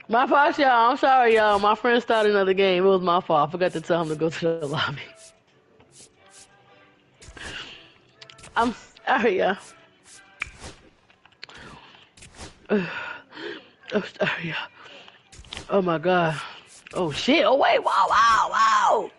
My fault, y'all. I'm sorry, y'all. My friend started another game. It was my fault. I forgot to tell him to go to the lobby. I'm sorry, y'all. I'm sorry, y'all. Oh my god. Oh shit. Oh wait. Wow, wow, wow.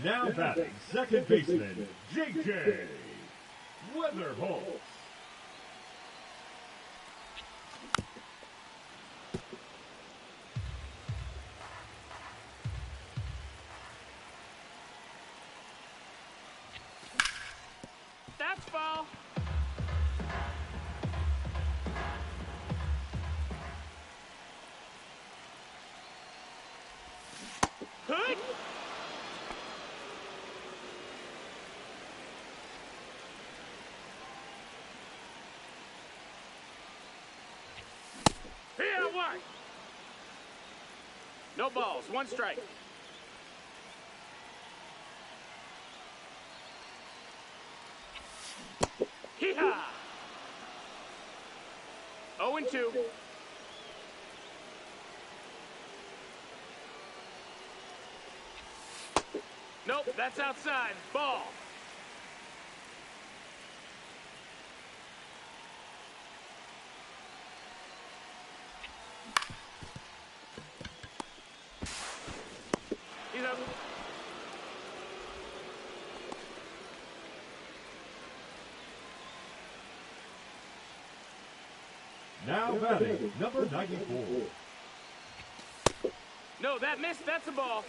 Now batting, second baseman, J.J. Weatherholt. That's foul. Hood. Here, one. No balls, one strike. Hee-haw. 0-2. Nope, that's outside. Ball. He's up. Now batting, number 94. No, that missed. That's a ball.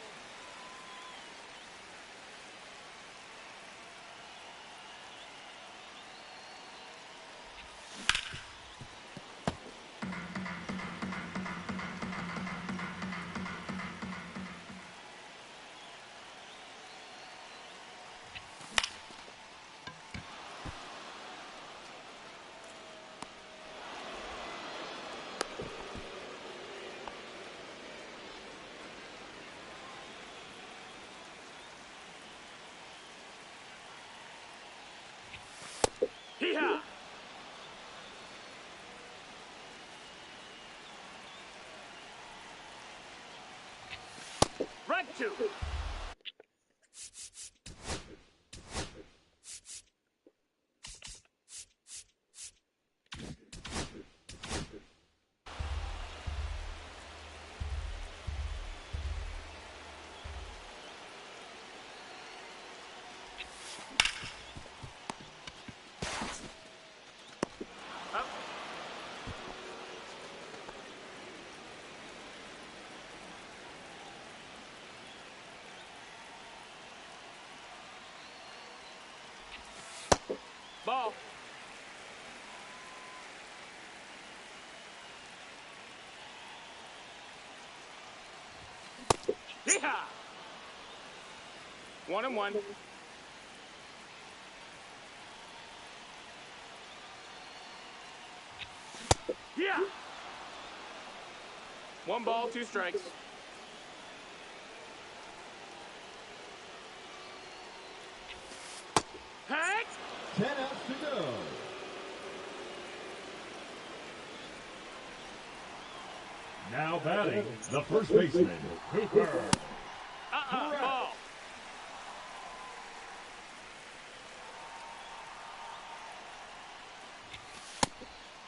Hee-haw. Right two. Up. Ball. Hee-haw. 1-1. Yeah. One ball, two strikes. Hank. 10 outs to go. Now batting, the first baseman, Cooper. Ball.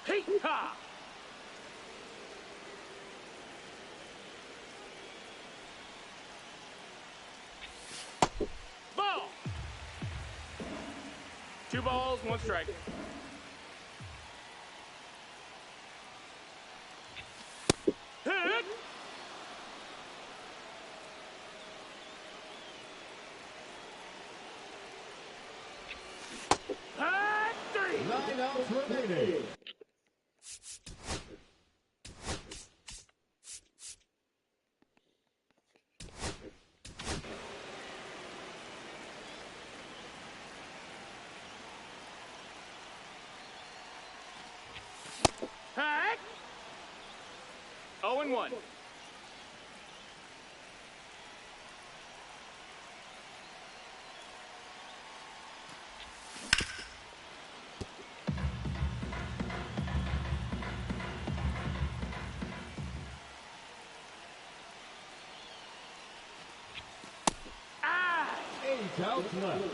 Hee-ha! Ball! 2 balls, 1 strike. Hit! Hit! 3! 9 outs remaining. Hit! 0-1. Ah! 8 outs left.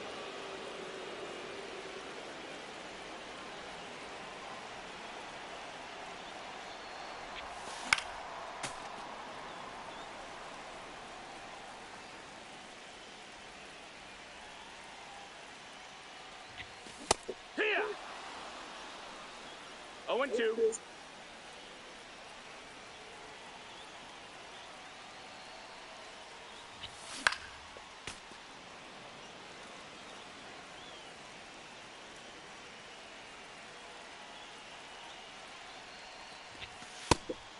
Here! 0-2.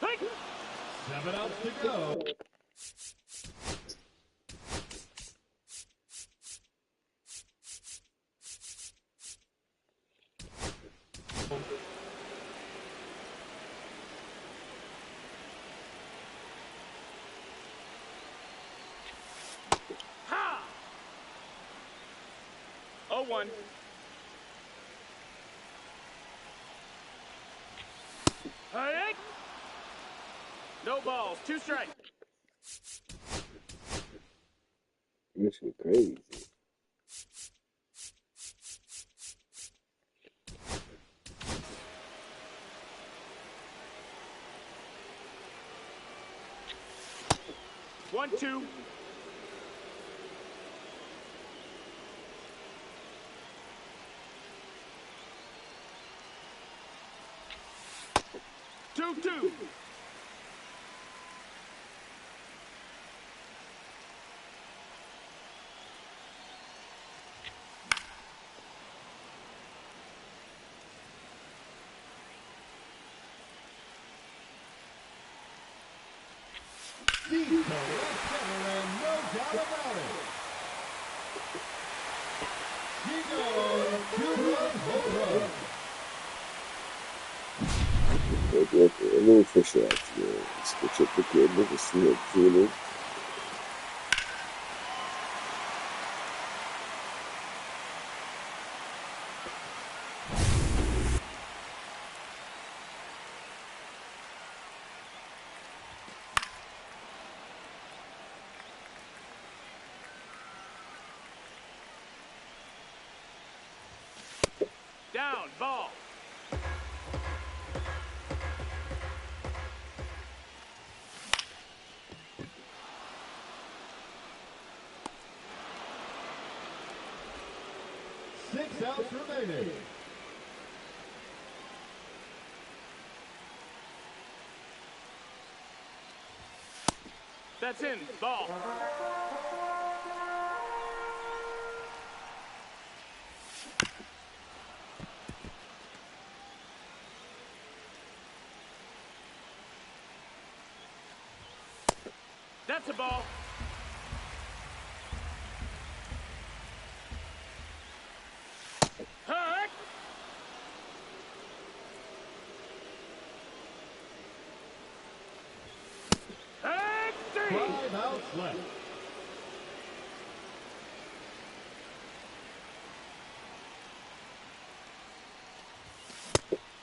Hey! 7 outs to go. Ha! 0-1. Hey! No balls, 2 strikes. This is crazy. 1-2. Two. Deep to left center, and no doubt about it. Chico, 2-run home run. Ну, фашиация. Скачать такое, это снег, зелень. Down, ball. Six outs remaining. That's in, ball. That's a ball. Hut! Hut! 3! 5 outs left.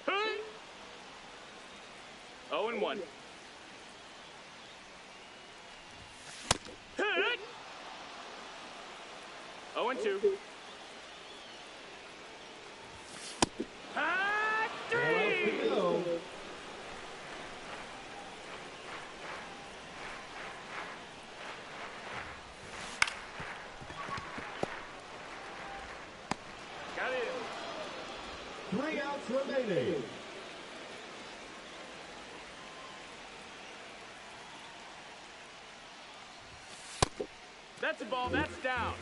Hut! 0-1. Hut! 0-2. Hut! 3! outs remaining. That's a ball. That's down.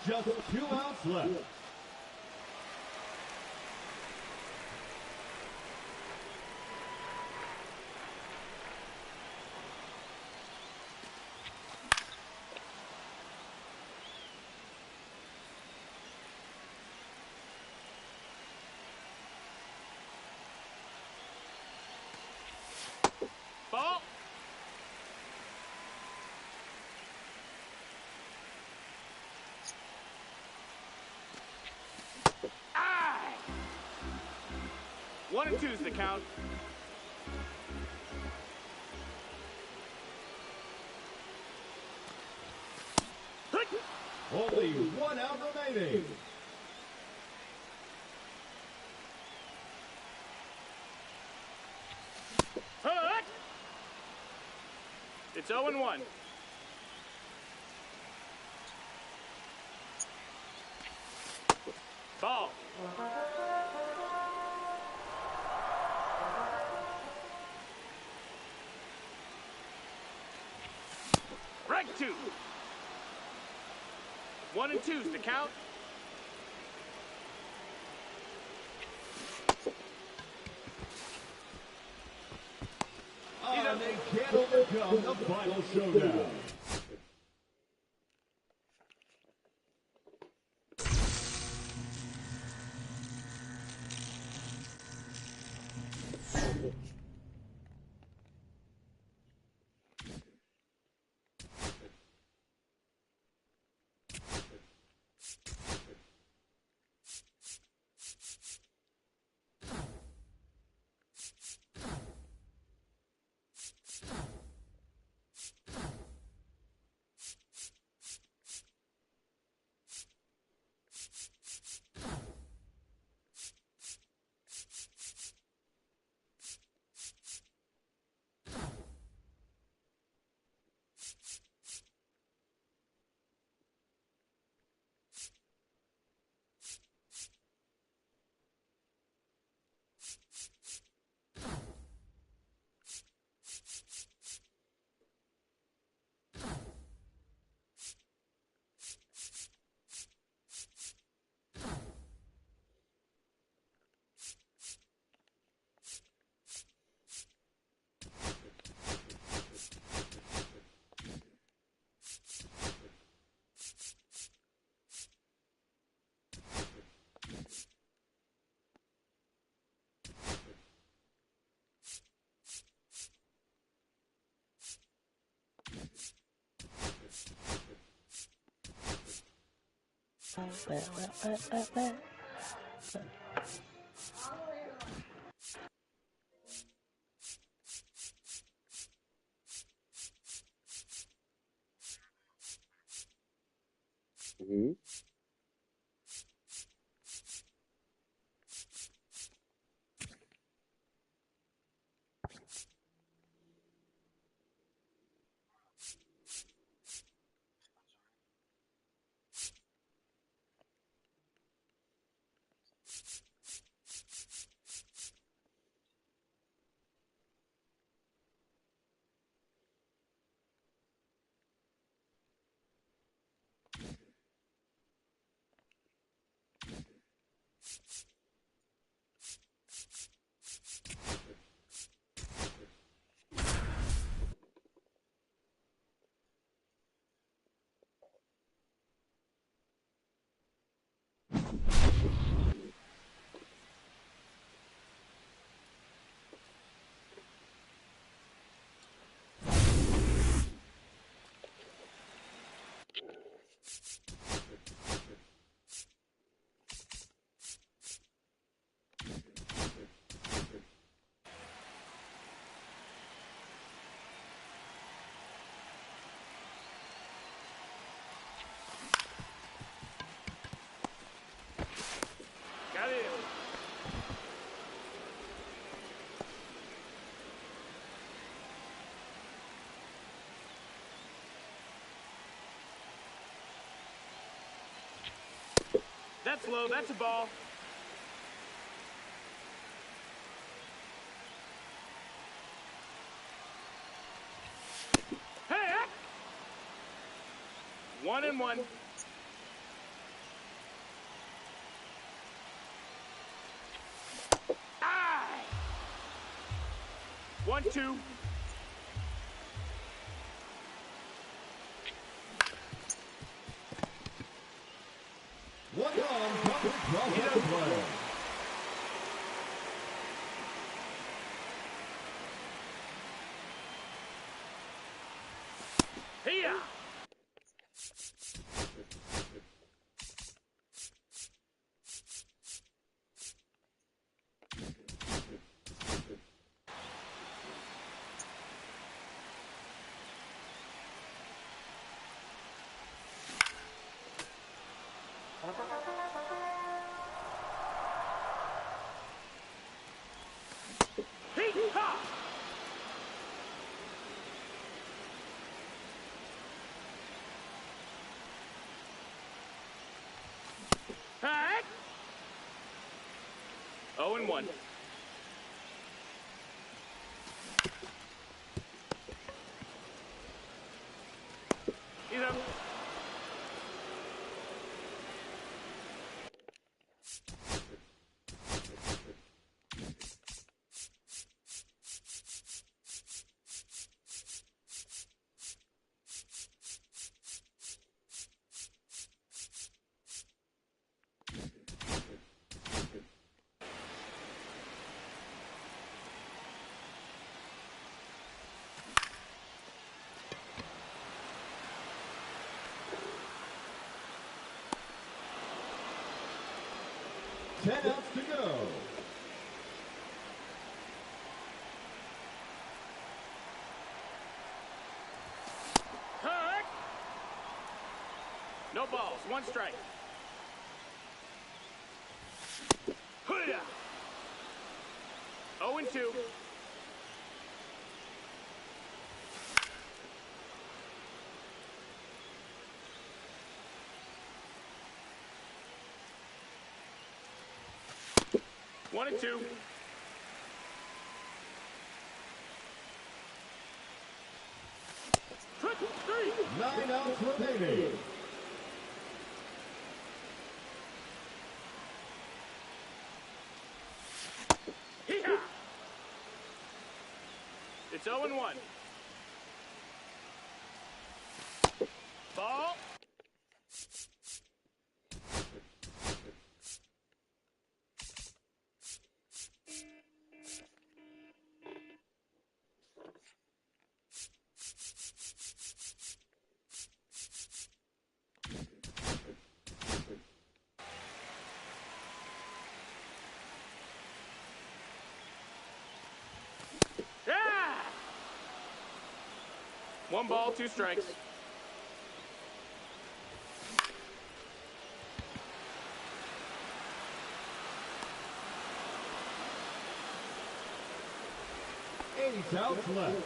Just 2 outs left. Ball. Ah! 1 and 2's the count. Only 1 out remaining. Hut! It's 0 and 1. Ball. Strike 2. 1 and 2's the count. And they can't overcome the final showdown. Mm-hmm. That's low. That's a ball. Hey! 1-1. Ah! 1-2. One arm comes across the play. Here. Hee-haw! Hey! 0-1. He's up. Ten outs to go. Hey! No balls. 1 strike. Hoo-yah! 0-2. One and two. Three. 9 outs remaining. Hee-haw! It's 0-1. Ball. Yeah! 1 ball, 2 strikes. Eight outs left.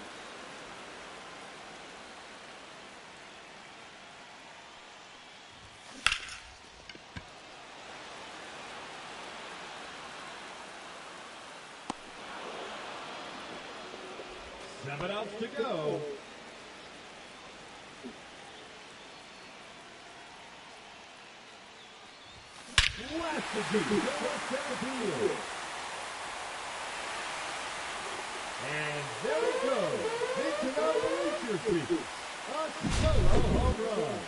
Seven outs to go. Blasted deep to center field. And there it goes. Into the bleacher seats. A solo home run.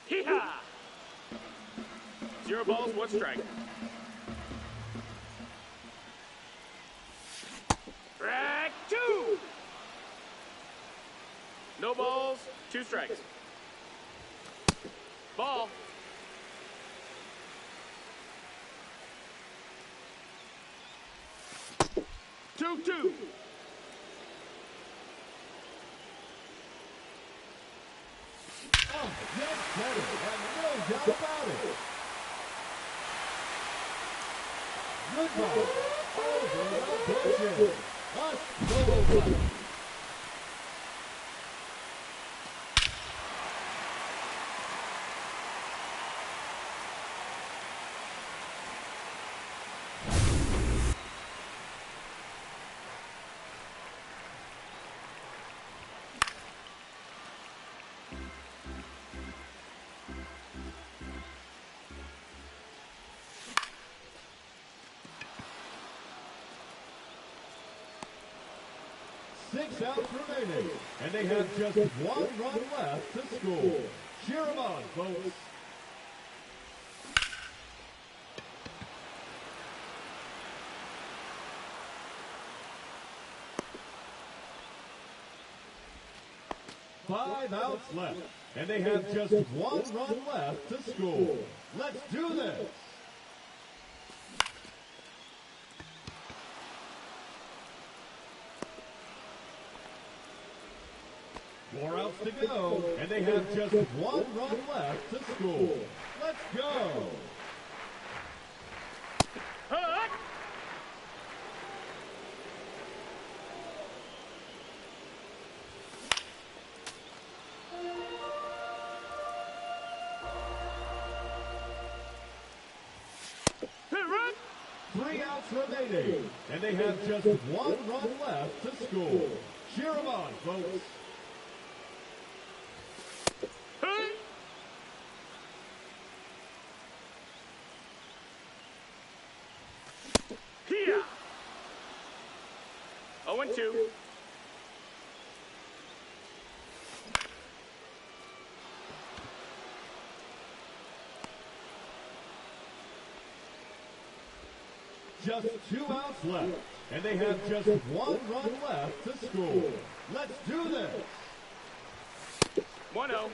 Hee-haw! 0 balls, 1 strike. Strike 2! No balls, 2 strikes. Ball. Two. Oh, yes, better. And no doubt about it. Goodbye. Over the bushes. A solo fight. Six outs remaining, and they have just one run left to score. Cheer them on, folks. Five outs left, and they have just one run left to score. Let's do this. Four outs to go, and they have just one run left to score. Let's go. Hut! Run! Three outs remaining, and they have just one run left to score. Cheer them on, folks. Hey! Here! 0-2. Just 2 outs left, and they have just one run left to score. Let's do this. 1-0.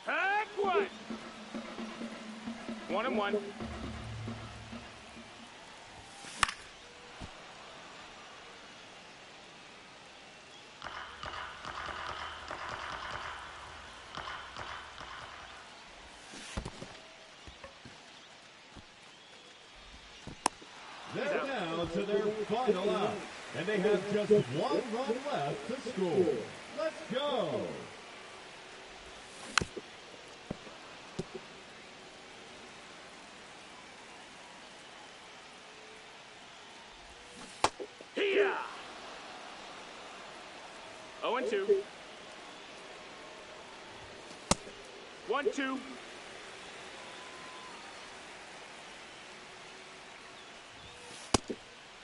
Hack one! 1-1. They're down to their final out, and they have just one run left to score. Let's go. Here! 0-2. 1-2.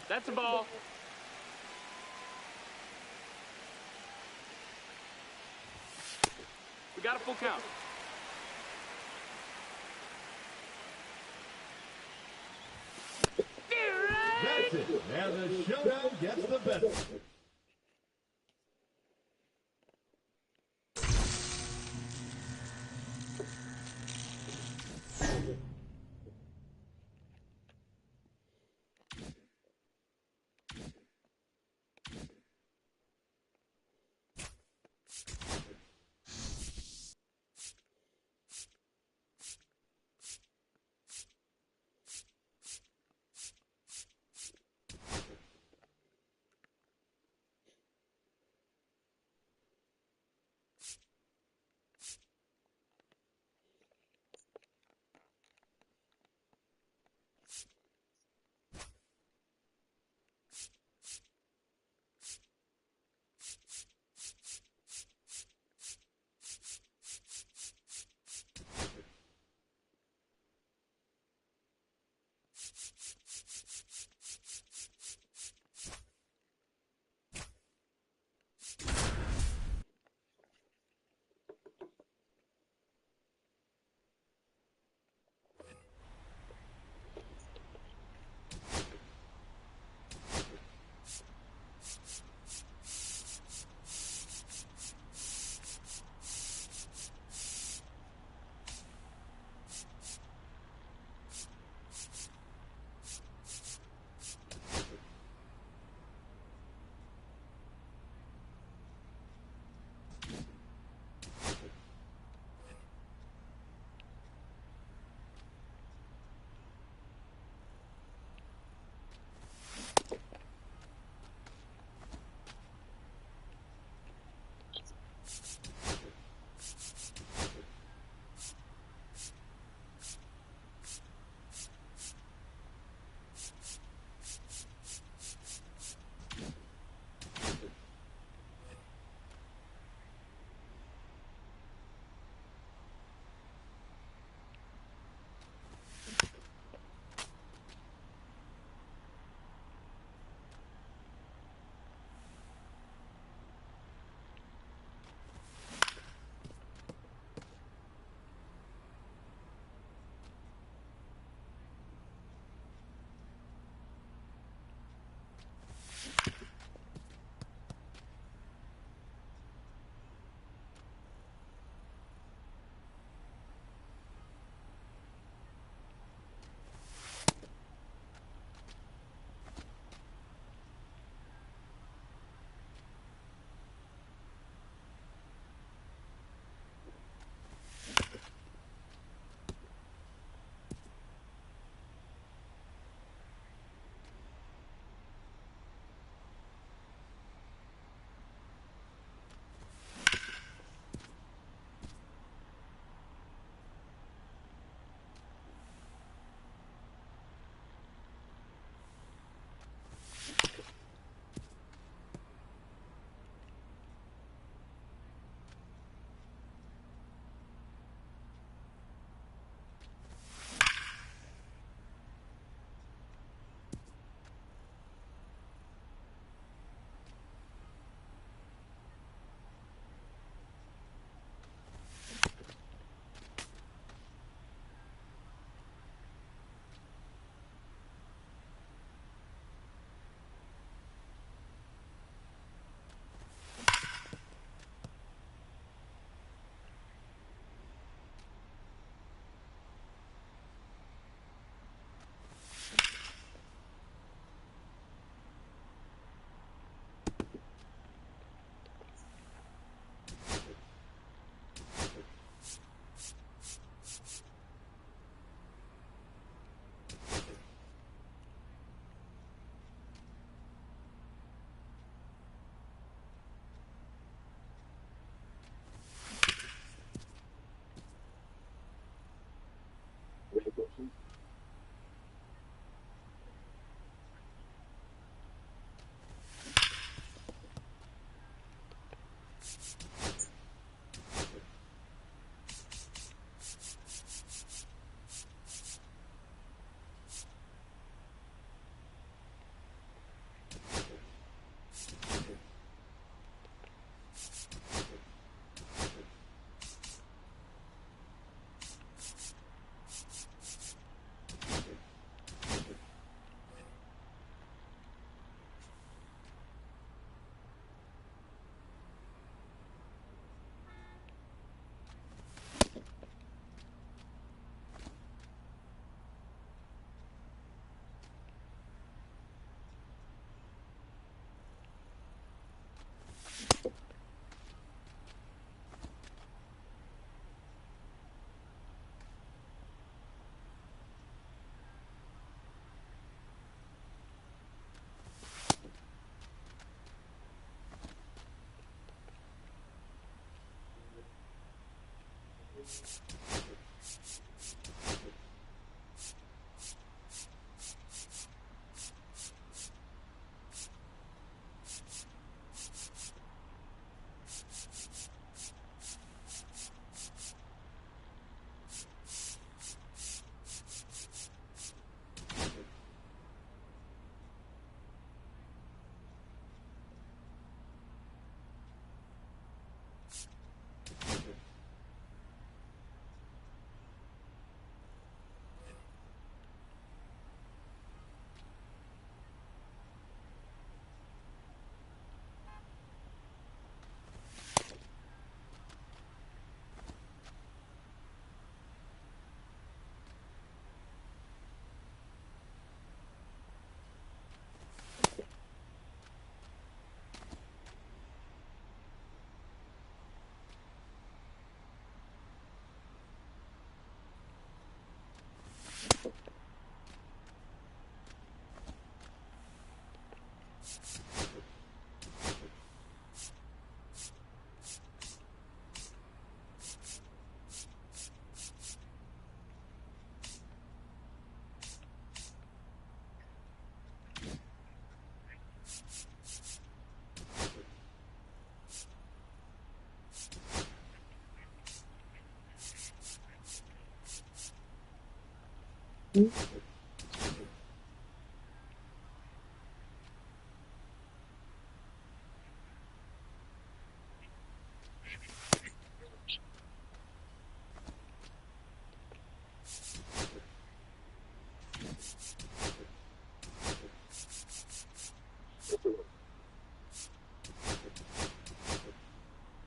That's a ball. We got a full count. That's it. And the showdown gets the best of it.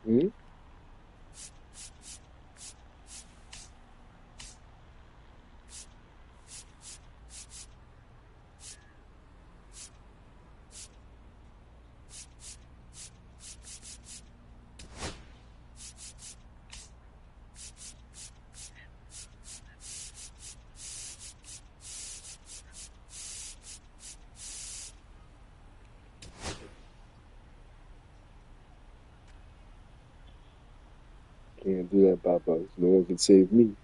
Hmm? Can't do that, Papa. No one can save me.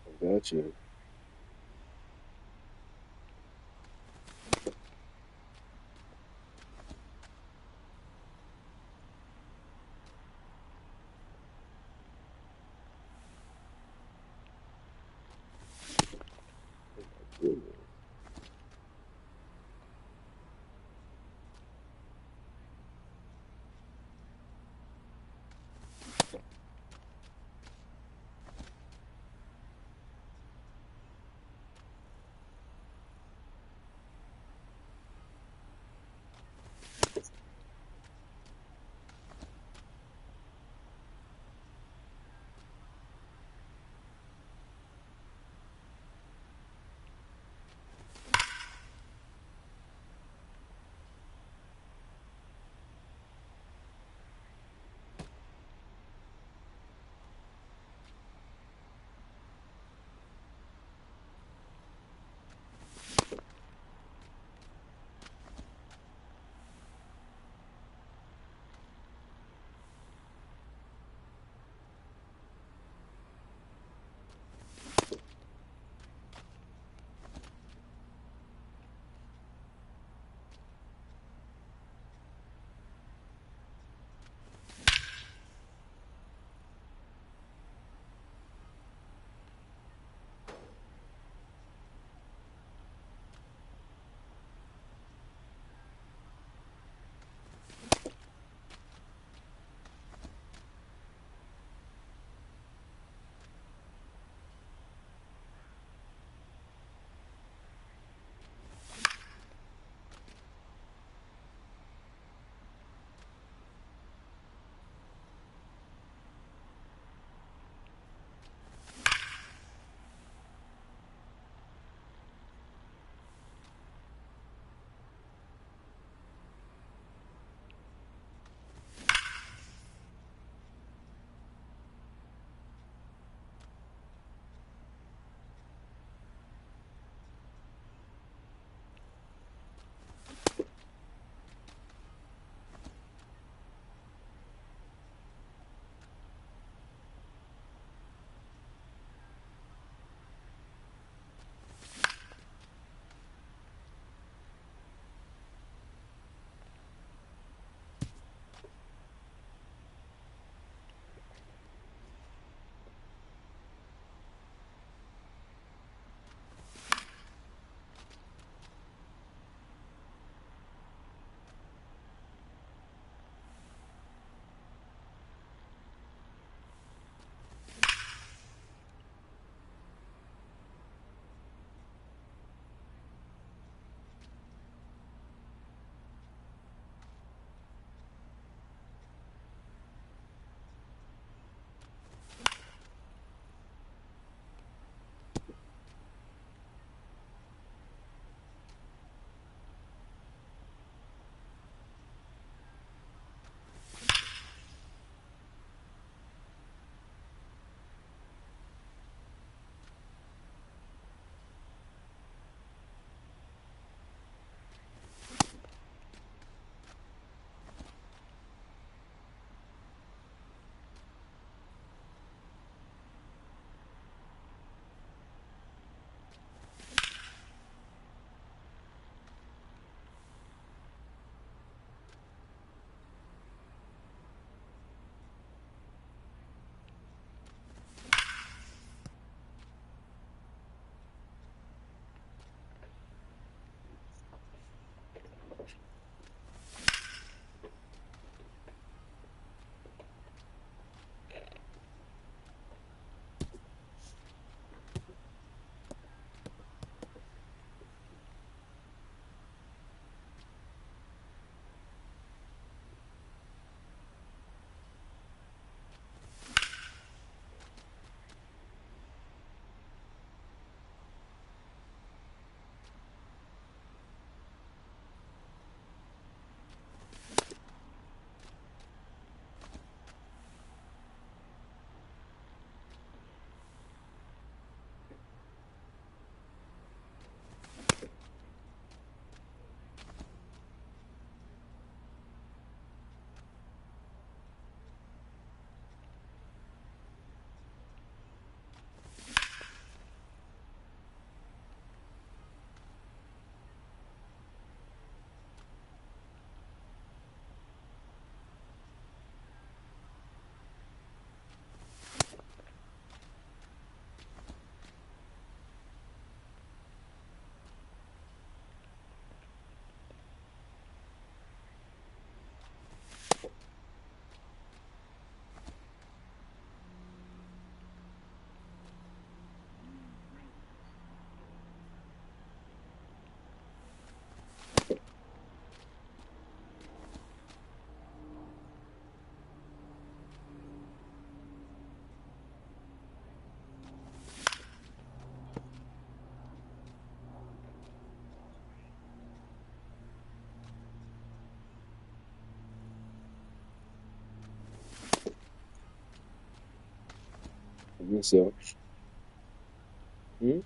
I got you. Goodness. I guess so. Hmm?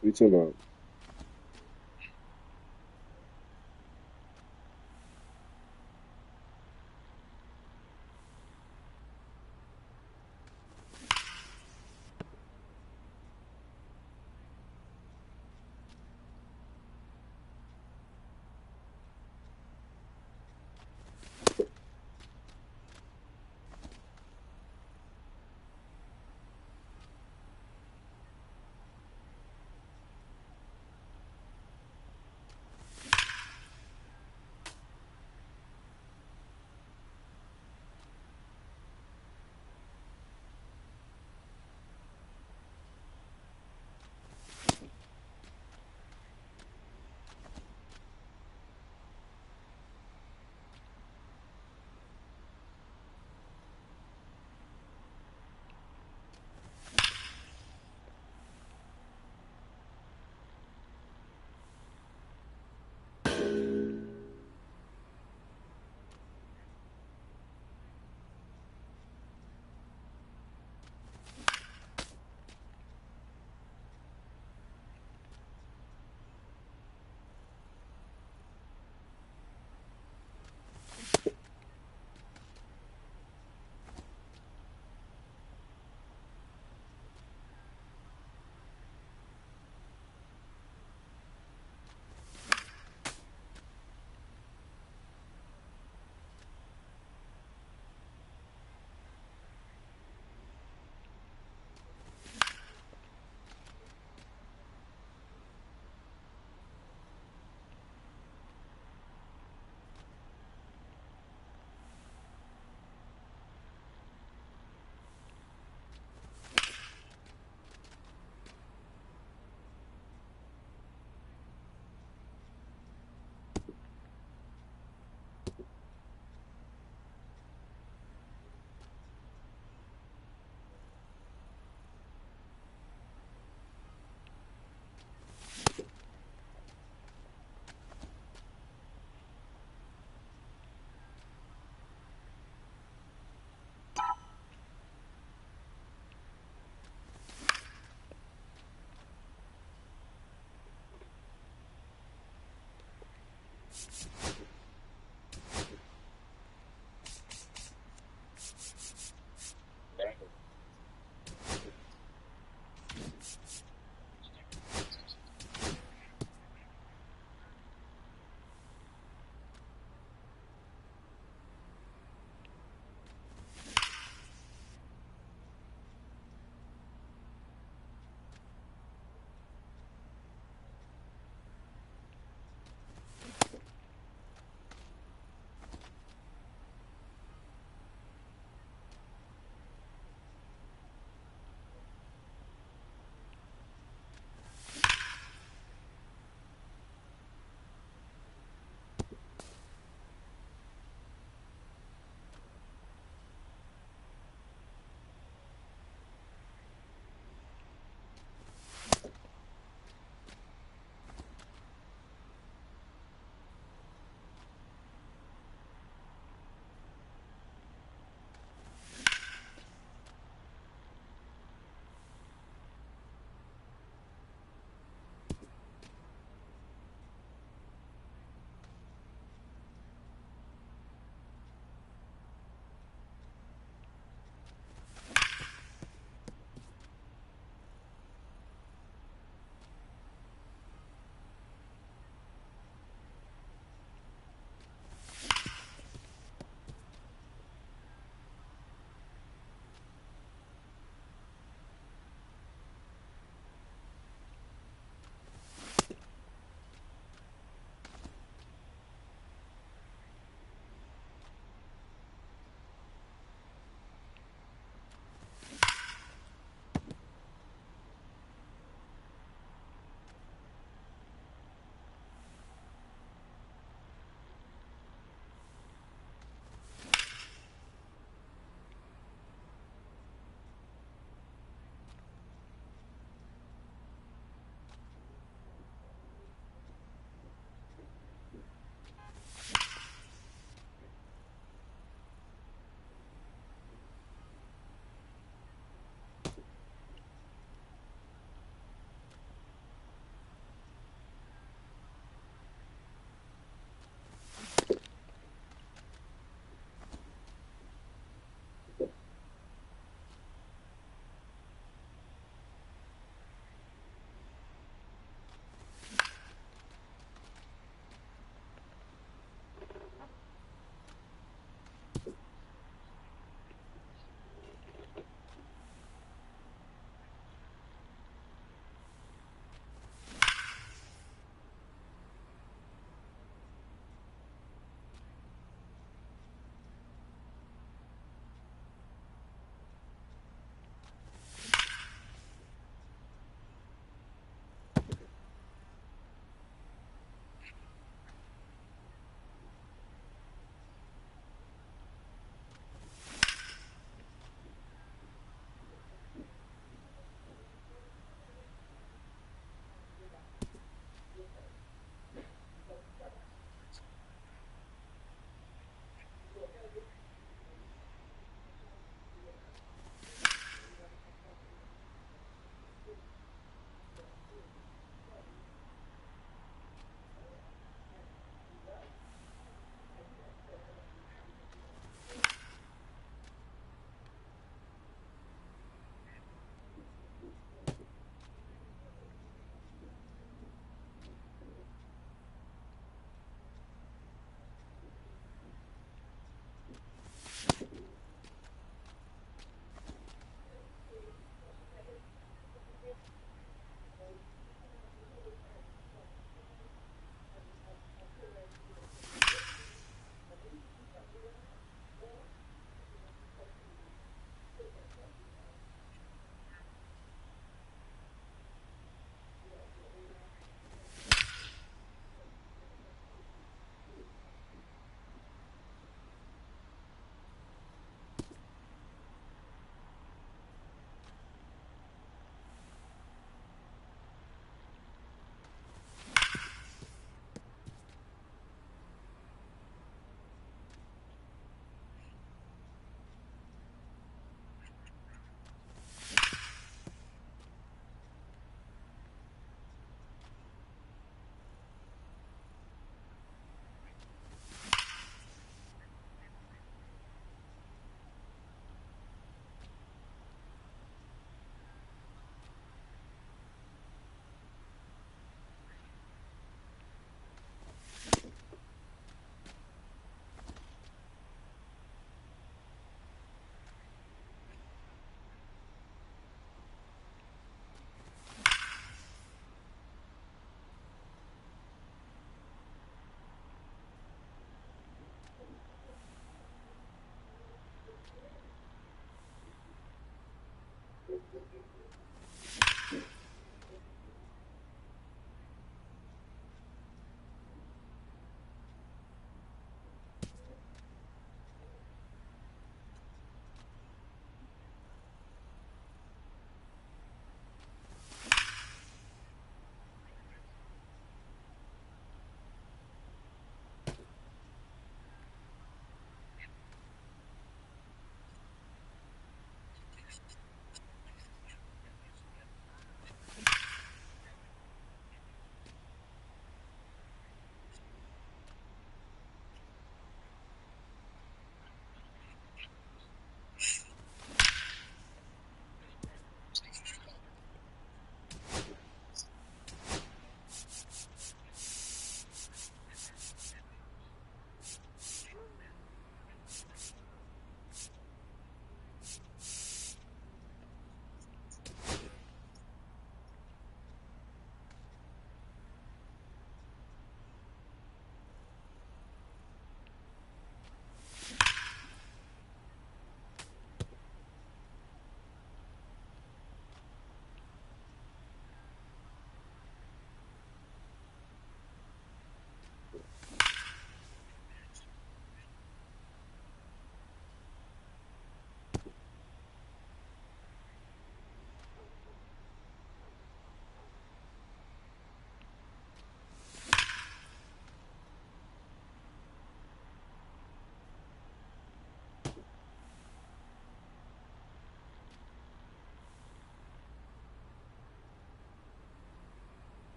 What you talking about?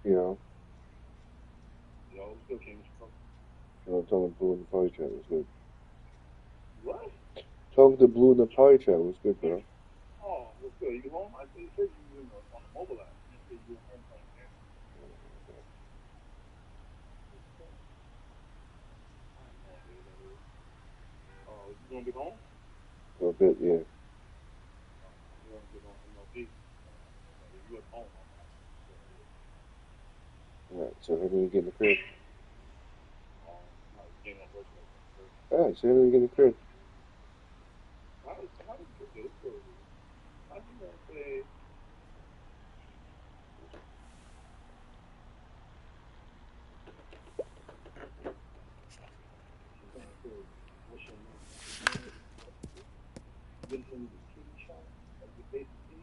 You know, No, still came from. talking to Blue in the party chat was good. What? Talking to Blue in the party chat was good, bro. Oh, what's good? You home? I said you was on the mobile app. You said you were home playing games. Oh, you gonna be home? A bit, yeah. You gonna get on MLB? You at home? Alright, so how do we get in the crib? No, game on first. Alright, so how do we get in the crib? How did you get this? How you gonna say? What's your name? Get into the TV shop, like your basic tea,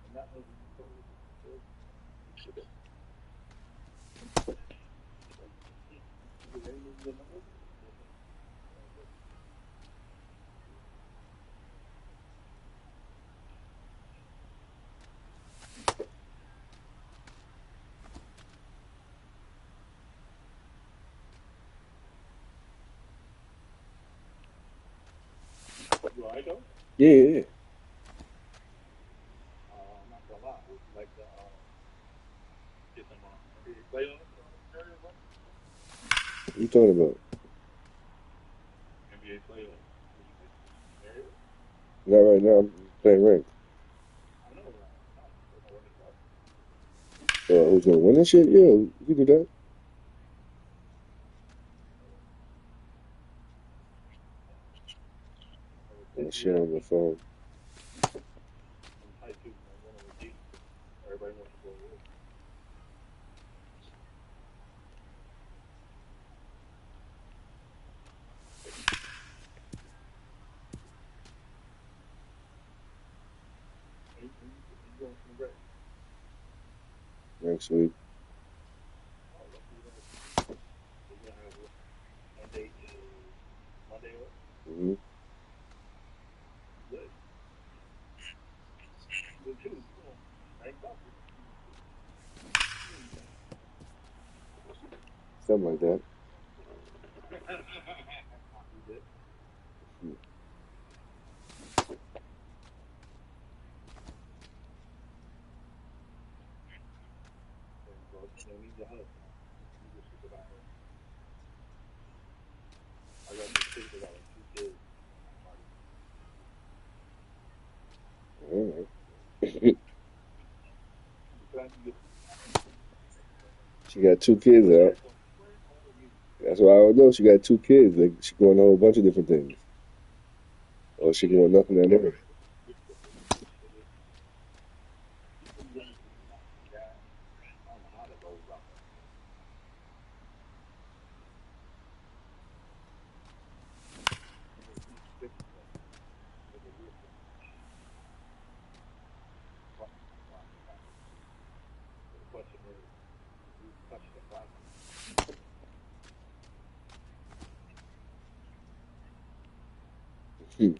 and that was you alright though? Yeah. I'm not gonna lie. Would you like to get some NBA playoffs? What you talking about? NBA playoffs. Not right now, I'm playing ranked. I know that. Who's gonna win this shit? Yeah, you can do that. That shit on the phone. I'm tight too. I'm one of the G. Everybody wants to go away. You going from the break? Next week. Oh, lucky you guys. You're gonna have Monday to Monday off. Mm-hmm. Good. Good too. Nice up. Something like that. You good? You need your help. You just think about it. I got to think about like 2 kids. Alright. She got 2 kids out. That's why I don't know. She got 2 kids. Like she going a whole bunch of different things. Or she going nothing at all. Hmm.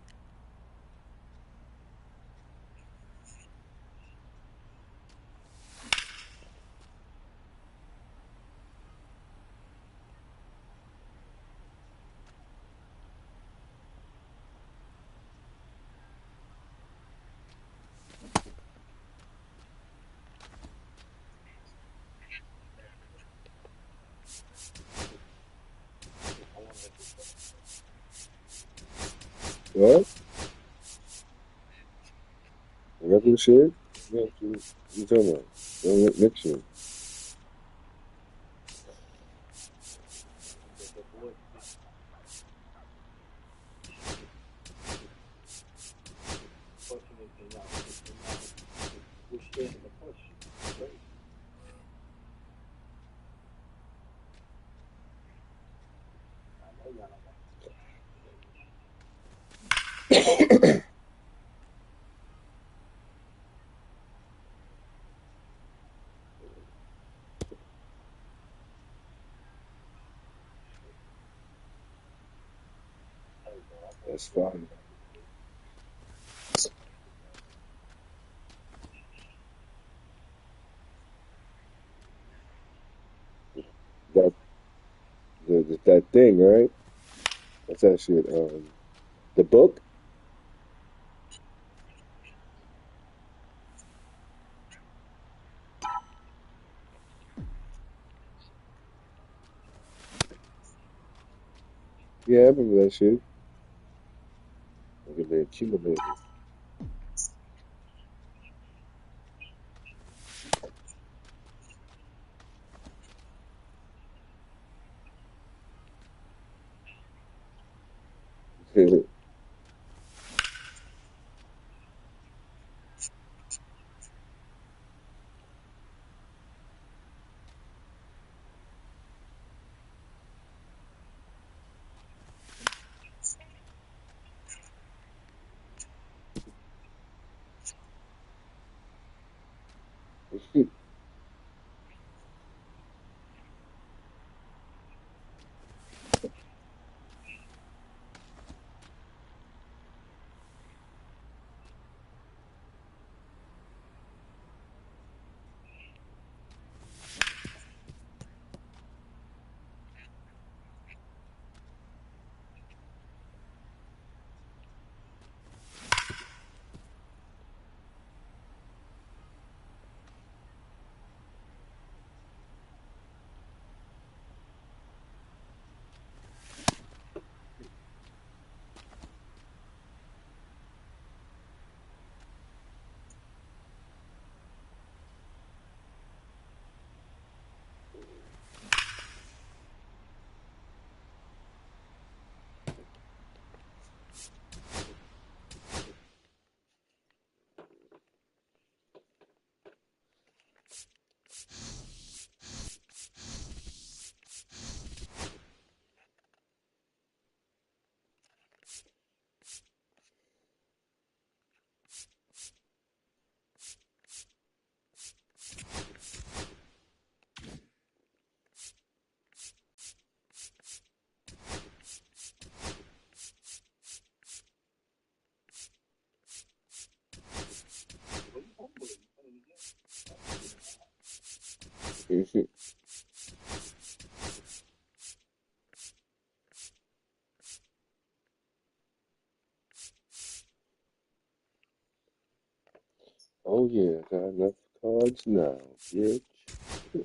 What? Regular shit? What you talking about? Next year. That's fine. It's that thing, right? What's that shit? The book? Yeah, I remember that shit. Look at the accumulated. Oh yeah, got enough cards now, bitch. That's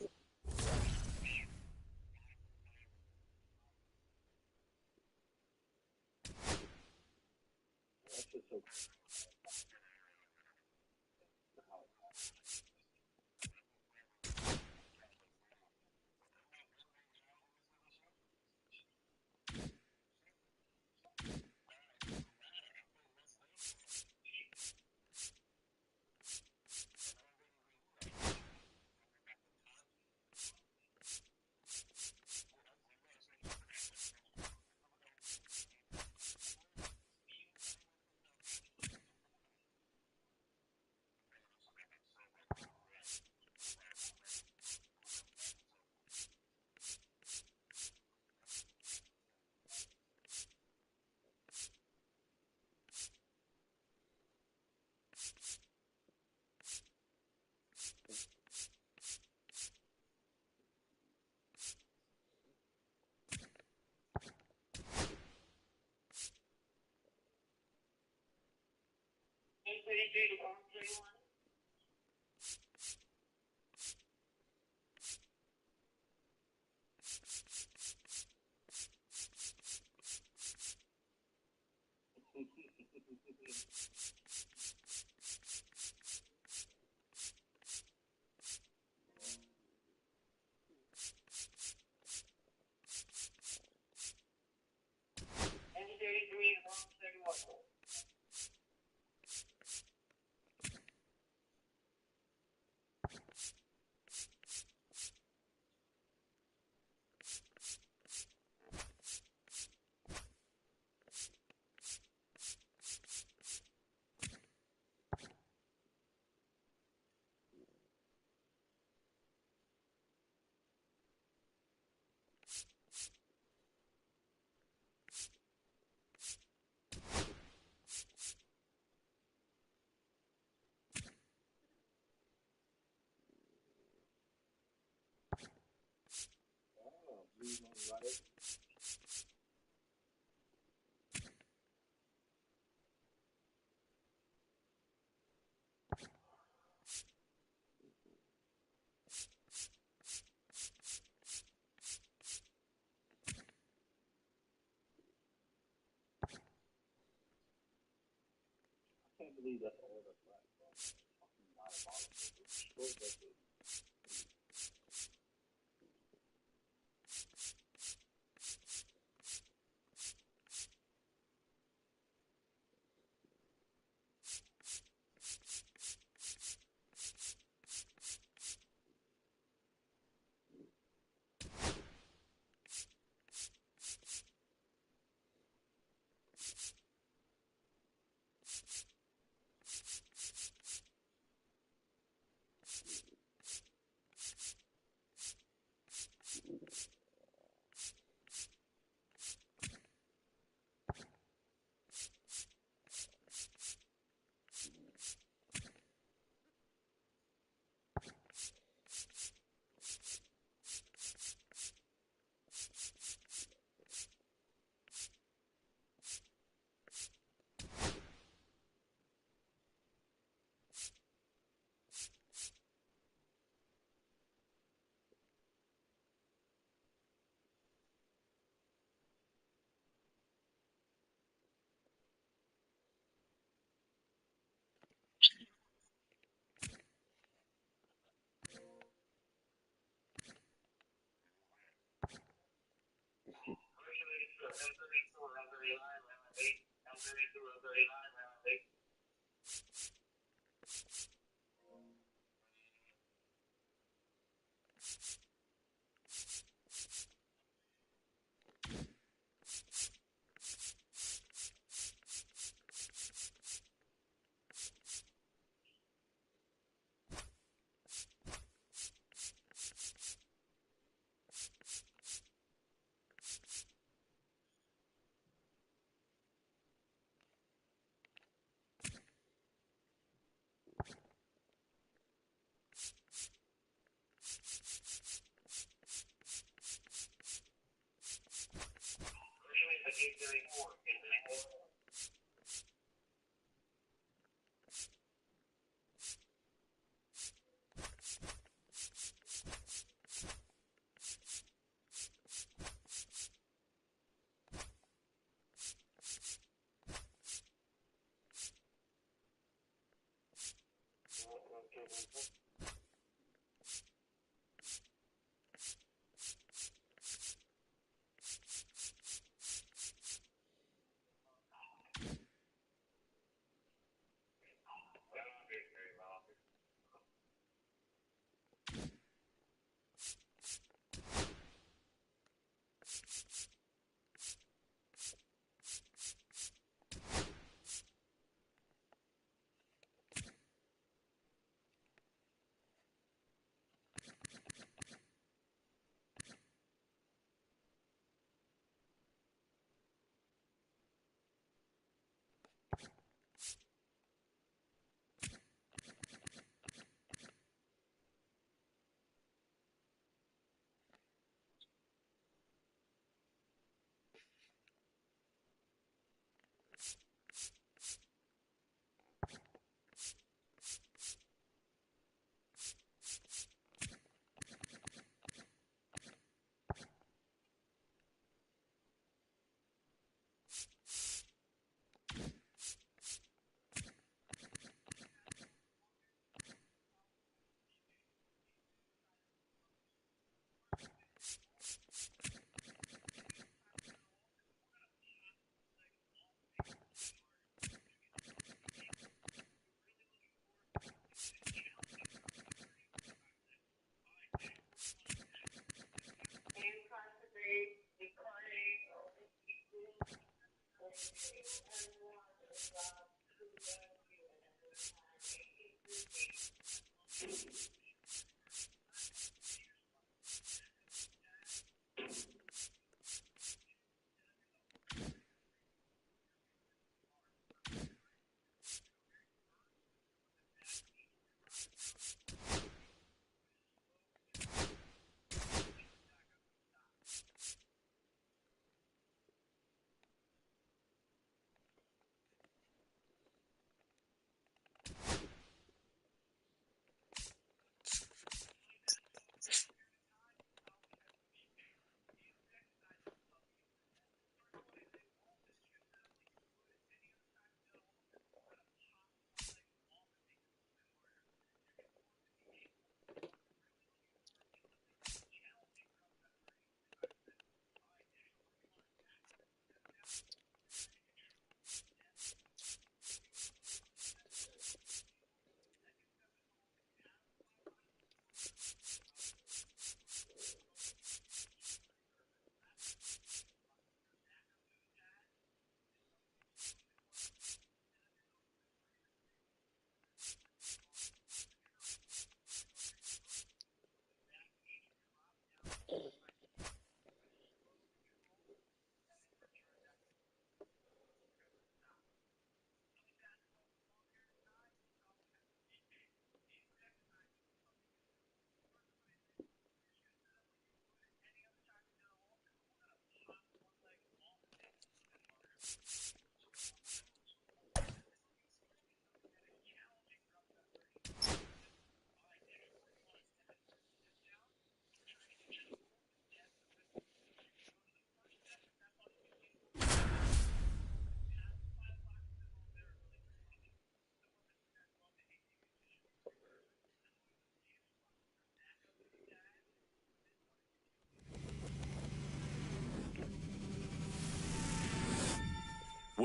just so blue on right. believe that's all that's left, bro. It's fucking diabolical. They destroyed that baby.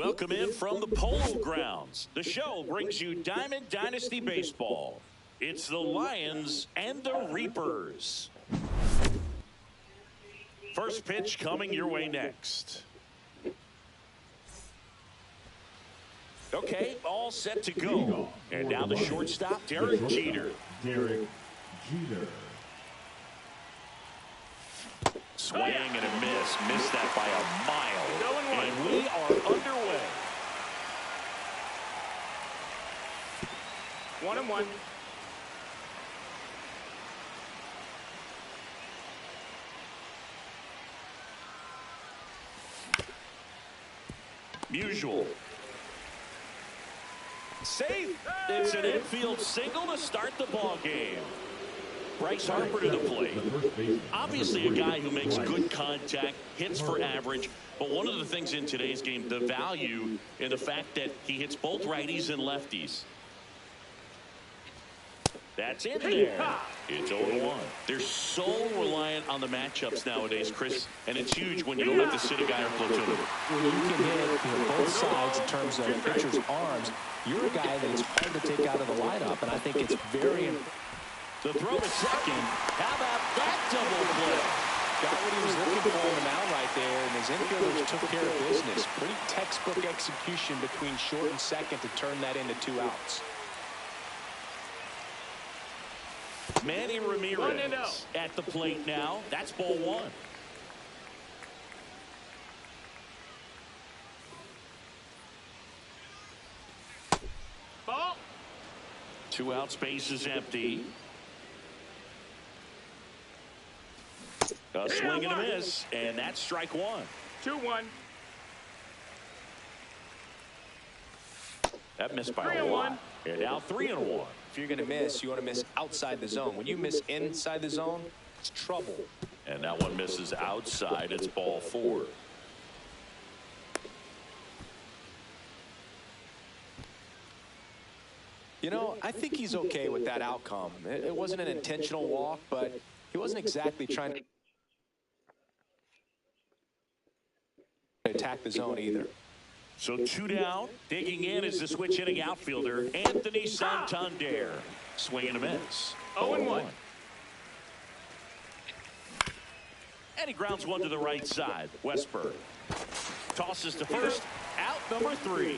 Welcome in from the Polo Grounds. The show brings you Diamond Dynasty Baseball. It's the Lions and the Reapers. First pitch coming your way next. Okay, all set to go. And now the shortstop, Derek Jeter. Derek Jeter. Swing and a miss. Missed that by a mile. And we are underway. 1-1. Musial. Safe. It's an infield single to start the ball game. Bryce Harper to the plate. Obviously a guy who makes good contact, hits for average, but one of the things in today's game, the value in the fact that he hits both righties and lefties. That's in there. It's 0-1. They're so reliant on the matchups nowadays, Chris, and it's huge when you don't have to sit a guy or platoon him. When you can hit both sides in terms of pitcher's arms, you're a guy that it's hard to take out of the lineup, and I think it's very important. The throw to second. How about that double play? Got what he was looking for on the mound right there, and his infielders took care of business. Pretty textbook execution between short and second to turn that into 2 outs. Manny Ramirez at the plate now. That's ball 1. Ball. 2 out, space is empty. A swing and a miss, and that's strike 1. 2-1. That missed by a lot. And now 3-1. If you're going to miss, you want to miss outside the zone. When you miss inside the zone, it's trouble. And that one misses outside. It's ball 4. You know, I think he's okay with that outcome. It wasn't an intentional walk, but he wasn't exactly trying to attack the zone either. So 2 down. Digging in is the switch hitting outfielder, Anthony Santander. Swing and a miss. 0-1. And he grounds one to the right side. Westberg tosses to first. Out number 3.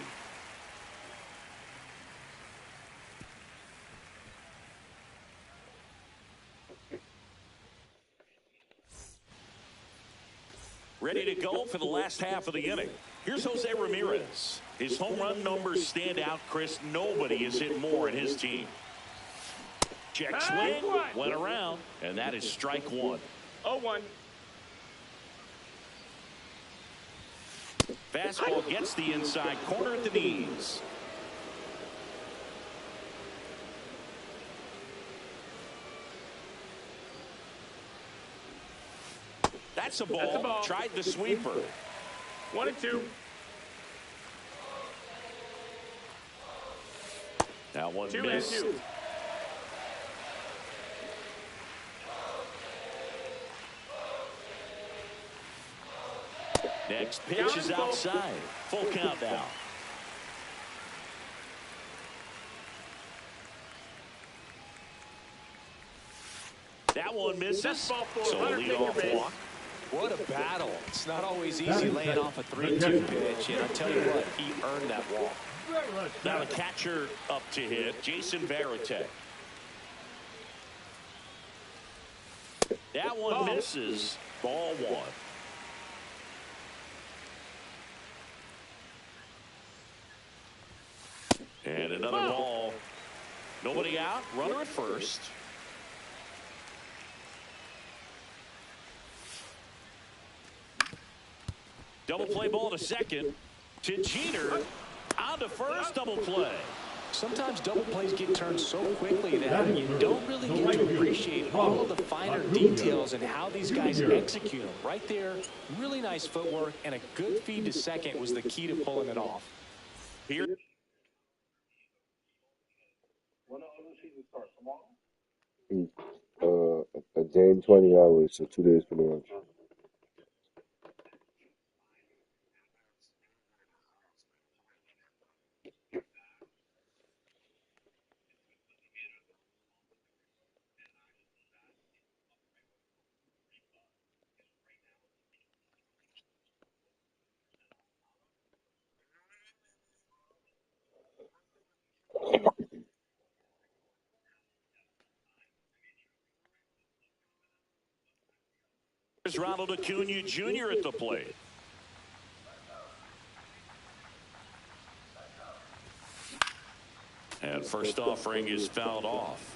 Ready to go for the last half of the inning. Here's Jose Ramirez. His home run numbers stand out, Chris. Nobody has hit more in his team. Check swing, went around, and that is strike 1. 0-1. Fastball gets the inside corner at the knees. That's a ball. Tried the sweeper. 1-2. That one 2-2. missed. Next pitch is outside. Full count now. That one misses. So leadoff walk. What a battle. It's not always easy laying off a 3-2 pitch, and I'll tell you what, he earned that walk. Now the catcher up to hit, Jason Varitek. That one misses. Ball 1. And another ball. Nobody out. Runner at first. Double play ball to second. To Jeter. On to first. Double play. Sometimes double plays get turned so quickly that you don't really get to appreciate all of the finer details and how these guys execute them. Right there, really nice footwork, and a good feed to second was the key to pulling it off. Here. When the other season starts tomorrow? A day and 20 hours, so 2 days pretty much. There's Ronald Acuna Jr. at the plate. And first offering is fouled off.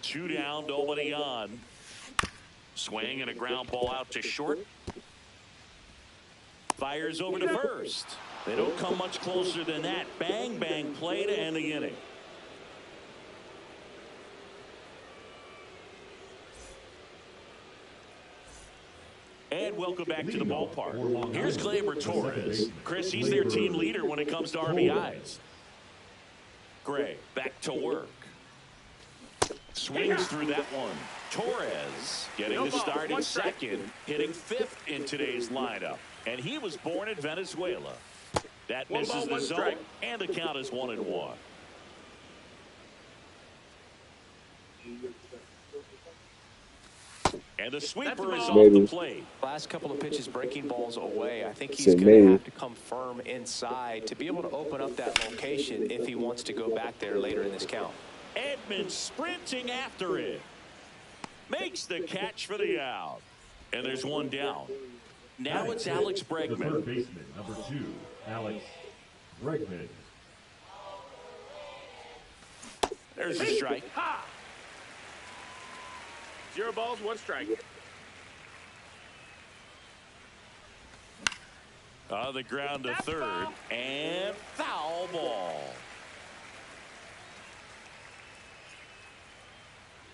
2 down, nobody on. Swing and a ground ball out to short. Fires over to first. They don't come much closer than that. Bang, bang play to end the inning. And welcome back to the ballpark. Here's Gleyber Torres. Chris, he's their team leader when it comes to RBIs. Gray back to work. Swings through that one. Torres getting the start in second, hitting 5th in today's lineup. And he was born in Venezuela. That misses the zone, and the count is 1-1. And the sweeper is off the plate. Last couple of pitches breaking balls away. I think he's going to have to come firm inside to be able to open up that location if he wants to go back there later in this count. Edmonds sprinting after it. Makes the catch for the out. And there's one down. Now it's Alex Bregman. The third baseman, number 2, Alex Bregman. There's a strike. 0 balls, 1 strike. On the ground to third. And foul ball.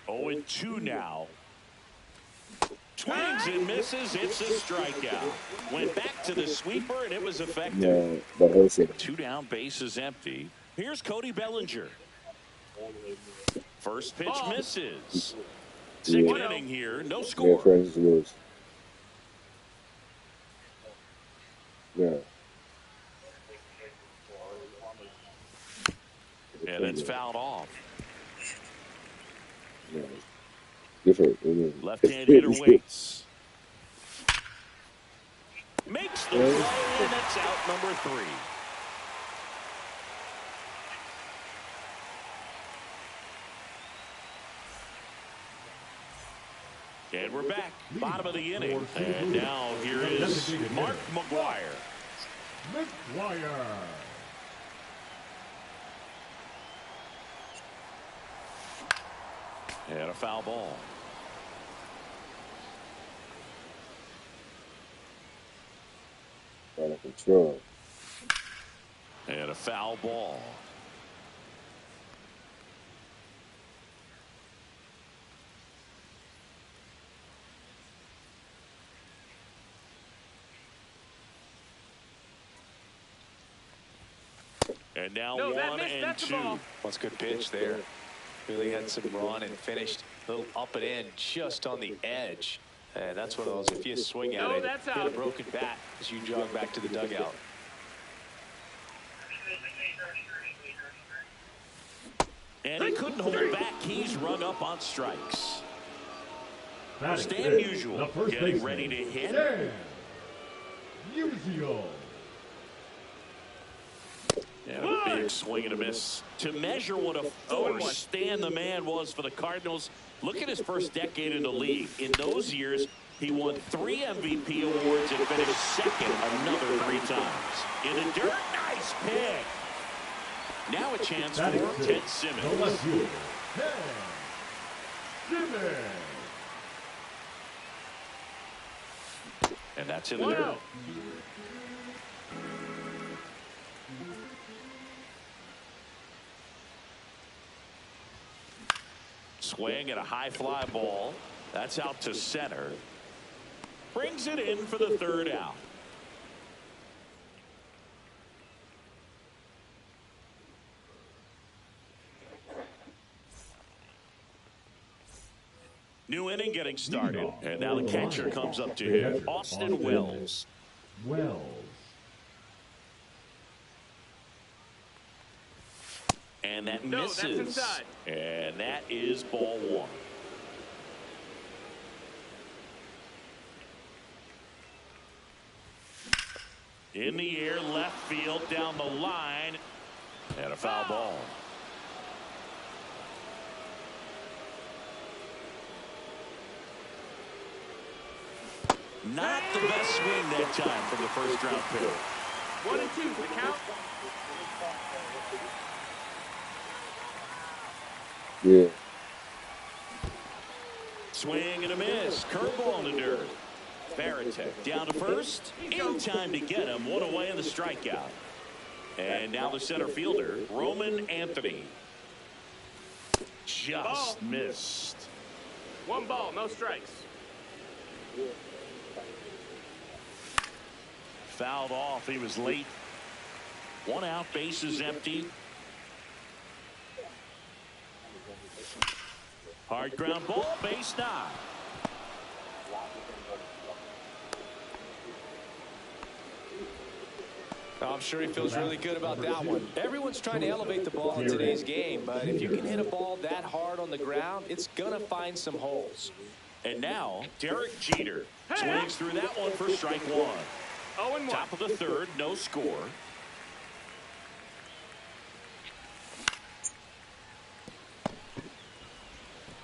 0-2 now. Swings and misses. It's a strikeout. Went back to the sweeper, and it was effective. 2 down, bases empty. Here's Cody Bellinger. First pitch misses. Second inning here, no score. Yeah. And it's fouled off. Yeah. Different. Left-hand hitter waits. Makes the play, and that's out number 3. And we're back, bottom of the inning. And now here is Mark McGwire. And a foul ball. Out of control. And a foul ball. And now 1-2. That's a good pitch there. Really had some run and finished a little up and in just on the edge. And that's one of those, if you swing at it, hit a broken bat as you jog back to the dugout. And he couldn't hold back. He's rung up on strikes. Stan Musial getting ready to hit. Stan Musial. And a big swing and a miss to measure what a force Stan the Man was for the Cardinals. Look at his first decade in the league. In those years, he won 3 MVP awards and finished second another 3 times. In the dirt, nice pick. Now a chance for Ted Simmons. And that's in the dirt. Swing and a high fly ball. That's out to center. Brings it in for the 3rd out. New inning getting started. And now the catcher comes up to him. Austin Wells. And that misses. And that is ball 1. In the air, left field, down the line. And a foul ball. Not the best swing that time from the first round pick. 1 and 2, the count. Yeah. Swing and a miss. Curveball in the dirt. Varitek down to first. In time to get him. One away in the strikeout. And now the center fielder, Roman Anthony. Just missed. 1 ball, no strikes. Fouled off. He was late. 1 out, bases empty. Hard ground ball, base knock. I'm sure he feels really good about that one. Everyone's trying to elevate the ball in today's game, but if you can hit a ball that hard on the ground, it's going to find some holes. And now, Derek Jeter swings through that one for strike 1. 0 and 1. Top of the third, no score.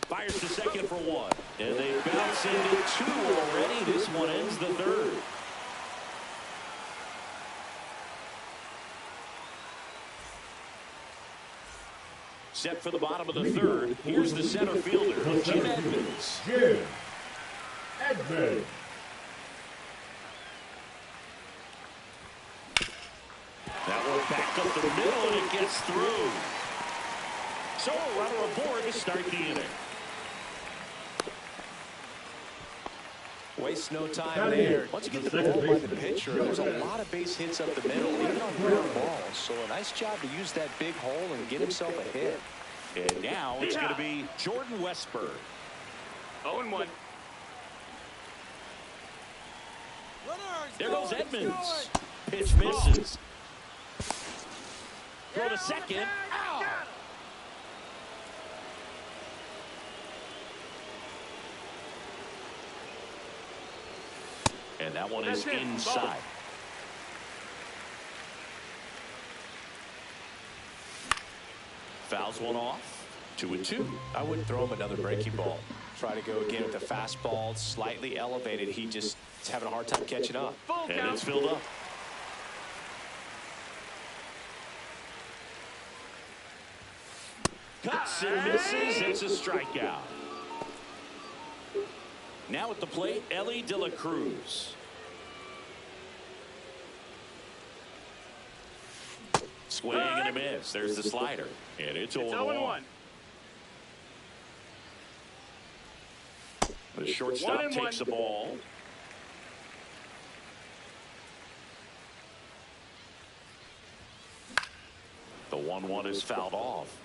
Fires to second for 1. And they bounce into 2 already. This one ends the third. Set for the bottom of the third. Here's the center fielder, Jim Edmonds. Jim Edmonds. That one back up the middle, and it gets through. So a runner aboard to start the inning. Waste no time there. Once you get the ball by the pitcher, there's a lot of base hits up the middle, even on ground balls. So a nice job to use that big hole and get himself a hit. And now it's going to be Jordan Westburg. 0 and 1. There goes Edmonds. Pitch misses. Throw to second. Out. And that one is inside. Fouls one off. 2 and 2. I wouldn't throw him another breaking ball. Try to go again with the fastball, slightly elevated. He just is having a hard time catching up. Full And count. it's filled up. Cuts and misses. It's a strikeout. Now at the plate, Ellie De La Cruz. Swing and a miss. There's the slider. And it's 0 0 1. The shortstop 1-1. takes the ball. The 1-1 is fouled off.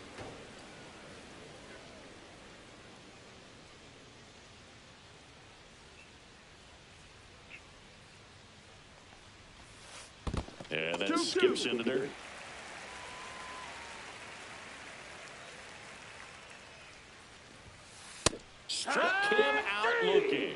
And then skips into dirt. Struck him out looking.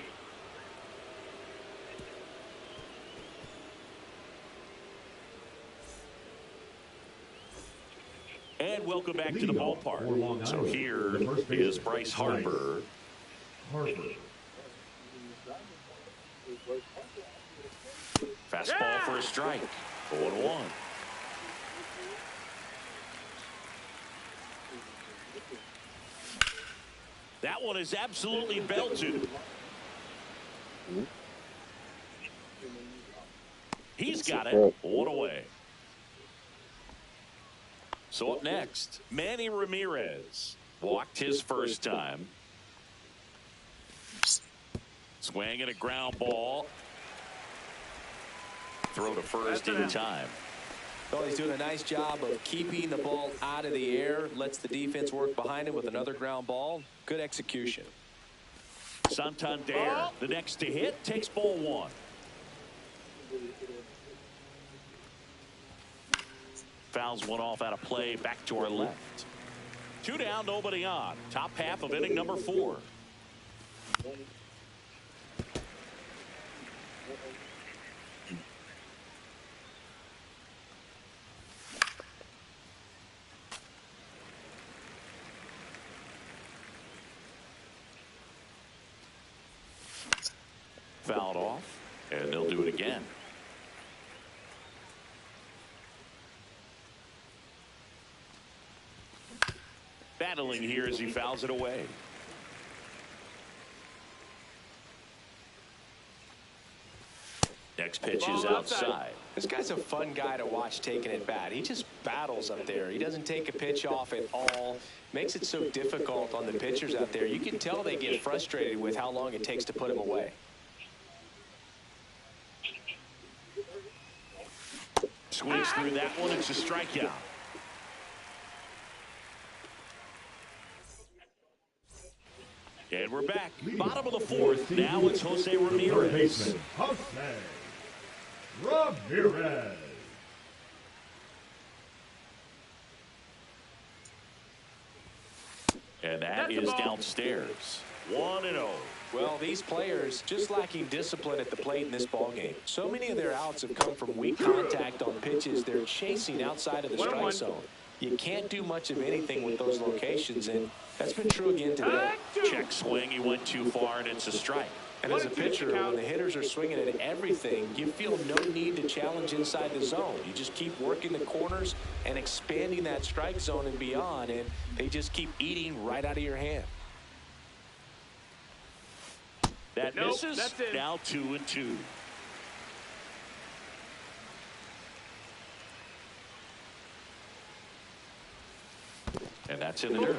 And welcome back to the ballpark. So here is Bryce Harper. Fastball for a strike. 0-1. That one is absolutely belted. He's got it. 1 away. So up next, Manny Ramirez. Walked his first time. Swing and a ground ball. Throw to first in time. Well, he's doing a nice job of keeping the ball out of the air. Lets the defense work behind him with another ground ball. Good execution. Santander, the next to hit, takes ball 1. Fouls one off out of play. Back to our left. 2 down, nobody on. Top half of inning number 4. fouled off, and they'll do it again. Battling here as he fouls it away. Next pitch is outside. This guy's a fun guy to watch taking at bat. He just battles up there. He doesn't take a pitch off at all. Makes it so difficult on the pitchers out there. You can tell they get frustrated with how long it takes to put him away. Swings through that one. It's a strikeout. And we're back. Bottom of the fourth. Now it's Jose Ramirez. Jose Ramirez. And that is downstairs. 1-0. Well, these players just lacking discipline at the plate in this ballgame. So many of their outs have come from weak contact on pitches they're chasing outside of the strike zone. You can't do much of anything with those locations, and that's been true again today. Check swing. He went too far, and it's a strike. And as a pitcher, when the hitters are swinging at everything, you feel no need to challenge inside the zone. You just keep working the corners and expanding that strike zone and beyond, and they just keep eating right out of your hand. That misses. Now 2-2. And that's in the dirt.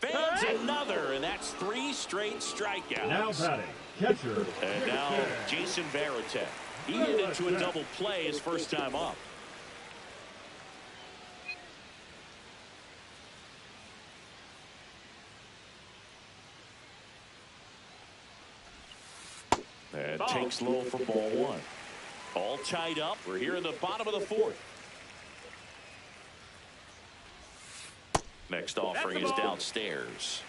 Fans another, and that's 3 straight strikeouts. Now batting, catcher. And now Jason Varitek. He hit into a double play his first time up. And takes low for ball 1. All tied up. We're here in the bottom of the fourth. Next offering is downstairs.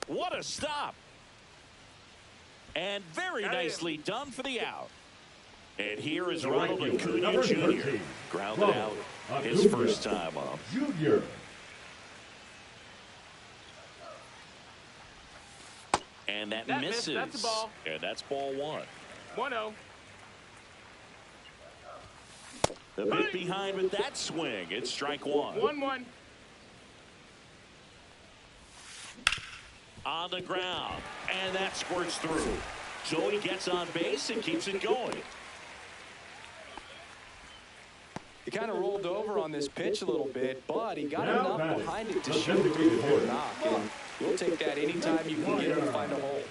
What a stop. And very nicely done for the out. And here is Ronald Acuna Jr. Grounded out his first time up. Junior. And that misses. That's the ball. And that's ball 1. 1-0. The bit behind with that swing. It's strike 1. 1-1. On the ground. And that squirts through. So he gets on base and keeps it going. He kind of rolled over on this pitch a little bit, but he got enough behind it to shoot through for a knock. And you'll take that anytime you can get him to find a hole.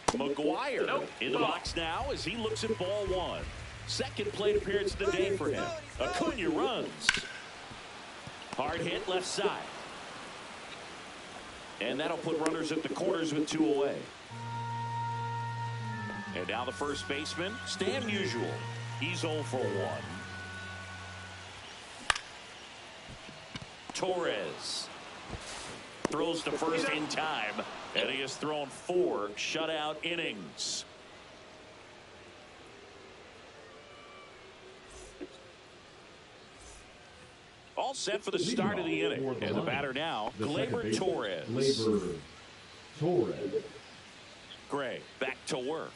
McGuire in the box now as he looks at ball 1. Second plate appearance of the day for him. Acuna runs. Hard hit left side. And that'll put runners at the corners with 2 away. And now the first baseman, Stan Musial. He's 0 for 1. Torres throws to first in time, and he has thrown 4 shutout innings. All set for the start of the inning. And the batter now, Gleyber Torres. Gleyber Torres. Gray back to work.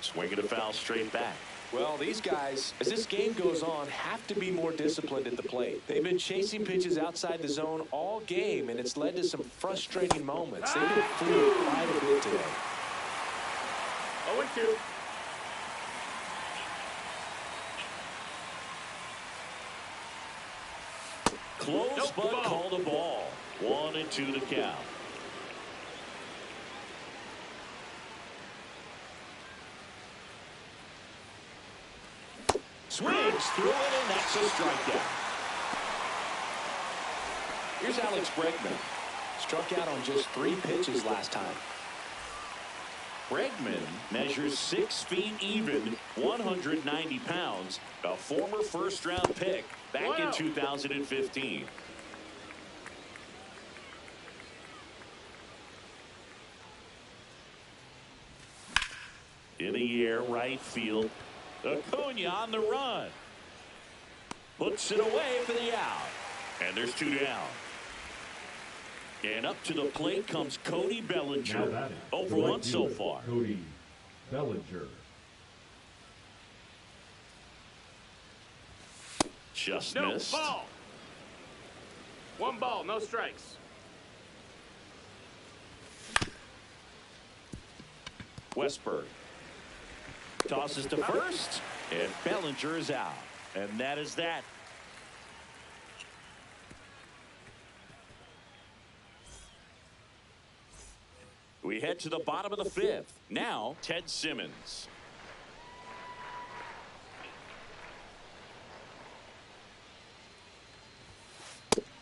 Swinging a foul straight back. Well, these guys, as this game goes on, have to be more disciplined at the plate. They've been chasing pitches outside the zone all game, and it's led to some frustrating moments. They've been fooled quite a bit today. 0-2. Close, but called a ball. 1-2 to count. Swings through it, and that's a strikeout. Here's Alex Bregman. Struck out on just 3 pitches last time. Bregman measures 6 feet even, 190 pounds, a former first-round pick back in 2015. In the air, right field. Acuna on the run. Puts it away for the out. And there's 2 down. And up to the plate comes Cody Bellinger. 0 for 1 so far. Cody Bellinger. Just No, missed. ball. 1 ball, no strikes. Westberg tosses to first, and Bellinger is out. And that is that. We head to the bottom of the 5th. Now, Ted Simmons.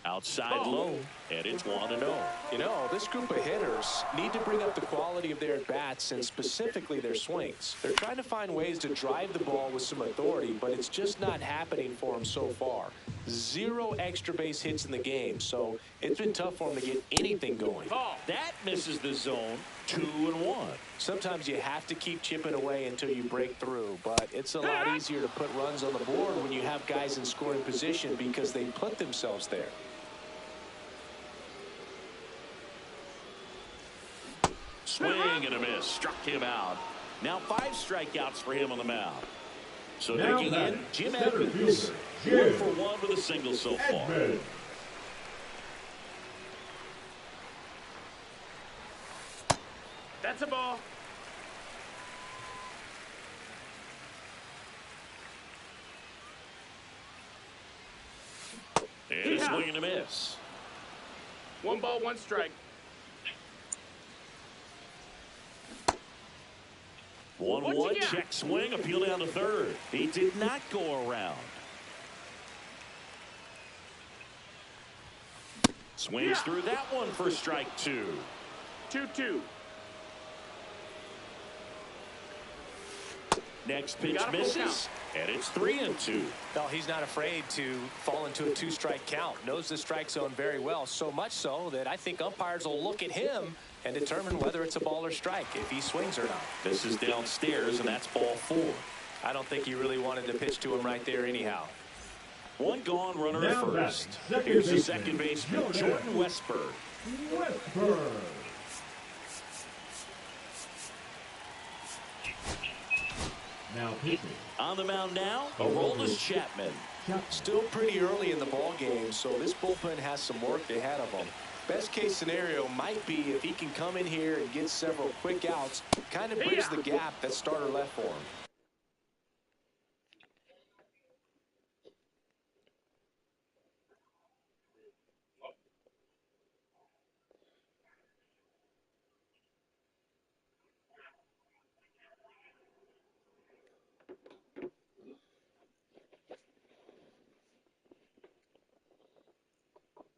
Outside low, and it's 1-0. You know, this group of hitters need to bring up the quality of their at-bats and specifically their swings. They're trying to find ways to drive the ball with some authority, but it's just not happening for them so far. 0 extra base hits in the game, so it's been tough for them to get anything going. That misses the zone. 2-1. Sometimes you have to keep chipping away until you break through, but it's a lot easier to put runs on the board when you have guys in scoring position because they put themselves there. Swing and a miss. Struck him out. Now 5 strikeouts for him on the mound. So Now digging in, Jim center Edmonds. fielder, 1 for 1 with a single so far. Edmonds. That's a ball. And a swing and a miss. 1 ball, 1 strike. 1-1, check swing, appeal down to third. He did not go around. Swings through that one for strike 2. 2-2. Next pitch misses, and it's 3-2. Well, he's not afraid to fall into a 2-strike count. Knows the strike zone very well, so much so that I think umpires will look at him and determine whether it's a ball or strike, if he swings or not. This is downstairs, and that's ball 4. I don't think he really wanted to pitch to him right there anyhow. 1 gone, runner at Now first. batting, Here's the second second baseman, baseman, Jordan Westberg. Westberg. Now pitching. On the mound now, Aroldis Chapman. Still pretty early in the ball game, so this bullpen has some work ahead of him. Best case scenario might be if he can come in here and get several quick outs, kind of bridge the gap that starter left for him.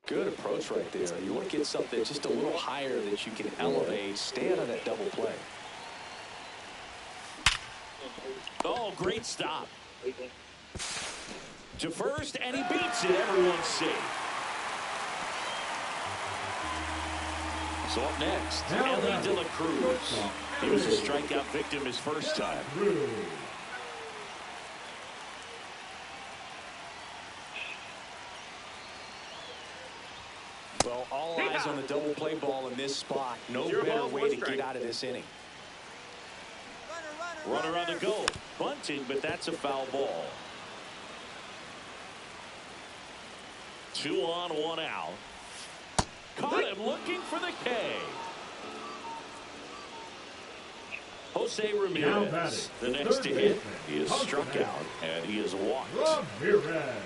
Good approach right there. You want to get something just a little higher that you can elevate. Stay out of that double play. Oh, great stop. To first, and he beats it. Everyone's safe. So up next, Ellie De La Cruz. He was a strikeout victim his first time. Well, all eyes on the double play ball in this spot. No better way to get out of this inning. Runner on the go. Bunting, but that's a foul ball. 2 on, 1 out. Caught him looking for the K. Jose Ramirez, the next to hit. He is struck out, and he is walked. Ramirez.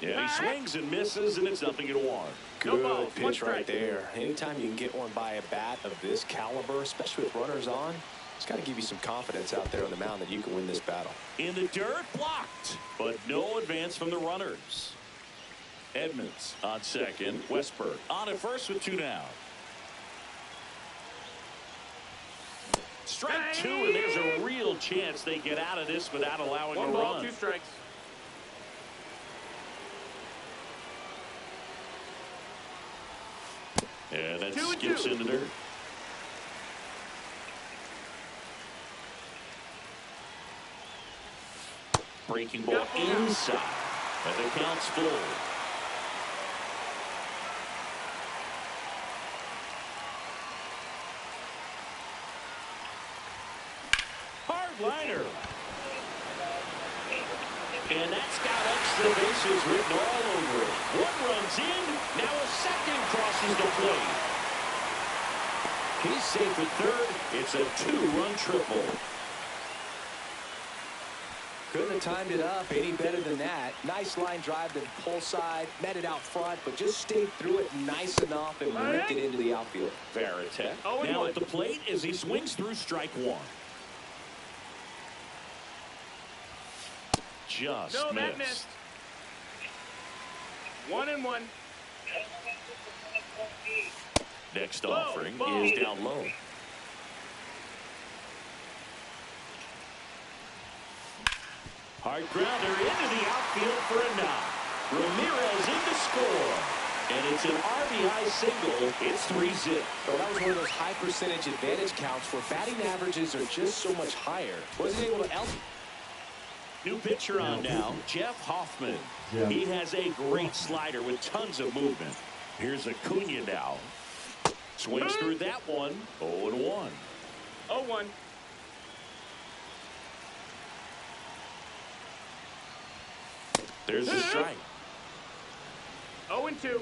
Yeah, he swings and misses, and it's 0-1. Good pitch right there. Anytime you can get one by a bat of this caliber, especially with runners on, it's got to give you some confidence out there on the mound that you can win this battle. In the dirt, blocked, but no advance from the runners. Edmonds on second. Westberg on at first with 2 down. Strike 2, and there's a real chance they get out of this without allowing 1 a ball, run. 2 strikes. And that 2-2. skips in the dirt. Breaking ball inside. And the count's full. Hard liner. And that's got extra bases written all over it. One runs in. Now a second crosses the plate. He's safe at third. It's a 2-run triple. Couldn't have timed it up any better than that. Nice line drive to the pull side. Met it out front, but just stayed through it nice enough and ripped it into the outfield. Varitek now at the plate as he swings through strike one. Just missed. 1-1. Next offering is down low. Hard grounder into the outfield for a knock. Ramirez in to score. And it's an RBI single. It's 3-zip. Well, that was one of those high percentage advantage counts where batting averages are just so much higher. Wasn't able to help. New pitcher on now, Jeff Hoffman. He has a great slider with tons of movement. Here's Acuna now. Swings through that one. 0-1. 0-1. There's a strike. 0-2.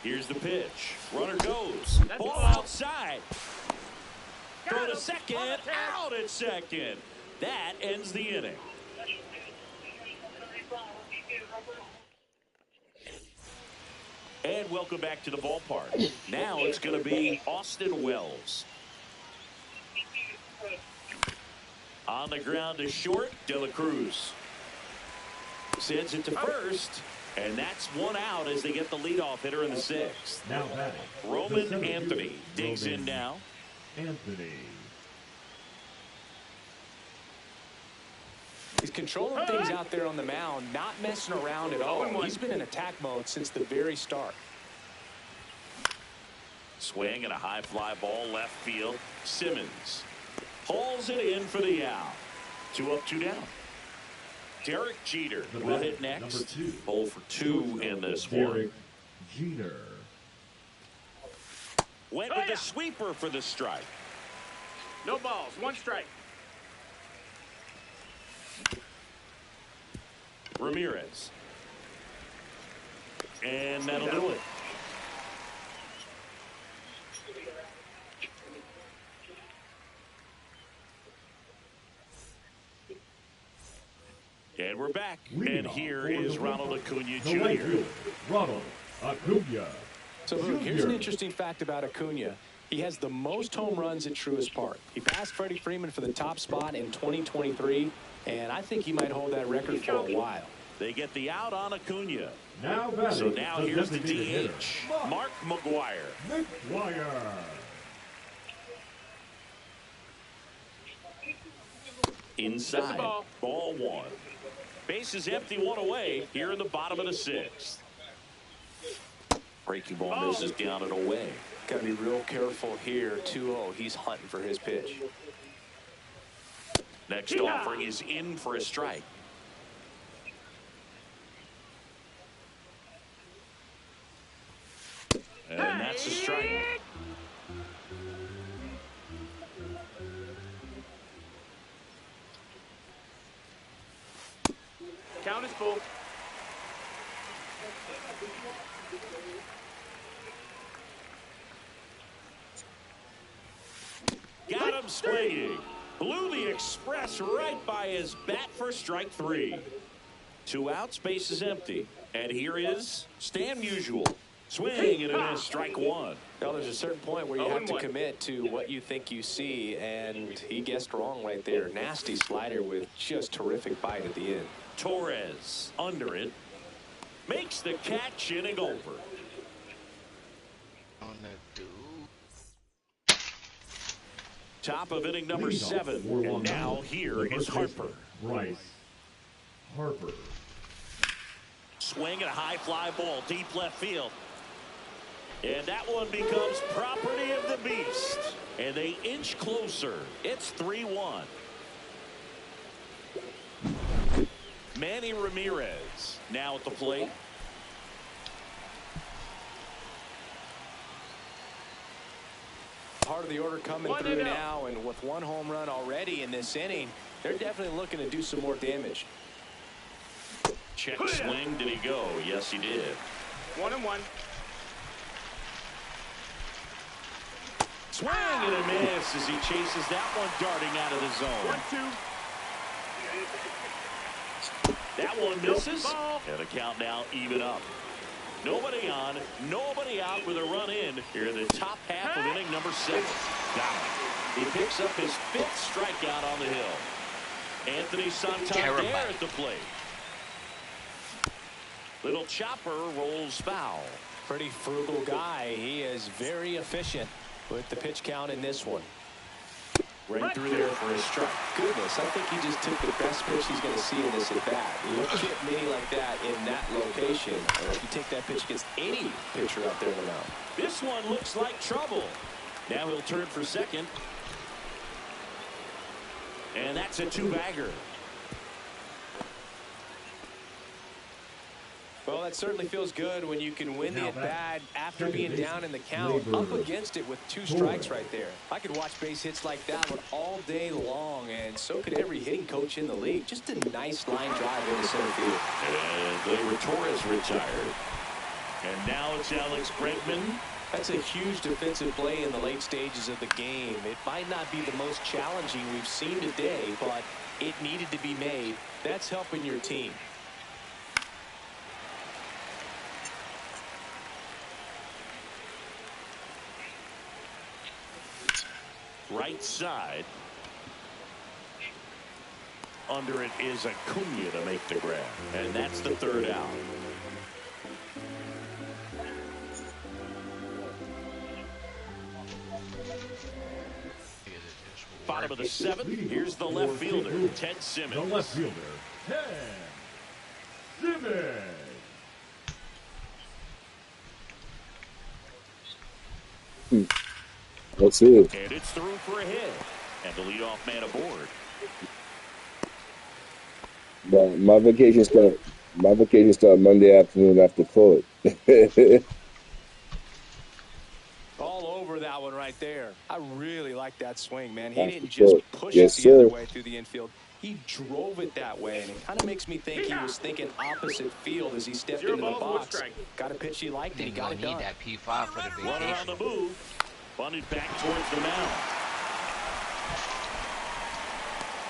Here's the pitch. Runner goes. Ball outside. Throw to second. Out at second. That ends the inning. And welcome back to the ballpark. Now it's going to be Austin Wells. On the ground to short, De La Cruz. Sends it to first. And that's one out as they get the leadoff hitter in the sixth. Now batting. Roman Anthony digs in now. Anthony. He's controlling things out there on the mound, not messing around at all. He's been in attack mode since the very start. Swing and a high fly ball left field. Simmons hauls it in for the out. 2 up, 2 down. Derek Jeter will hit next. 0 for 2 in this one. Jeter. Went with the sweeper for the strike. No balls. 1 strike. Ramirez. And that'll do it. And we're back. And here is Ronald Acuna Jr. Ronald Acuna. So, Luke, here's an interesting fact about Acuna. He has the most home runs at Truist Park. He passed Freddie Freeman for the top spot in 2023, and I think he might hold that record for a while. They get the out on Acuna. Now so now here's the DH, Mark McGwire. Inside, ball 1. Bases empty, 1 away here in the bottom of the 6th. Breaking ball misses down and away. Got to be real careful here. 2-0. He's hunting for his pitch. Next offering is in for a strike. And that's a strike. Count is full. Got him swinging. Blew the express right by his bat for strike 3. 2 outs, base is empty. And here is Stan Musial. Swing and a miss, strike 1. Well, there's a certain point where you have to commit to what you think you see, and he guessed wrong right there. Nasty slider with just terrific bite at the end. Torres under it. Makes the catch, inning over. Top of inning number 7. And now here is Harper. Bryce Harper. Swing and a high fly ball deep left field. And that one becomes property of the beast. And they inch closer. It's 3-1. Manny Ramirez now at the plate. Part of the order coming through now, and with one home run already in this inning, they're definitely looking to do some more damage. Check swing. Did he go? Yes, he did. 1-1. Swing and a miss as he chases that one darting out of the zone. 1-2. That one misses. And the count now even up. Nobody on, nobody out with a run in here in the top half of inning number 7. Got him. He picks up his 5th strikeout on the hill. Anthony Santander at the plate. Little chopper rolls foul. Pretty frugal guy. He is very efficient with the pitch count in this one. Right through there for a strike. Goodness, I think he just took the best pitch he's going to see in this at bat. You don't get many like that in that location. Or if you take that pitch against any pitcher out there in the mound. This one looks like trouble. Now he'll turn for second. And that's a 2-bagger. Well, that certainly feels good when you can win the at-bat after being down in the count, up against it with 2 strikes right there. I could watch base hits like that one all day long, and so could every hitting coach in the league. Just a nice line drive into center field. And Gleyber Torres retired. And now it's Alex Bregman. That's a huge defensive play in the late stages of the game. It might not be the most challenging we've seen today, but it needed to be made. That's helping your team. Right side. Under it is Acuna to make the grab. And that's the 3rd out. Bottom of the 7th. Here's the left fielder, Ted Simmons. The left fielder, Ted Simmons. That's it. And it's through for a hit. And the leadoff man aboard. But my vacation start Monday afternoon after court. All over that one right there. I really like that swing, man. He After didn't just court. push Yes, it the other sir. way through the infield. He drove it that way, and it kind of makes me think he was thinking opposite field as he stepped into the box. Got a pitch he liked, and he got it done. Need that P5 for the Runner on vacation. the move. Bunted back towards the mound.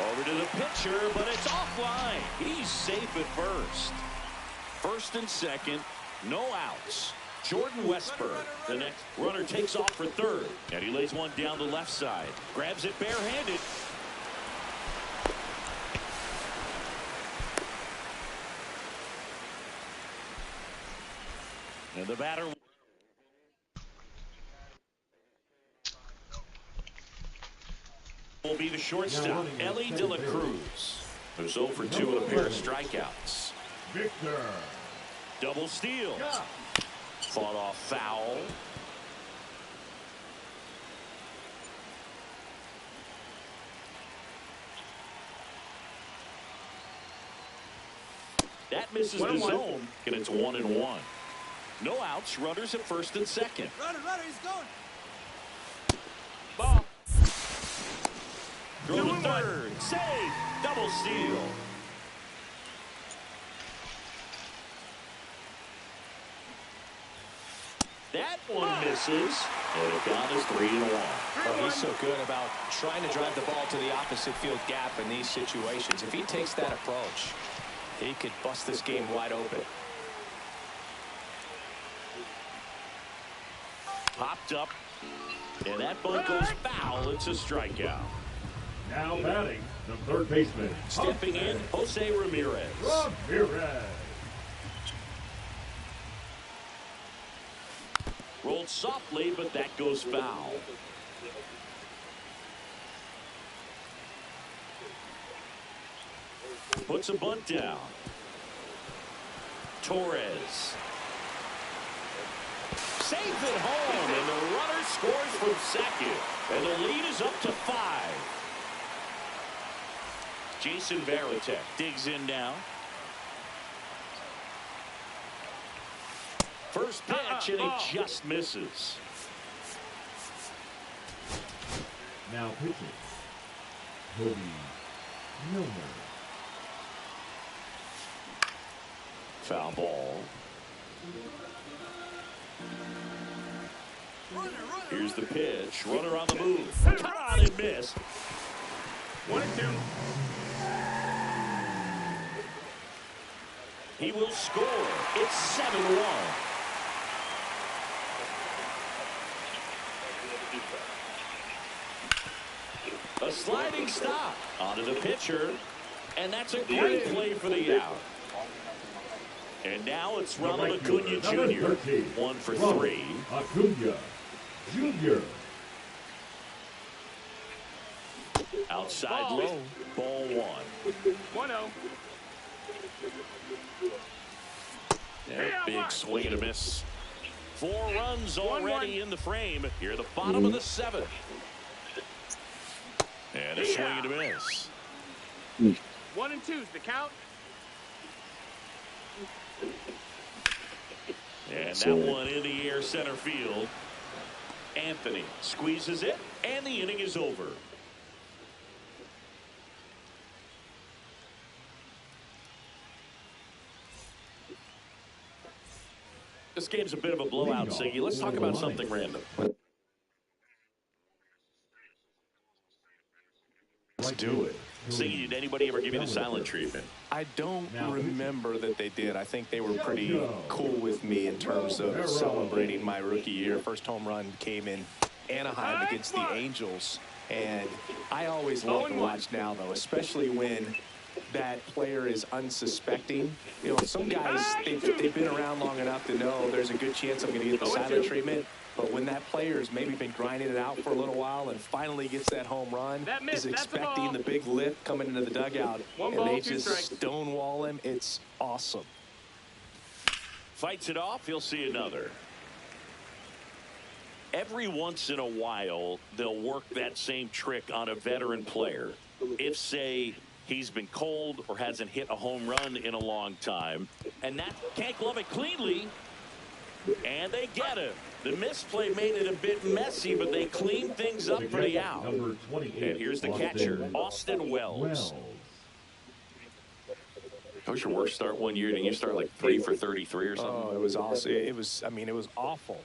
Over to the pitcher, but it's offline. He's safe at first. First and second, no outs. Jordan Westburg, the next runner, takes off for 3rd. And he lays one down the left side. Grabs it barehanded. And the batter will be the shortstop, Ellie De La Cruz, who's 0 for 2 with a pair of strikeouts. Victor. Double steal. Fought off foul. That misses the zone, and it's 1-1. No outs, runners at first and second. Runner, he's going. Ball. Throw to 3rd. Save. Double steal. That one misses. And it count is 3-1. Oh, he's so good about trying to drive the ball to the opposite field gap in these situations. If he takes that approach, he could bust this game wide open. Popped up. And that bunt goes foul. It's a strikeout. Now batting, the 3rd baseman. Stepping in, Jose Ramirez. Ramirez. Rolled softly, but that goes foul. Puts a bunt down. Torres. Safe at home, and the runner scores from second. And the lead is up to 5. Jason Varitek digs in now. First pitch, and he just misses. Now pitching. Toby Milner. Foul ball. Here's the pitch. Runner on the move. Cut on and miss. 1-2. He will score. It's 7-1. A sliding stop onto the pitcher, and that's a great play for the out. And now it's Ronald Acuna Jr. 1 for 3. Acuna Jr. Outside low, ball 1. 1-0. Yeah, big swing and a miss. 4 runs already in the frame. Here at the bottom of the 7th. And a swing and a miss. 1 and 2's the count. And that one in the air center field. Anthony squeezes it, and the inning is over. This game's a bit of a blowout, Siggy. Let's talk about something random. Let's do it. Siggy, did anybody ever give you the silent treatment? I don't remember that they did. I think they were pretty cool with me in terms of celebrating my rookie year. First home run came in Anaheim against the Angels. And I always love to watch now, though, especially when that player is unsuspecting. You know, some guys, they've been around long enough to know there's a good chance I'm going to get the silent treatment. But when that player's maybe been grinding it out for a little while and finally gets that home run, is expecting the big lift coming into the dugout, and they just stonewall him, it's awesome. Fights it off, he'll see another. Every once in a while, they'll work that same trick on a veteran player. If, say, he's been cold or hasn't hit a home run in a long time, and that can't glove it cleanly, and they get him. The misplay made it a bit messy, but they cleaned things up for the out. And here's the catcher, Austin Wells. That was your worst start one year. Didn't you start like 3 for 33 or something? Oh, it was awesome. It was awful.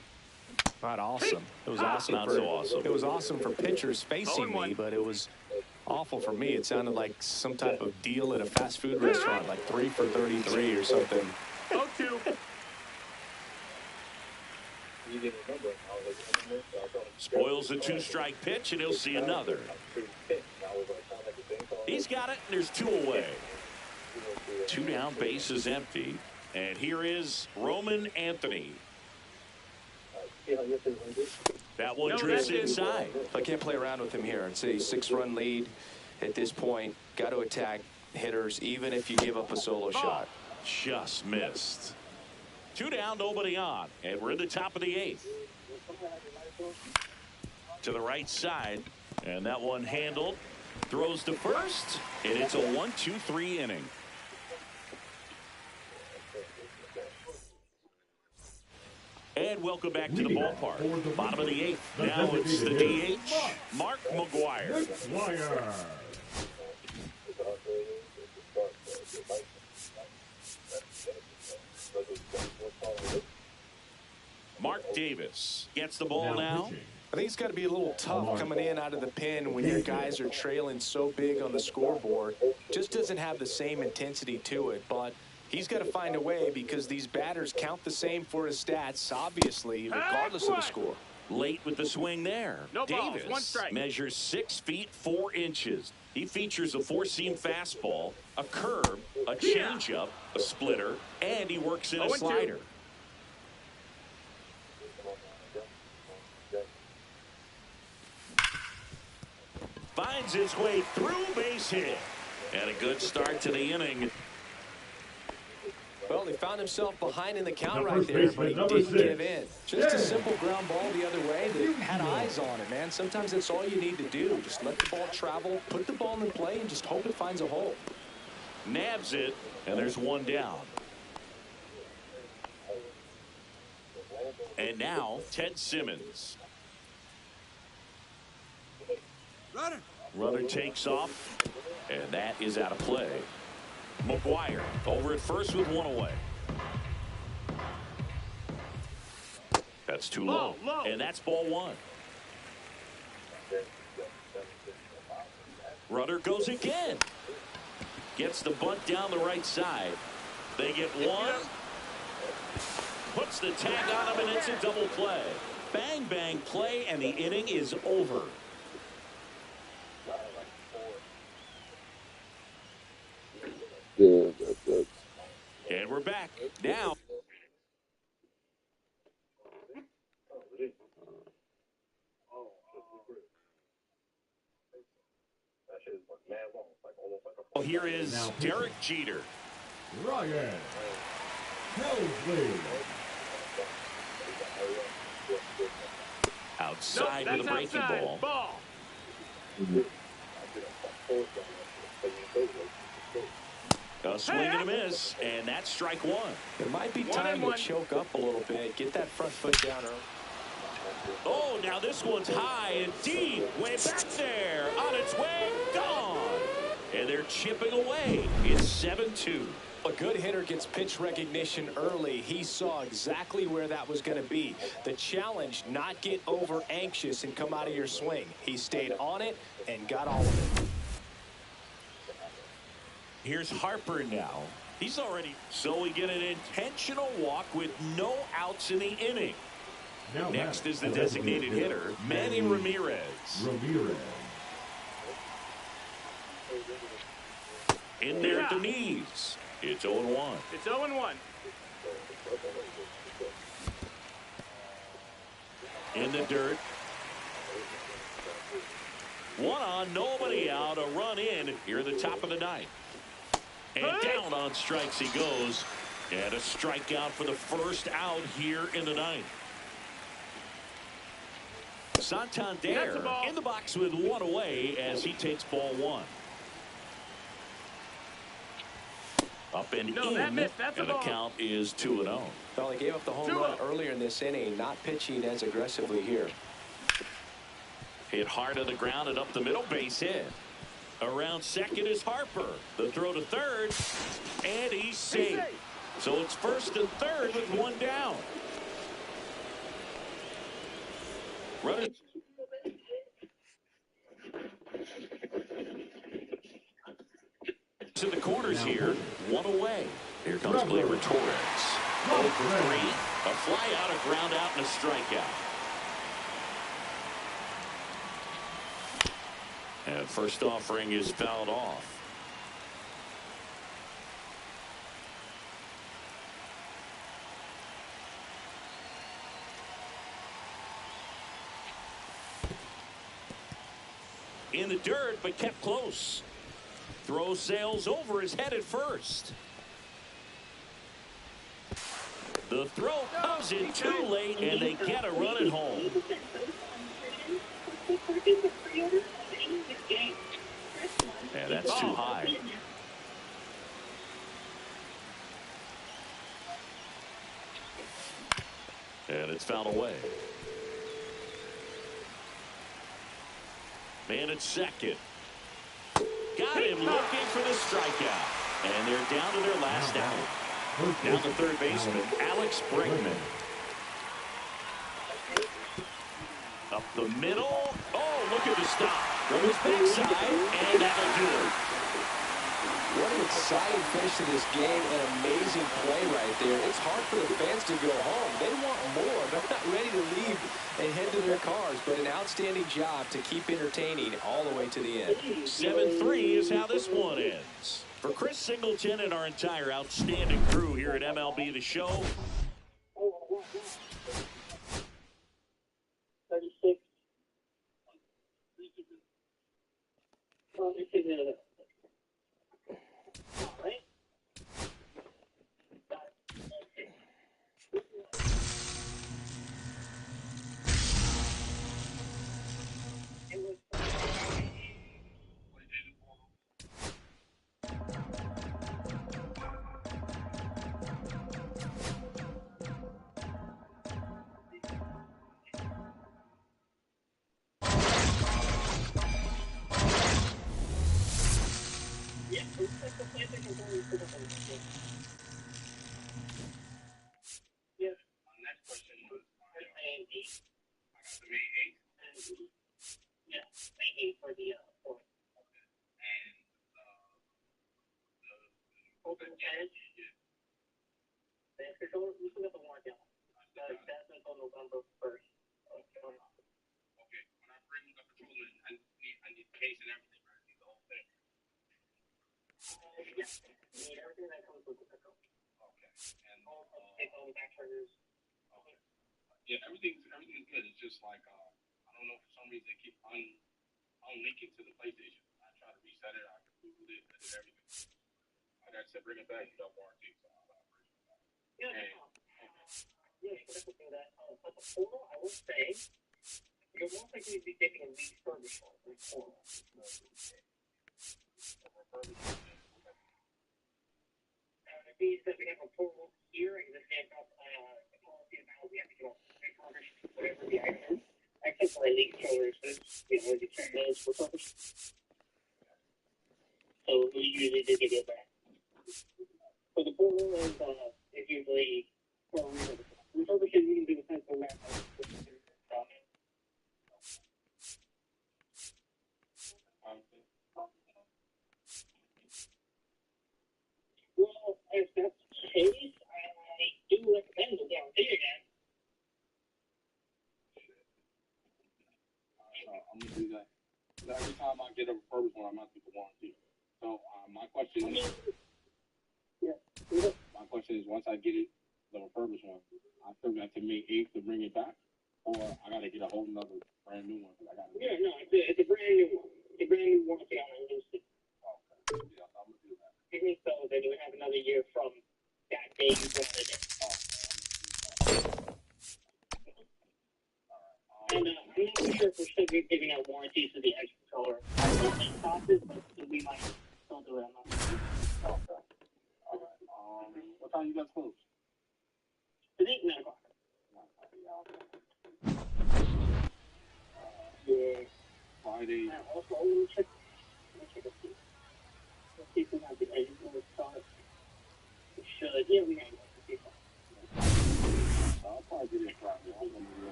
Not awesome. It was awesome. Not so awesome. It was awesome for pitchers facing me, but it was awful for me. It sounded like some type of deal at a fast food restaurant, like 3 for 33 or something. 0-2. Spoils a 2-strike pitch, and he'll see another. He's got it, and there's 2 away. 2 down, base is empty. And here is Roman Anthony. That one drifts inside. I can't play around with him here. It's a 6-run lead at this point. Got to attack hitters, even if you give up a solo shot. Just missed. 2 down, nobody on. And we're in the top of the 8th. To the right side. And that one handled. Throws to first. And it's a 1-2-3 inning. And welcome back to the ballpark. Bottom of the 8th. Now it's the DH, Mark McGwire. Mark Davis gets the ball now. I think it's got to be a little tough coming in out of the pen when your guys are trailing so big on the scoreboard. Just doesn't have the same intensity to it, but he's got to find a way because these batters count the same for his stats, obviously, regardless of the score. Late with the swing there. No balls, Davis 1 strike. measures 6 feet 4 inches. He features a 4-seam fastball, a curve, a changeup, a splitter, and he works in a slider. Finds his way through, base hit. And a good start to the inning. Well, he found himself behind in the count right there, but he didn't give in. Just a simple ground ball the other way that had eyes on it, man. Sometimes that's all you need to do. Just let the ball travel, put the ball in play, and just hope it finds a hole. Nabs it, and there's 1 down. And now, Ted Simmons. Runner takes off, and that is out of play. McGuire over at first with one away. That's too low, and that's ball one. Runner goes again. Gets the bunt down the right side. They get one. Puts the tag on him, and it's a double play. Bang, bang play, and the inning is over. And we're back. Now. Well, here is Derek Jeter. Ryan Helsley. Outside with a breaking ball. A swing and a miss, and that's strike one. It might be time to choke up a little bit. Get that front foot down early. Oh, now this one's high and deep. Way back there. On its way. Gone. And they're chipping away. It's 7-2. A good hitter gets pitch recognition early. He saw exactly where that was going to be. The challenge, not get over anxious and come out of your swing. He stayed on it and got all of it. Here's Harper now. He's already. So we get an intentional walk with no outs in the inning. Next is the designated hitter, Manny Ramirez. In there at the knees. It's 0-1. It's 0-1. In the dirt. One on, nobody out. A run in here at the top of the ninth. And down on strikes he goes. And a strikeout for the first out here in the ninth. Santander in the box with one away as he takes ball one. Up and in, that missed. That's and the count is 2-0. Well, they gave up the home run earlier in this inning, not pitching as aggressively here. Hit hard to the ground and up the middle, base hit. Around second is Harper. The throw to third, and he's safe. So it's first and third with one down. Runner. To the corners here, one away. Here comes Gleyber Torres. 0 for 3. A fly out, a ground out, and a strikeout. And first offering is fouled off. In the dirt, but kept close. Throw sails over his head at first. The throw comes in too late, and they get a run at home. And that's too high. And it's fouled away. Man at second. Got him looking for the strikeout. And they're down to their last out. Now the third baseman, Alex Bregman. Up the middle. Oh, look at the stop. From his backside, and that'll do it. What an exciting finish to this game. An amazing play right there. It's hard for the fans to go home. They want more. They're not ready to leave and head to their cars, but an outstanding job to keep entertaining all the way to the end. 7-3 is how this one ends. For Chris Singleton and our entire outstanding crew here at MLB The Show, 36.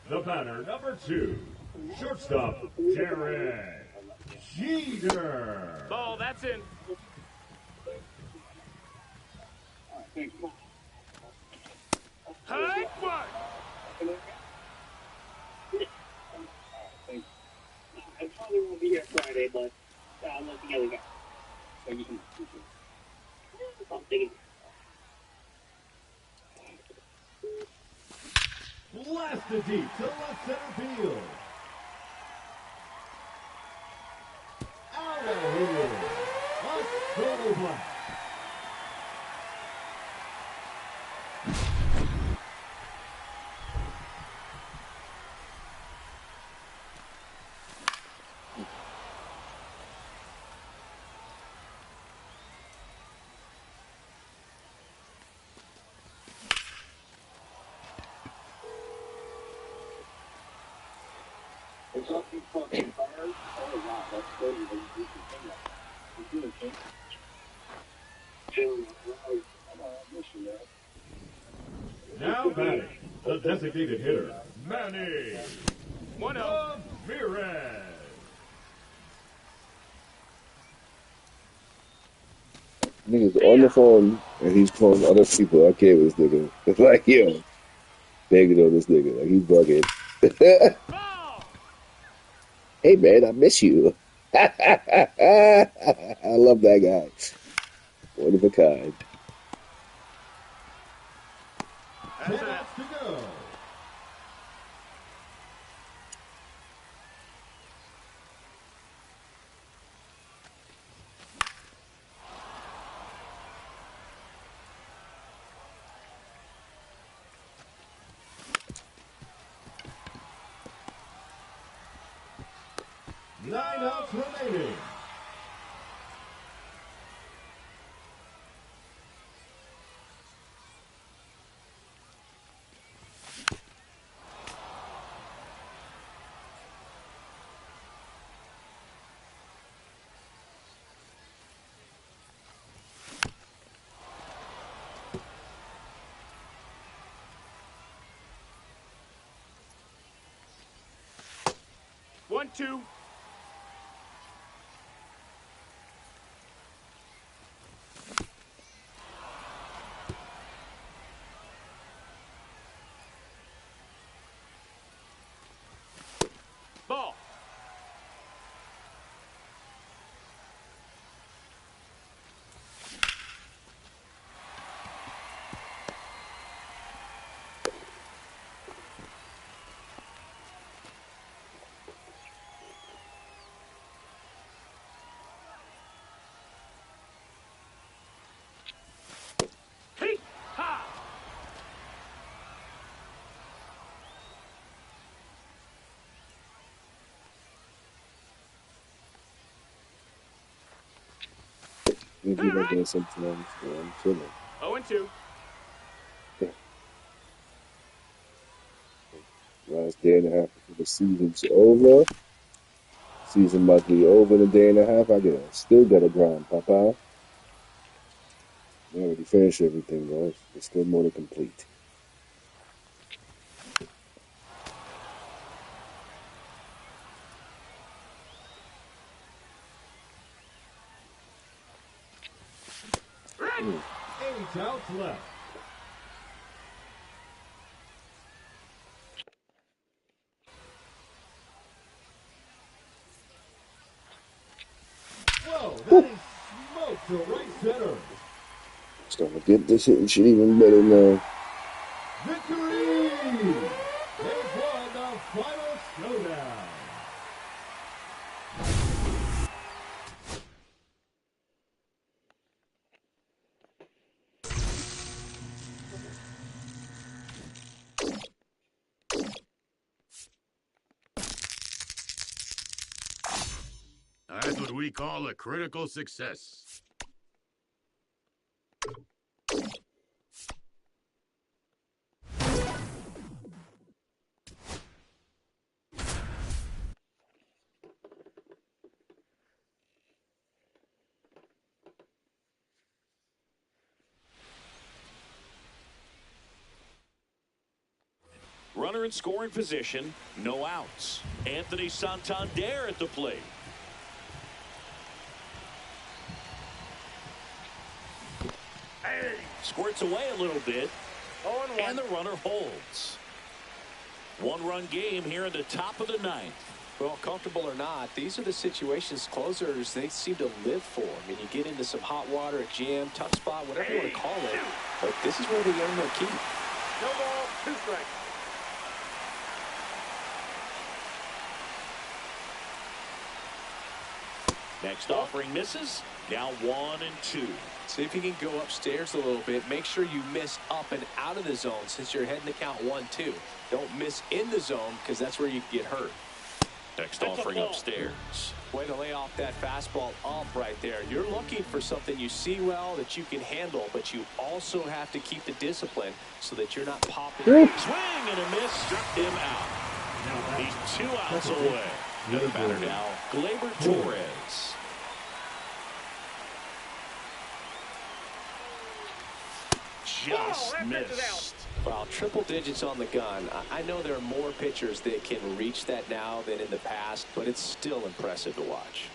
The batter, number 2, shortstop, Derek Jeter. Ball, that's in. High one. I probably won't be here Friday, but I'll let the other guy. I'm thinking. Blasted deep to left center field. Out of here. A solo blast. Now batting, the designated hitter, Manny 1-0. Ramirez. Niggas on the phone and he's calling other people. I can't with this nigga. It's like, yo, begging on this nigga. Like, he's bugging. Ball. Hey, man, I miss you. I love that guy. One of a kind. That's 10 an outs to go. Nine outs remaining. 1-2. Ball. Hey, ha! We be like that sometimes. Yeah, I'm chilling. 0-2. Last day and a half before the season's over. Season about to be over in a day and a half. Still got to grind, Papa. I already finished everything, though. There's still more to complete. Ready. 8 outs left. Whoa, that is smoked to right center. Starting to get this hitting shit even better now. Victory! They've won the final showdown. That's what we call a critical success. Runner in scoring position, no outs. Anthony Santander at the plate. Hey. Squirts away a little bit, 0-1. and the runner holds. One-run game here in the top of the ninth. Well, comfortable or not, these are the situations closers they seem to live for. I mean, you get into some hot water, a jam, tough spot, whatever you want to call it. But this is where they earn their keep. No ball, 2 strikes. Next offering misses. Now 1-2. See if you can go upstairs a little bit. Make sure you miss up and out of the zone since you're heading to count 1-2. Don't miss in the zone because that's where you can get hurt. Next offering upstairs. Way to lay off that fastball up right there. You're looking for something you see well that you can handle, but you also have to keep the discipline so that you're not popping. Swing and a miss. Struck him out. He's 2 outs away. Another batter now, Gleyber Torres. Just missed. Wow, triple digits on the gun. I know there are more pitchers that can reach that now than in the past, but it's still impressive to watch.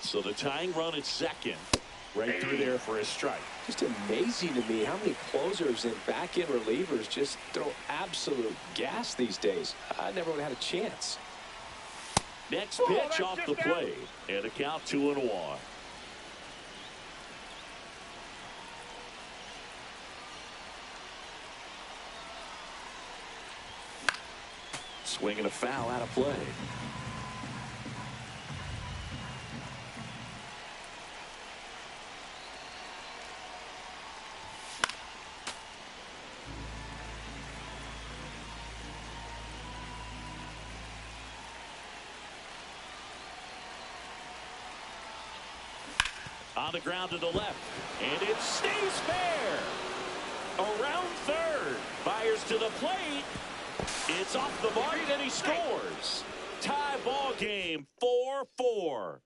So the tying run at second. Right through there for a strike. Just amazing to me how many closers and back-end relievers just throw absolute gas these days. I never would have had a chance. Next pitch off the plate. And a count 2-1. Swinging a foul out of play. On the ground to the left, and it stays fair. Around third, fires to the plate. It's off the mark, and he scores. Tie ball game, 4-4.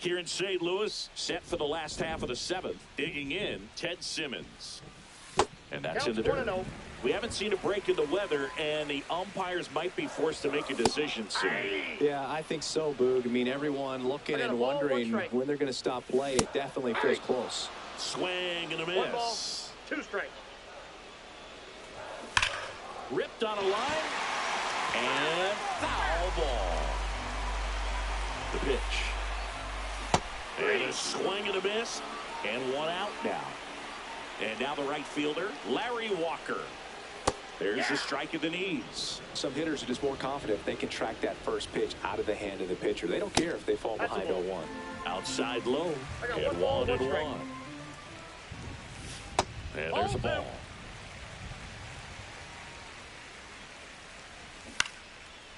here in St. Louis, set for the last half of the seventh. Digging in, Ted Simmons. And that's in the dirt. We haven't seen a break in the weather, and the umpires might be forced to make a decision soon. Yeah, I think so, Boog. I mean, everyone looking and wondering when they're going to stop play. It definitely feels close. Swing and a miss. 1 ball, 2 strikes. Ripped on a line. And foul ball. The pitch. And a swing and a miss. And 1 out now. And now the right fielder, Larry Walker. There's a strike at the knees. Some hitters are just more confident if they can track that first pitch out of the hand of the pitcher. They don't care if they fall behind 0-1. Outside low. And 1 and 1. And there's a ball.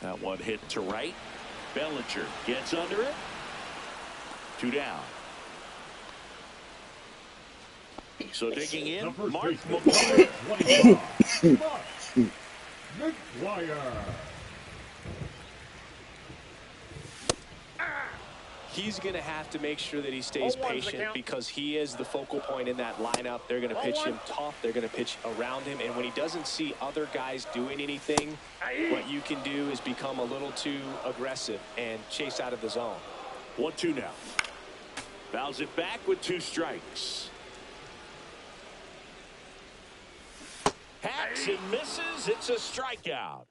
That one hit to right. Bellinger gets under it. 2 down. So digging in, Mark McGwire. He's going to have to make sure that he stays patient because he is the focal point in that lineup. They're going to pitch him tough. They're going to pitch around him. And when he doesn't see other guys doing anything, what you can do is become a little too aggressive and chase out of the zone. 1-2 now. Fouls it back with 2 strikes. Hacks and misses. It's a strikeout.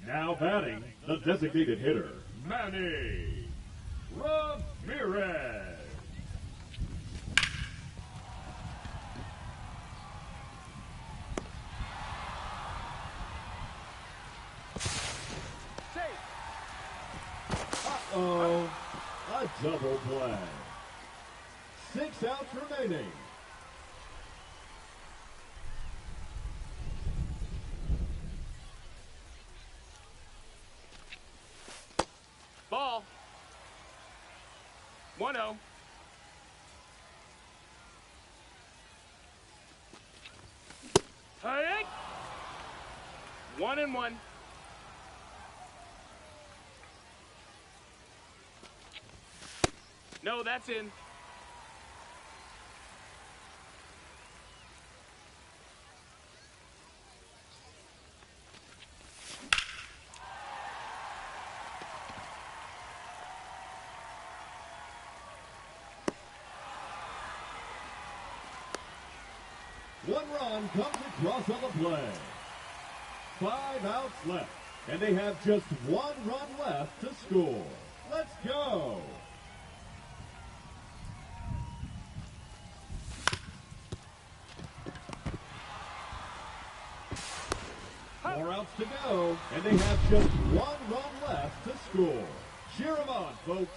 Now batting, the designated hitter, Manny Ramirez. Uh-oh, a double play. 6 outs remaining. Ball. 1-0. Hey! 1-1. No, that's in. One run comes across on the play. 5 outs left, and they have just 1 run left to score. Let's go. Four outs to go, and they have just 1 run left to score. Cheer them on, folks.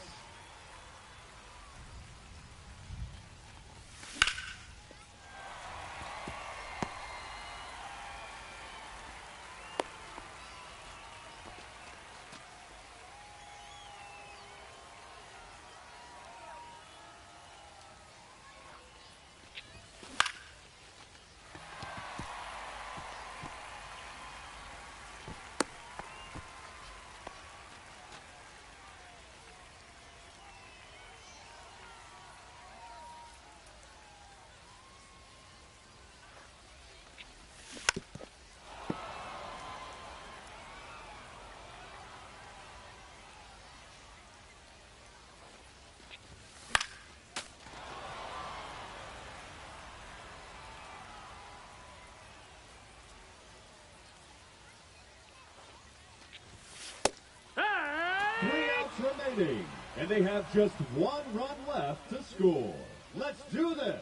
Remaining, and they have just 1 run left to score. Let's do this.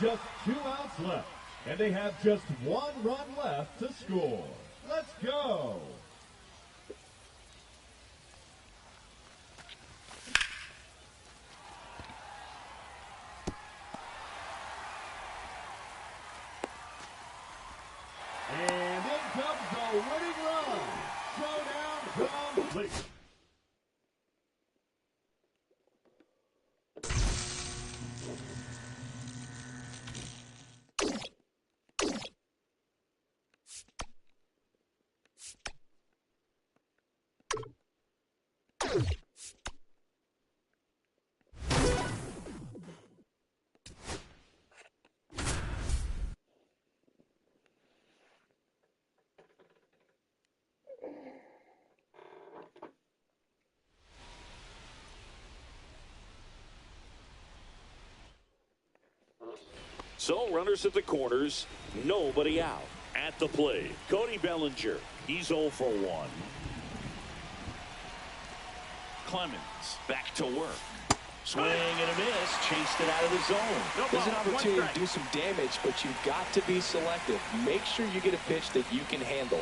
just 2 outs left, and they have just 1 run left to score. Let's go. And in comes the winning run. Showdown complete. So runners at the corners, nobody out. At the plate, Cody Bellinger. He's 0 for 1. Clemens back to work. Swing and a miss. Chased it out of the zone. There's an opportunity to do some damage, but you've got to be selective. Make sure you get a pitch that you can handle.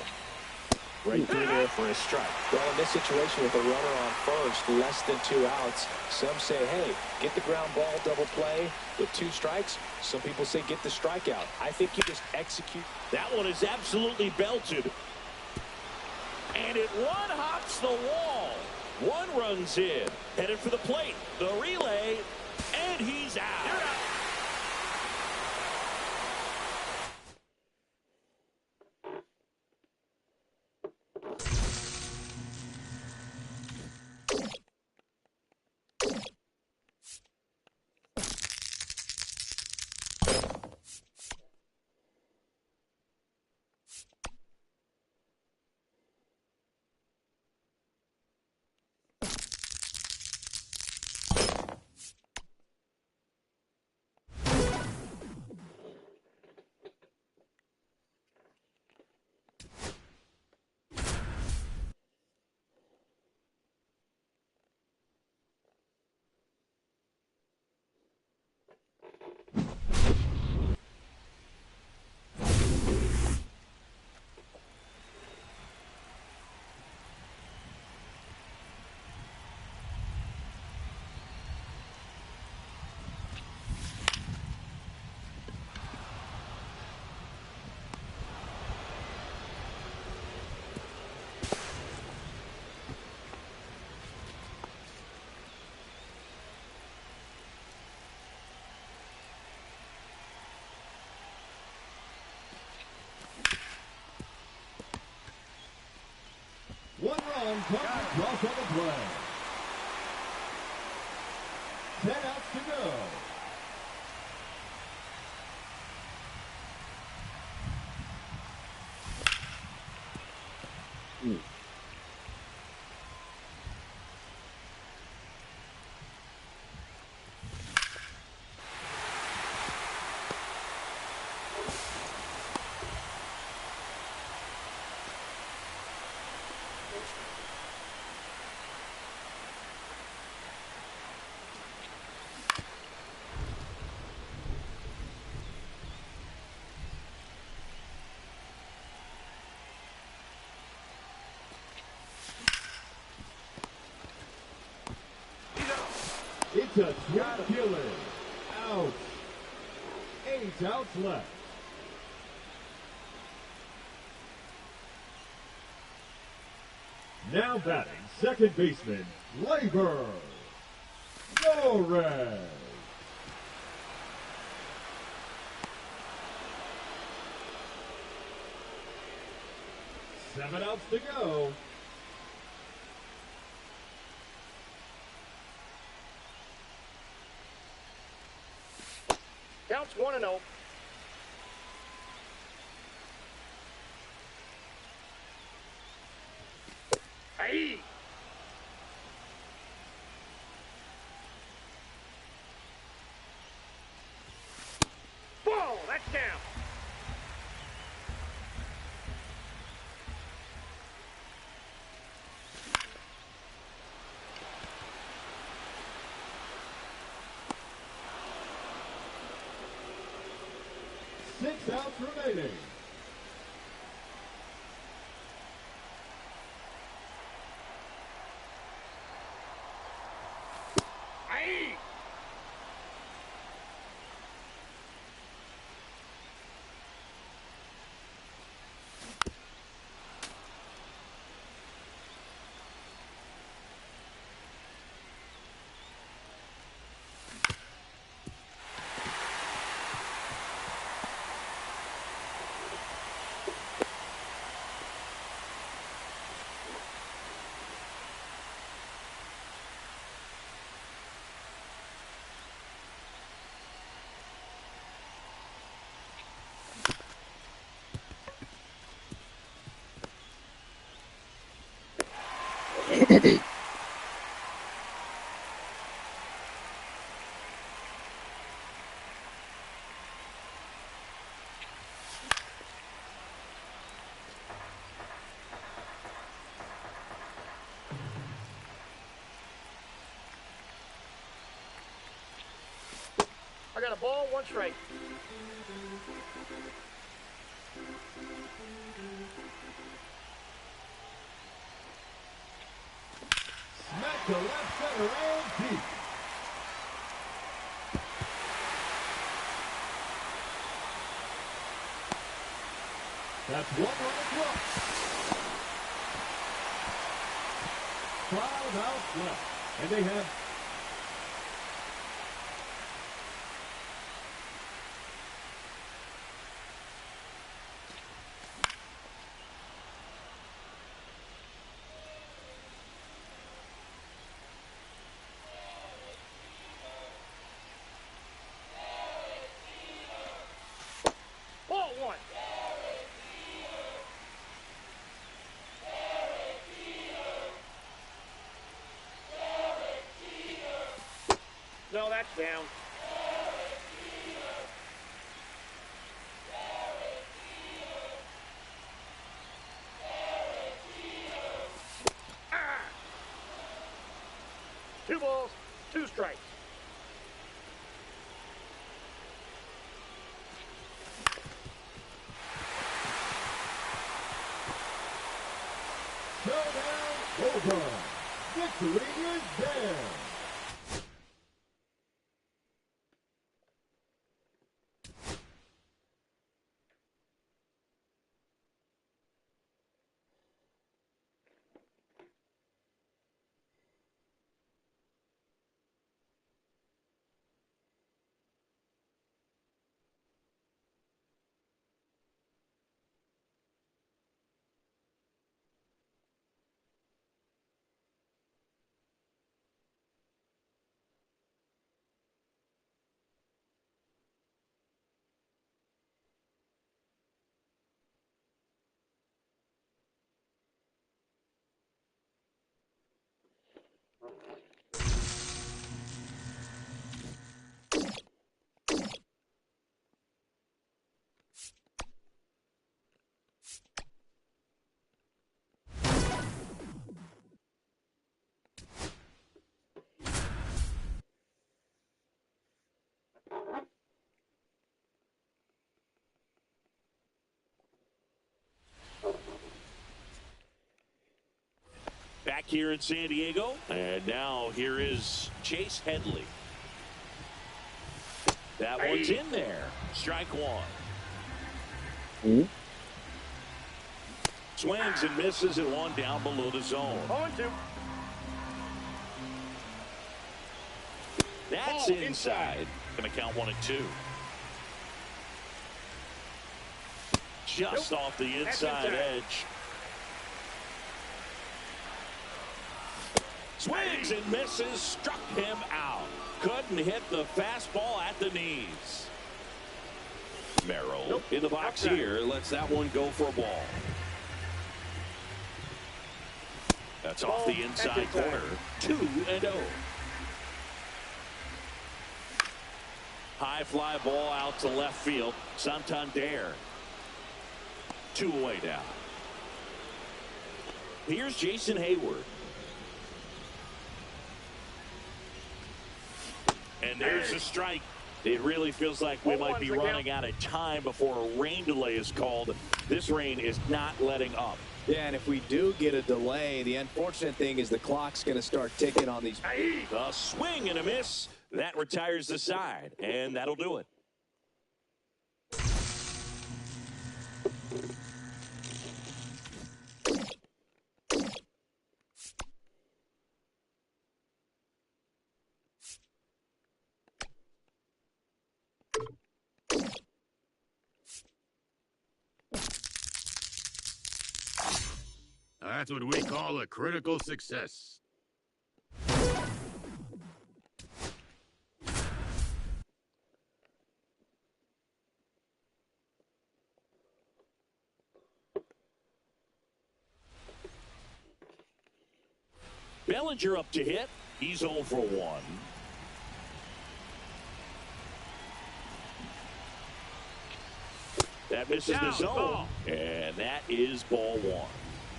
Right through there for a strike. Well, in this situation with a runner on first, less than 2 outs, some say, hey, get the ground ball, double play with 2 strikes. Some people say get the strikeout. I think you just execute. That one is absolutely belted. And it one-hops the wall. 1 runs in. Headed for the plate. The relay. And he's out. One run comes across on the play. 10 outs to go. It's a swing killer. Out. 8 outs left. Now batting, second baseman, Labor. Torres. Seven outs to go. Counts 1-0. Aye. Ball, that's down. 6 outs remaining. Aye. I got a ball, 1 strike. Smack to left center and deep. That's 1 run across. 5 outs left. And they have Ball 1. No, that's down. Ah. 2 balls, 2 strikes. showdown over. Victory is there. Back here in San Diego, and now here is Chase Headley. That one's in there. Strike 1. Swings and misses and 1 down below the zone. 0-2. That's Ball inside. Going to count 1 and 2. Just Nope. off the That's inside inside. edge. Swings and misses, struck him out. Couldn't hit the fastball at the knees. Merrill Nope. in the box here, lets that one go for a ball. That's off the inside corner. 2-0. High fly ball out to left field. Santander. 2 away now. Here's Jason Hayward. And there's a strike. It really feels like we might be running out of time before a rain delay is called. This rain is not letting up. Yeah, and if we do get a delay, the unfortunate thing is the clock's going to start ticking on these. A swing and a miss. That retires the side, and that'll do it. That's what we call a critical success. Bellinger up to hit. He's 0 for 1. That misses the zone, and that is ball 1.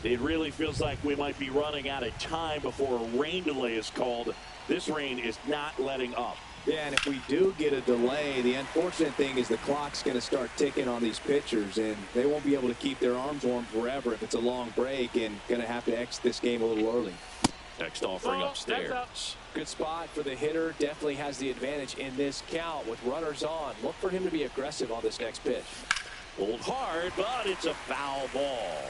It really feels like we might be running out of time before a rain delay is called. This rain is not letting up. Yeah, and if we do get a delay, the unfortunate thing is the clock's going to start ticking on these pitchers, and they won't be able to keep their arms warm forever if it's a long break, and going to have to exit this game a little early. Next offering upstairs. Good spot for the hitter. Definitely has the advantage in this count with runners on. Look for him to be aggressive on this next pitch. Pulled hard, but it's a foul ball.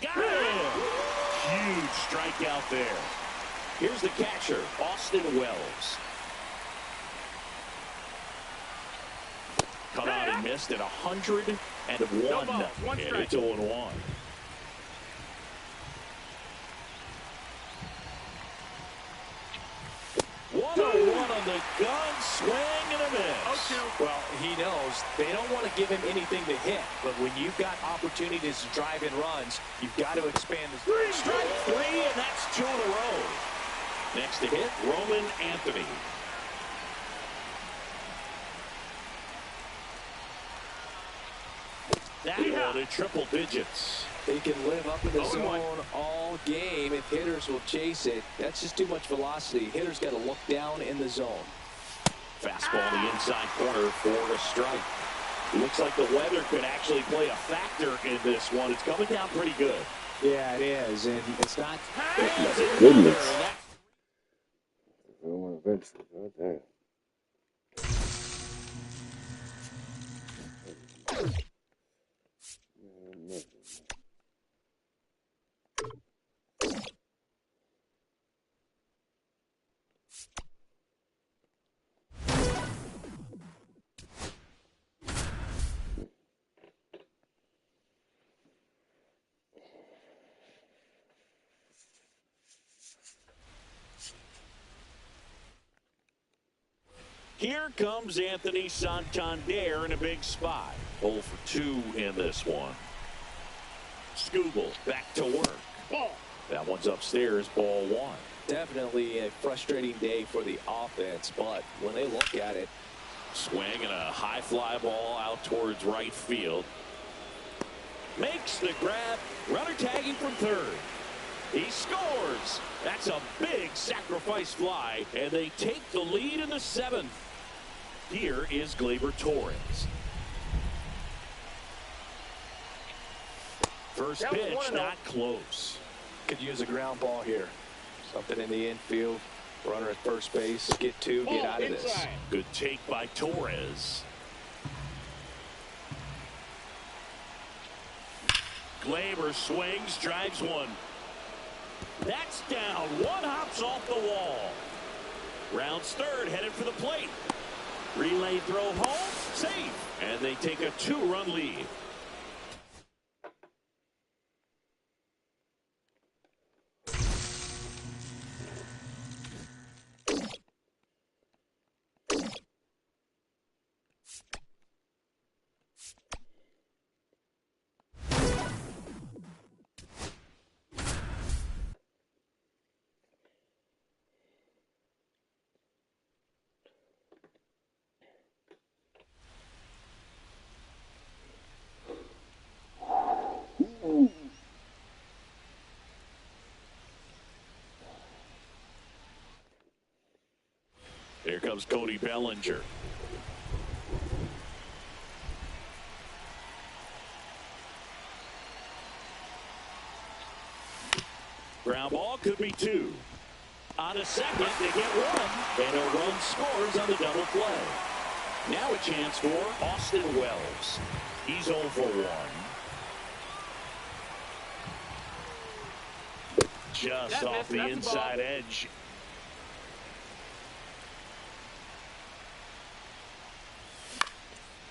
Got him! Huge strikeout there. Here's the catcher, Austin Wells. Cut out and missed at 101. And it's 0-1. One on the gun, swing and a miss. Well, he knows they don't want to give him anything to hit, but when you've got opportunities to drive in runs, you've got to expand the Strike 3, and that's 2 in a row. Next to hit, Roman Anthony. That one in triple digits. They can live up in the zone all game if hitters will chase it. That's just too much velocity. Hitters got to look down in the zone. Fastball in the inside corner for a strike. Looks like the weather could actually play a factor in this one. It's coming down pretty good. Yeah, it is, and it's not. Goodness. I don't want to venture. God damn. Here comes Anthony Santander in a big spot. 0 for 2 in this one. Skubal back to work. That one's upstairs, ball 1. Definitely a frustrating day for the offense, but when they look at it. Swing and a high fly ball out towards right field. Makes the grab. Runner tagging from third. He scores. That's a big sacrifice fly, and they take the lead in the 7th. Here is Gleyber Torres. First pitch, not close. Could use a ground ball here. Something in the infield. Runner at first base. Get 2, get out of this. Good take by Torres. Gleyber swings, drives one. That's down. One hops off the wall. Rounds third, headed for the plate. Relay throw home, safe. And they take a 2-run lead. Here comes Cody Bellinger. Ground ball could be 2. On a second, they get 1, and a run scores on the double play. Now a chance for Austin Wells. He's 0 for 1. Just off the inside edge.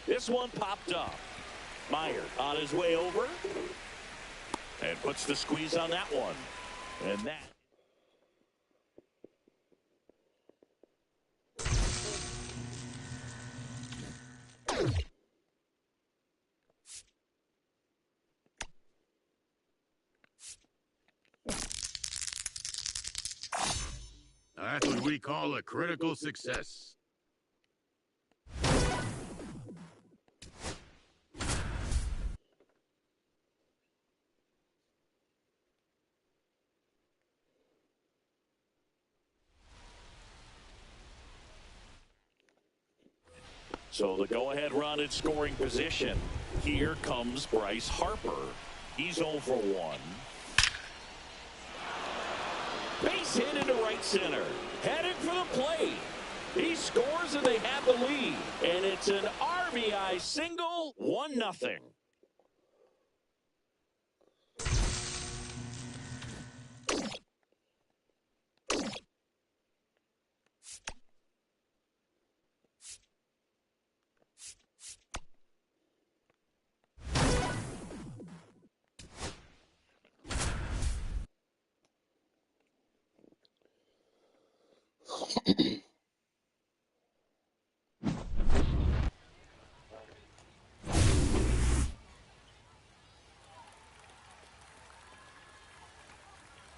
This one popped up. Meyer on his way over. And puts the squeeze on that one. And that. That's what we call a critical success. So the go-ahead run in scoring position. Here comes Bryce Harper. He's 0 for 1. Base hit into right center. Headed for the plate. He scores and they have the lead. And it's an RBI single, 1-0.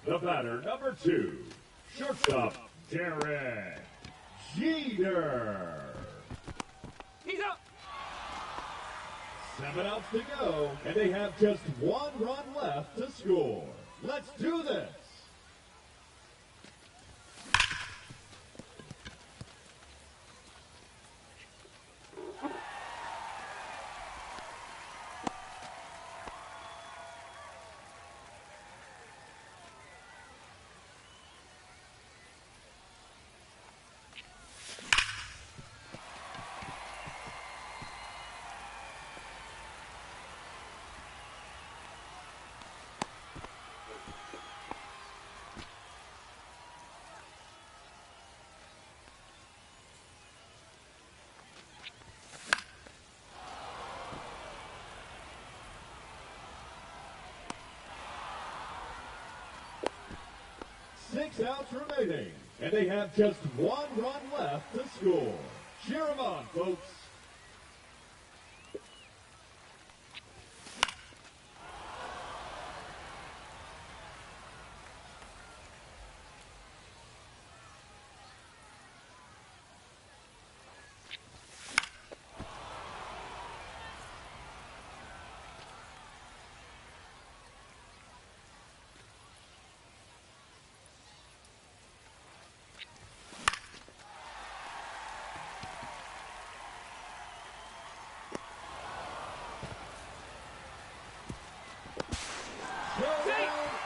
The batter, number 2, shortstop, Derek Jeter. He's up. 7 outs to go, and they have just 1 run left to score. Let's do this. Six outs remaining, and they have just 1 run left to score. Cheer them on, folks.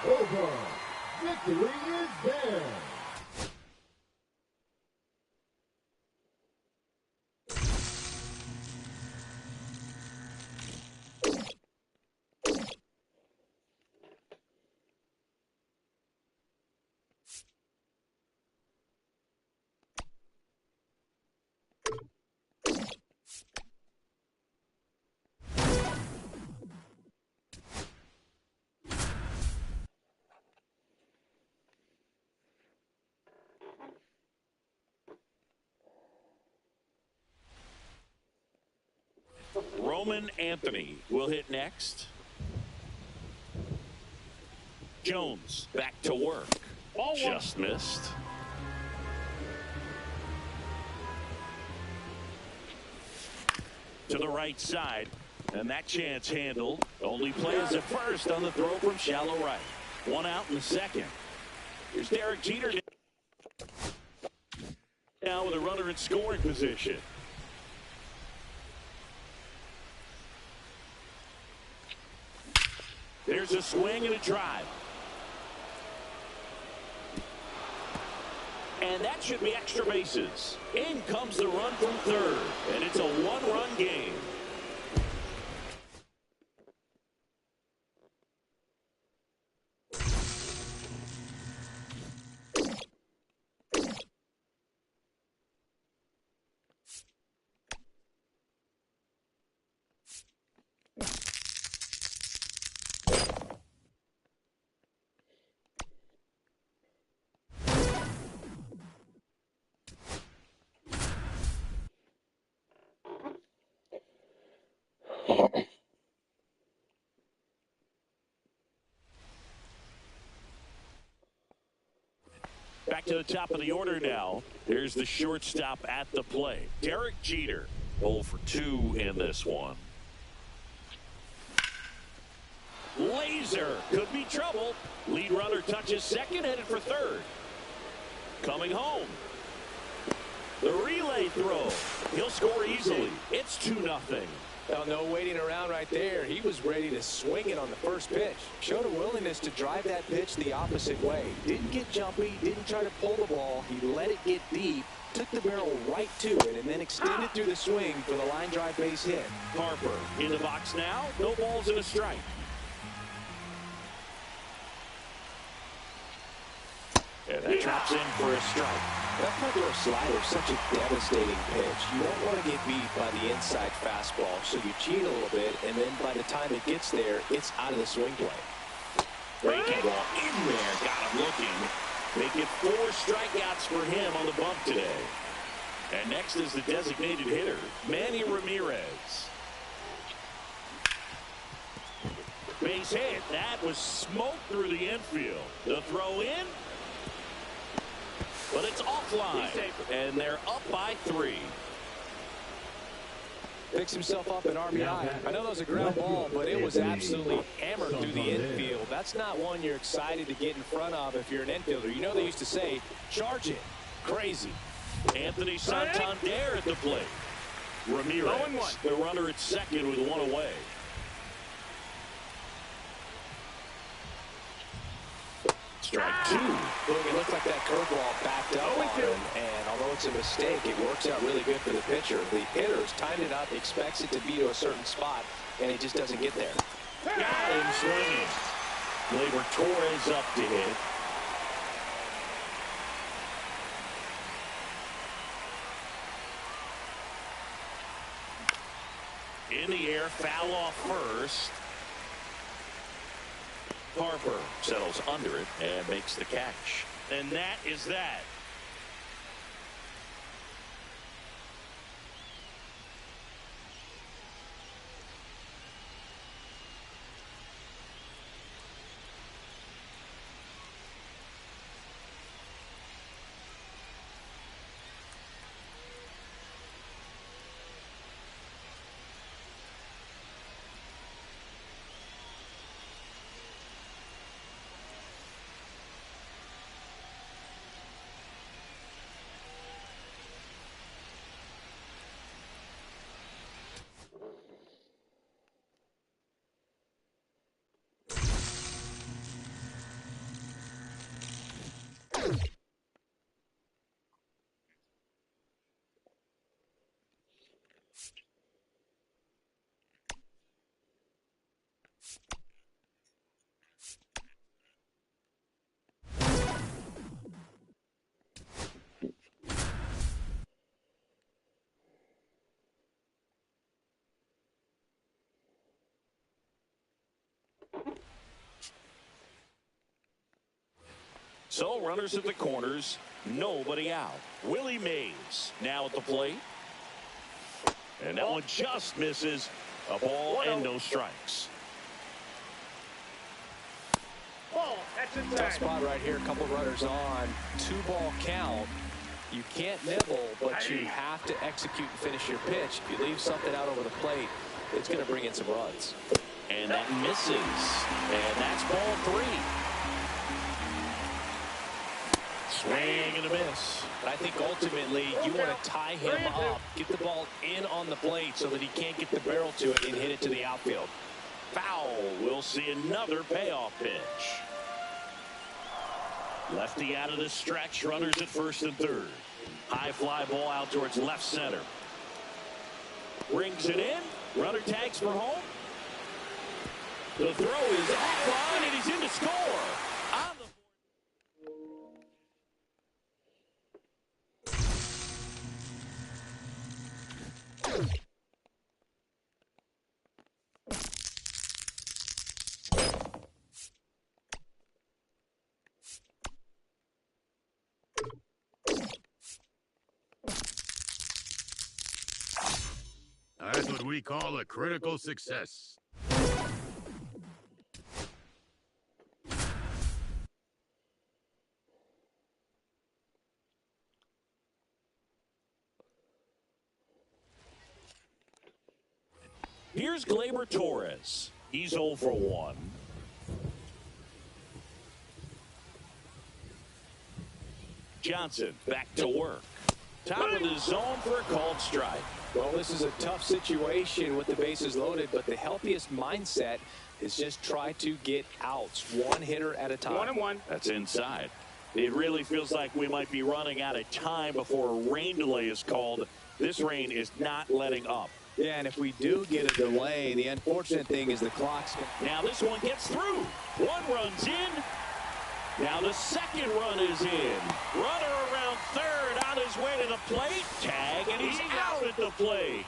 Over. Victory is there. Roman Anthony will hit next. Jones back to work. Ball 1. Just missed. To the right side. And that chance handled. Only plays at first on the throw from shallow right. 1 out in the second. Here's Derek Jeter. Now with a runner in scoring position. There's a swing and a drive. And that should be extra bases. In comes the run from third. And it's a one-run game. Back to the top of the order now. Here's the shortstop at the plate. Derek Jeter, 0 for 2 in this one. Laser could be trouble. Lead runner touches second, headed for third. Coming home. The relay throw. He'll score easily. It's 2-0. Well, no waiting around right there. He was ready to swing it on the first pitch. Showed a willingness to drive that pitch the opposite way. Didn't get jumpy, didn't try to pull the ball. He let it get deep, took the barrel right to it, and then extended through the swing for the line drive base hit. Harper in the box now. No balls and a strike. And that drops in for a strike. That front door slider is such a devastating pitch. You don't want to get beat by the inside fastball, so you cheat a little bit, and then by the time it gets there, it's out of the swing play. Breaking ball in there, got him looking. Make it 4 strikeouts for him on the bump today. And next is the designated hitter, Manny Ramirez. Base hit. That was smoke through the infield. The throw in. But it's offline, and they're up by 3. Picks himself up an RBI. I know that was a ground ball, but it was absolutely hammered through the infield. That's not one you're excited to get in front of if you're an infielder. You know they used to say, charge it. Crazy. Anthony Santander at the plate. Ramirez, the runner at second with 1 away. Strike 2. Look, it looked like that curveball backed up on him, and although it's a mistake, it works out really good for the pitcher. The hitter's timed it up, expects it to be to a certain spot, and it just doesn't get there. Got him swinging. Gleyber Torres up to hit. In the air, foul off first. Harper settles under it and makes the catch. And that is that. So runners at the corners, nobody out. Willie Mays now at the plate. And that one just misses. A ball and no strikes. Tough spot right here. A couple runners on. 2-ball count. You can't nibble, but you have to execute and finish your pitch. If you leave something out over the plate, it's going to bring in some runs. And that misses. And that's ball 3. Swing and a miss. But I think ultimately you want to tie him up, get the ball in on the plate so that he can't get the barrel to it and hit it to the outfield. Foul. We'll see another payoff pitch. Lefty out of the stretch. Runners at first and third. High fly ball out towards left center. Brings it in. Runner tags for home. The throw is off line, and he's in to score. On the That's what we call a critical success. Here's Gleyber Torres. He's 0 for 1. Johnson back to work. Top of the zone for a called strike. Well, this is a tough situation with the bases loaded, but the healthiest mindset is just try to get outs, one hitter at a time. 1-1. That's inside. It really feels like we might be running out of time before a rain delay is called. This rain is not letting up. Yeah, and if we do get a delay, the unfortunate thing is the clock's... Now this one gets through. One run's in. Now the second run is in. Runner around third on his way to the plate. Tag, and he's out at the plate.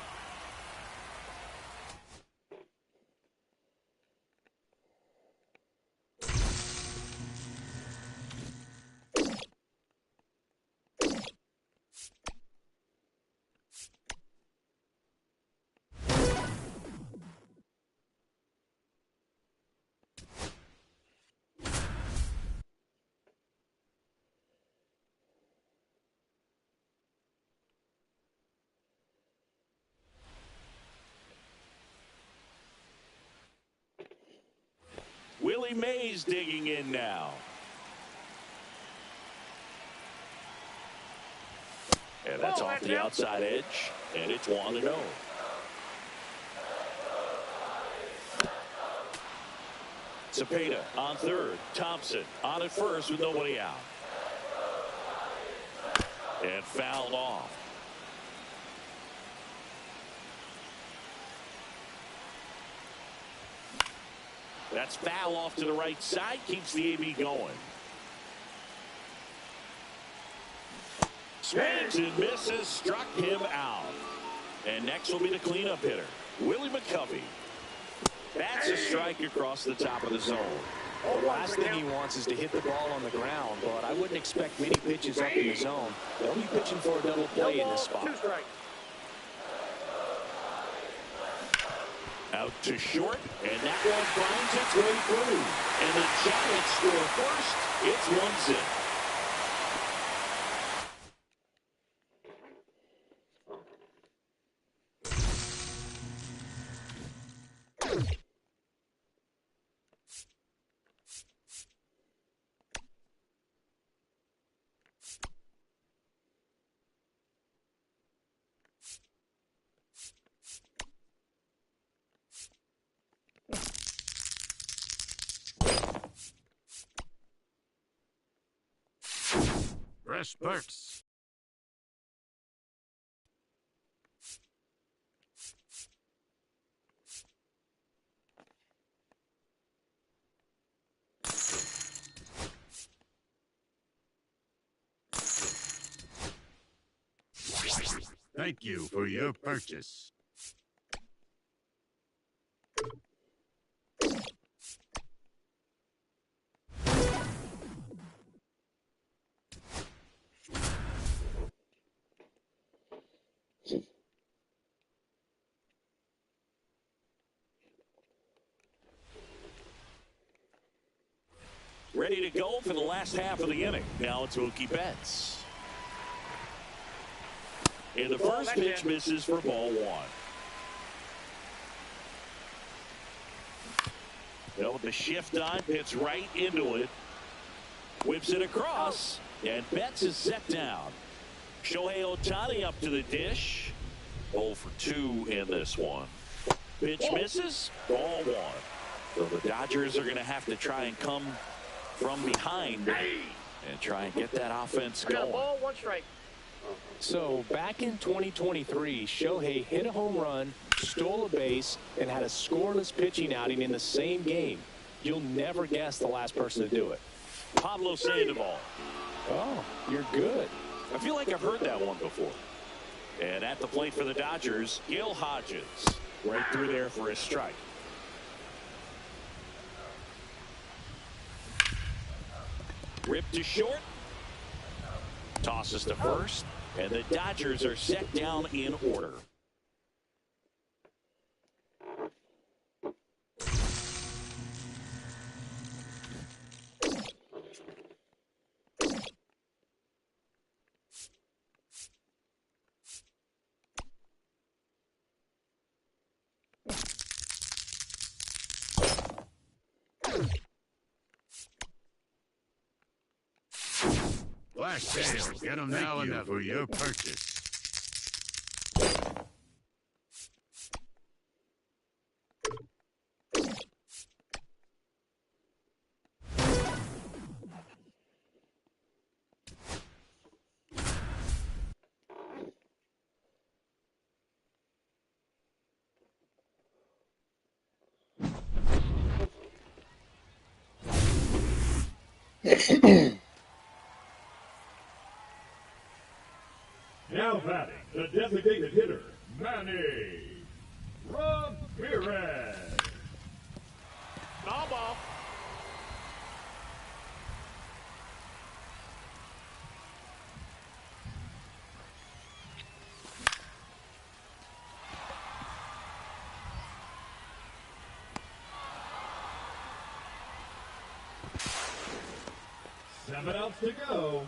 Willie Mays digging in now. And that's off the outside edge, and it's 1-0. Cepeda on third. Thompson on at first with nobody out. And fouled off. That's foul off to the right side. Keeps the AB going. Swings and misses. Struck him out. And next will be the cleanup hitter, Willie McCovey. That's a strike across the top of the zone. The last thing he wants is to hit the ball on the ground, but I wouldn't expect many pitches up in the zone. They'll be pitching for a double play in this spot. 2 strikes. Out to short, and that one finds its way through. And the Giants score first. It's 1-0. Fresh perks. Thank you for your purchase. Ready to go for the last half of the inning. Now it's Mookie Betts. And the first pitch misses for ball 1. Well, with the shift on, hits right into it. Whips it across. And Betts is set down. Shohei Ohtani up to the dish. 0 for 2 in this one. Pitch misses. Ball 1. So the Dodgers are going to have to try and come from behind and try and get that offense going. Ball, 1 strike. So back in 2023, Shohei hit a home run, stole a base, and had a scoreless pitching outing in the same game. You'll never guess the last person to do it. Pablo Sandoval. Oh, you're good. I feel like I've heard that one before. And at the plate for the Dodgers, Gil Hodges. Right through there for a strike. Rip to short. Tosses to first. And the Dodgers are set down in order. Blacktail, get them now and for your purchase. Now batting, the designated hitter, Manny Ramirez. Foul ball. Seven outs to go.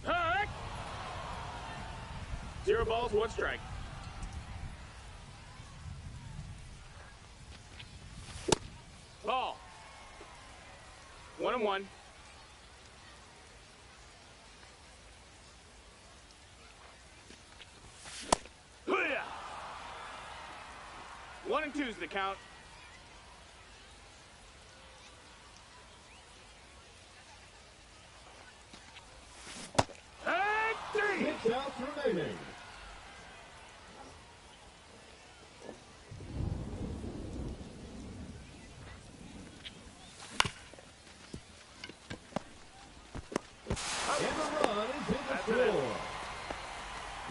Heck! 0 balls, 1 strike. Ball. 1-1. Hoo-yah! 1-2 is the count. Hey, 3! 6 outs remaining. And the run is in the score.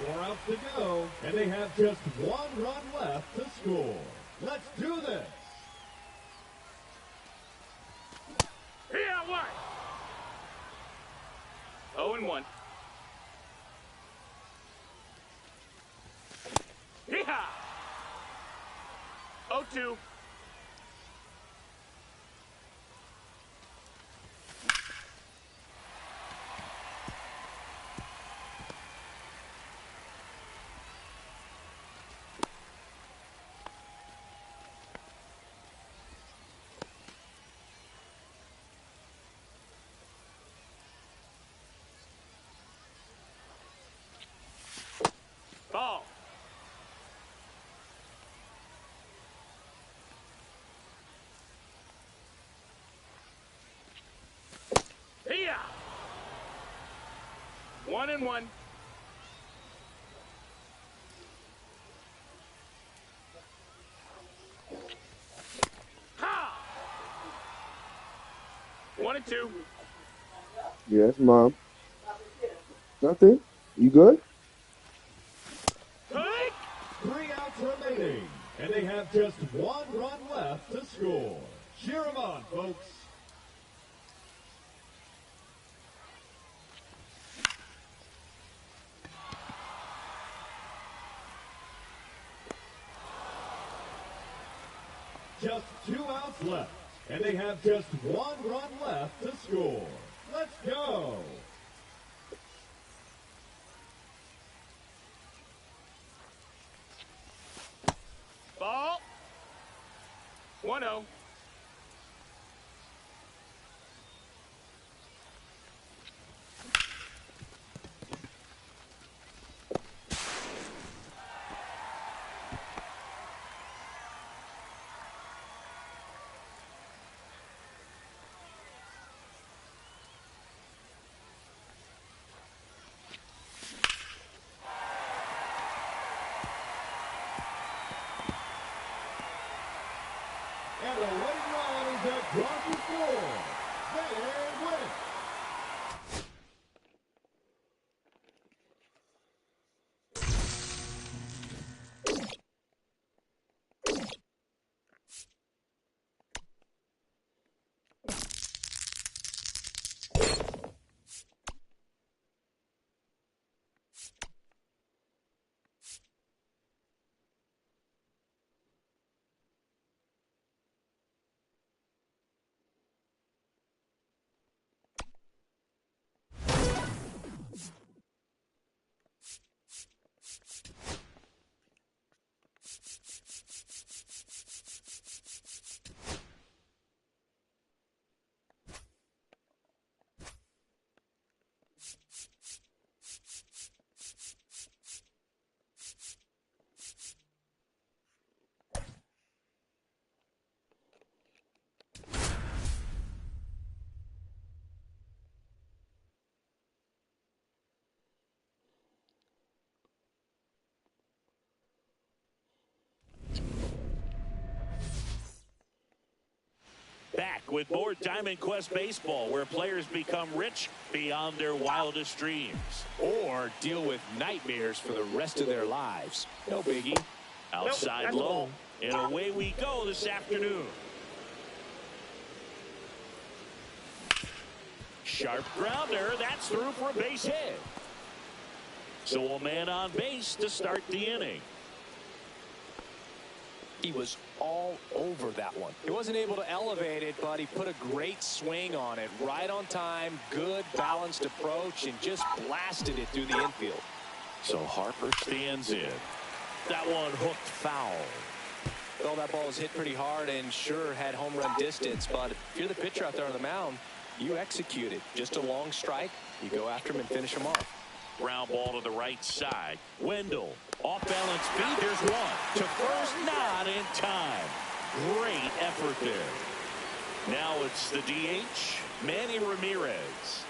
4 outs to go, and they have just 1 run left to score. Let's do this. Here, 1. 0-1. Yeehaw! 0-2. Ball. Here. 1-1. Ha! 1-2. Yes, Mom. Nothing. You good? Hike! 3 outs remaining, and they have just 1 run left to score. Cheer 'em on, folks. Just 2 outs left, and they have just 1 run left to score. Let's go. 1-0. And the winning run is across the score. They win it. Back with more Diamond Quest Baseball, where players become rich beyond their wildest dreams. Or deal with nightmares for the rest of their lives. No biggie. Outside low, and away we go this afternoon. Sharp grounder, that's through for a base hit. So a man on base to start the inning. He was all over that one. He wasn't able to elevate it, but he put a great swing on it. Right on time, good balanced approach, and just blasted it through the infield. So Harper stands in. That one hooked foul. Well, that ball was hit pretty hard and sure had home run distance, but if you're the pitcher out there on the mound, you execute it. Just a long strike, you go after him and finish him off. Ground ball to the right side. Wendell, off balance feed, there's one. To first, not in time. Great effort there. Now it's the DH, Manny Ramirez.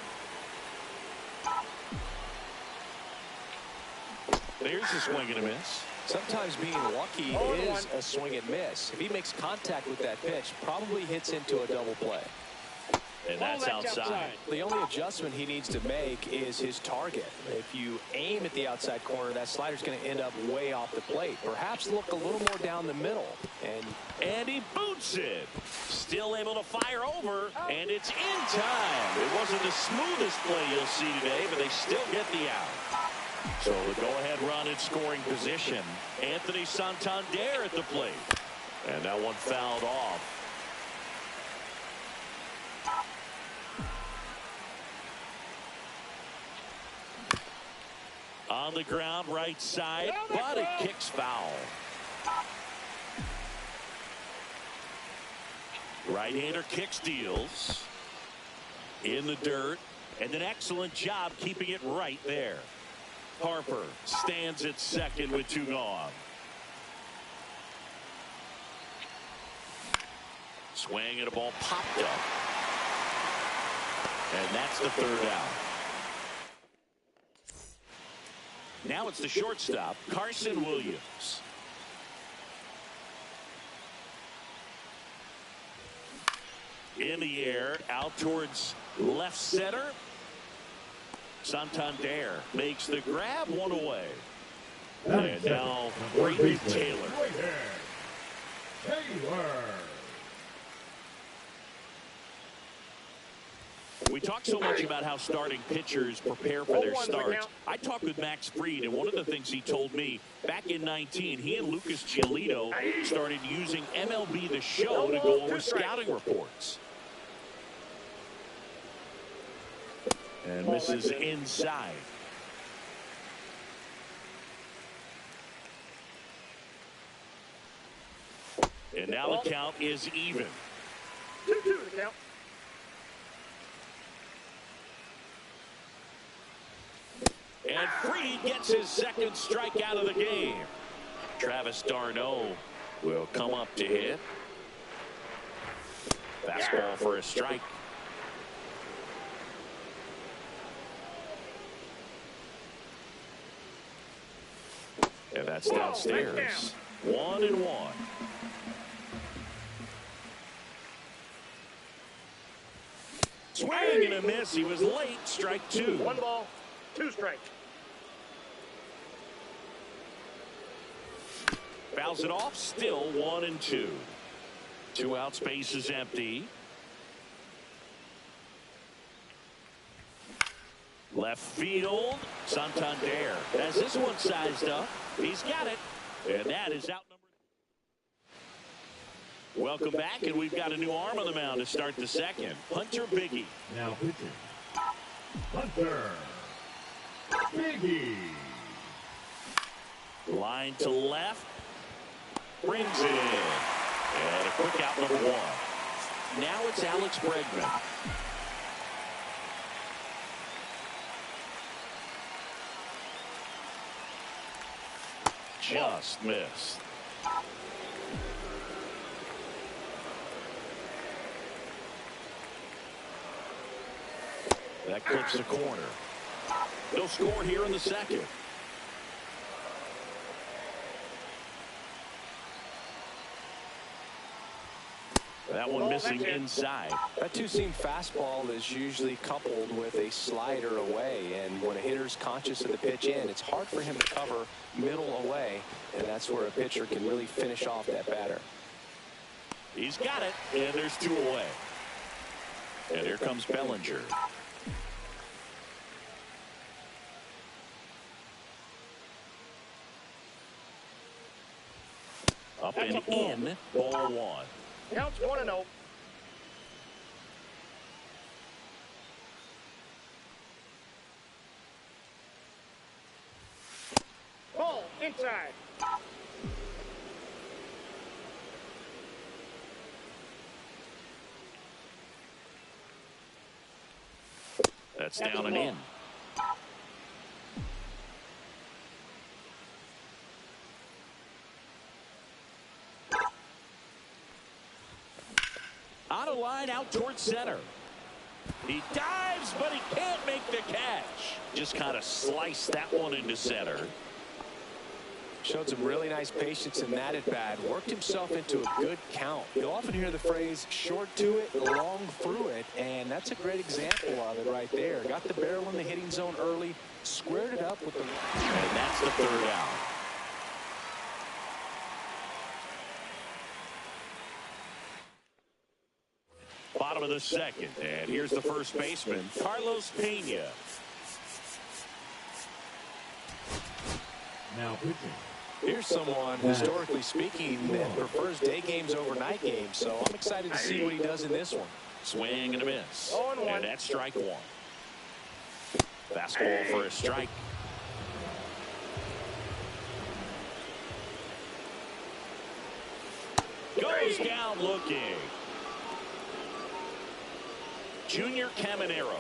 There's a swing and a miss. Sometimes being lucky is a swing and miss. If he makes contact with that pitch, probably hits into a double play. And that's outside. The only adjustment he needs to make is his target. If you aim at the outside corner, that slider's going to end up way off the plate. Perhaps look a little more down the middle. And he boots it. Still able to fire over, and it's in time. It wasn't the smoothest play you'll see today, but they still get the out. So the go-ahead run in scoring position. Anthony Santander at the plate. And that one fouled off. On the ground, right side, but it kicks foul. Right-hander kick steals. In the dirt, and an excellent job keeping it right there. Harper stands at second with two gone. Swing and a ball popped up. And that's the third out. Now it's the shortstop, Carson Williams. In the air, out towards left center. Santander makes the grab, one away. And now Brayton Taylor. We talk so much about how starting pitchers prepare for their starts. I talked with Max Fried, and one of the things he told me back in 19, he and Lucas Giolito started using MLB The Show to go over scouting reports. And misses inside. And And now the count is even. 2-2 the count. And Freed gets his second strikeout of the game. Travis d'Arnaud will come up to hit. Fastball for a strike. And that's downstairs. 1-1. Swing and a miss. He was late. Strike 2. 1 ball, 2 strikes. Fouls it off. Still 1-2. 2 outs. Base is empty. Left field. Santander has this one sized up. He's got it. And that is out number. Welcome back, and we've got a new arm on the mound to start the second. Hunter Biggie. Now pitching. Hunter Biggie. Line to left. Brings it in. And a quick out number 1. Now it's Alex Bregman. Just missed. That clips the corner. They'll score here in the second. That one missing inside. That two-seam fastball is usually coupled with a slider away, and when a hitter's conscious of the pitch in, it's hard for him to cover middle away, and that's where a pitcher can really finish off that batter. He's got it, and there's 2 away. And here comes Bellinger. Up and in, ball 1. Counts 1-0. Ball inside. That's down and in. On a line out towards center. He dives, but he can't make the catch. Just kind of sliced that one into center. Showed some really nice patience in that at bat. Worked himself into a good count. You'll often hear the phrase short to it, long through it, and that's a great example of it right there. Got the barrel in the hitting zone early, squared it up with the... And that's the 3rd out. Bottom of the second, and here's the first baseman, Carlos Pena. Now pitching. Here's someone, historically speaking, that prefers day games over night games, so I'm excited to see what he does in this one. Swing and a miss. 0-1. And that's strike 1. Fastball for a strike. Goes down looking. Junior Caminero.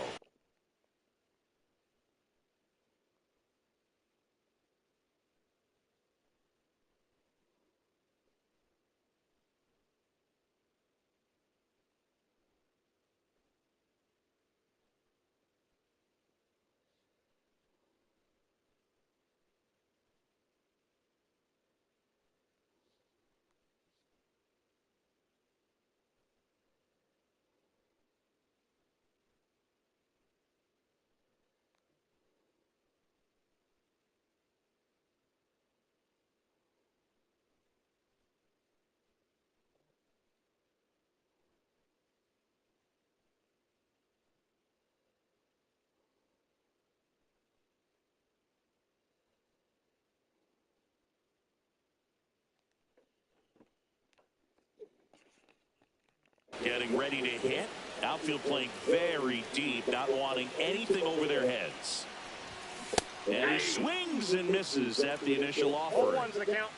Getting ready to hit. Outfield playing very deep, not wanting anything over their heads. And he swings and misses at the initial offer. 0-1's the count.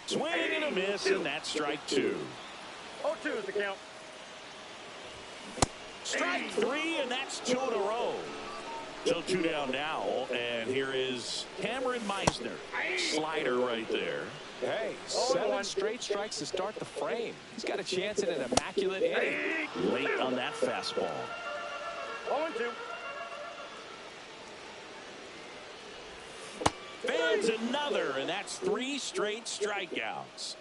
Swing and a miss, and that's strike 2. 0-2 is the count. Strike 3, and that's 2 in a row. So 2 down now, and here is Cameron Meisner. Slider right there. Hey, 7 straight strikes to start the frame. He's got a chance at an immaculate inning. Late on that fastball. 0-2. Fans another, and that's 3 straight strikeouts.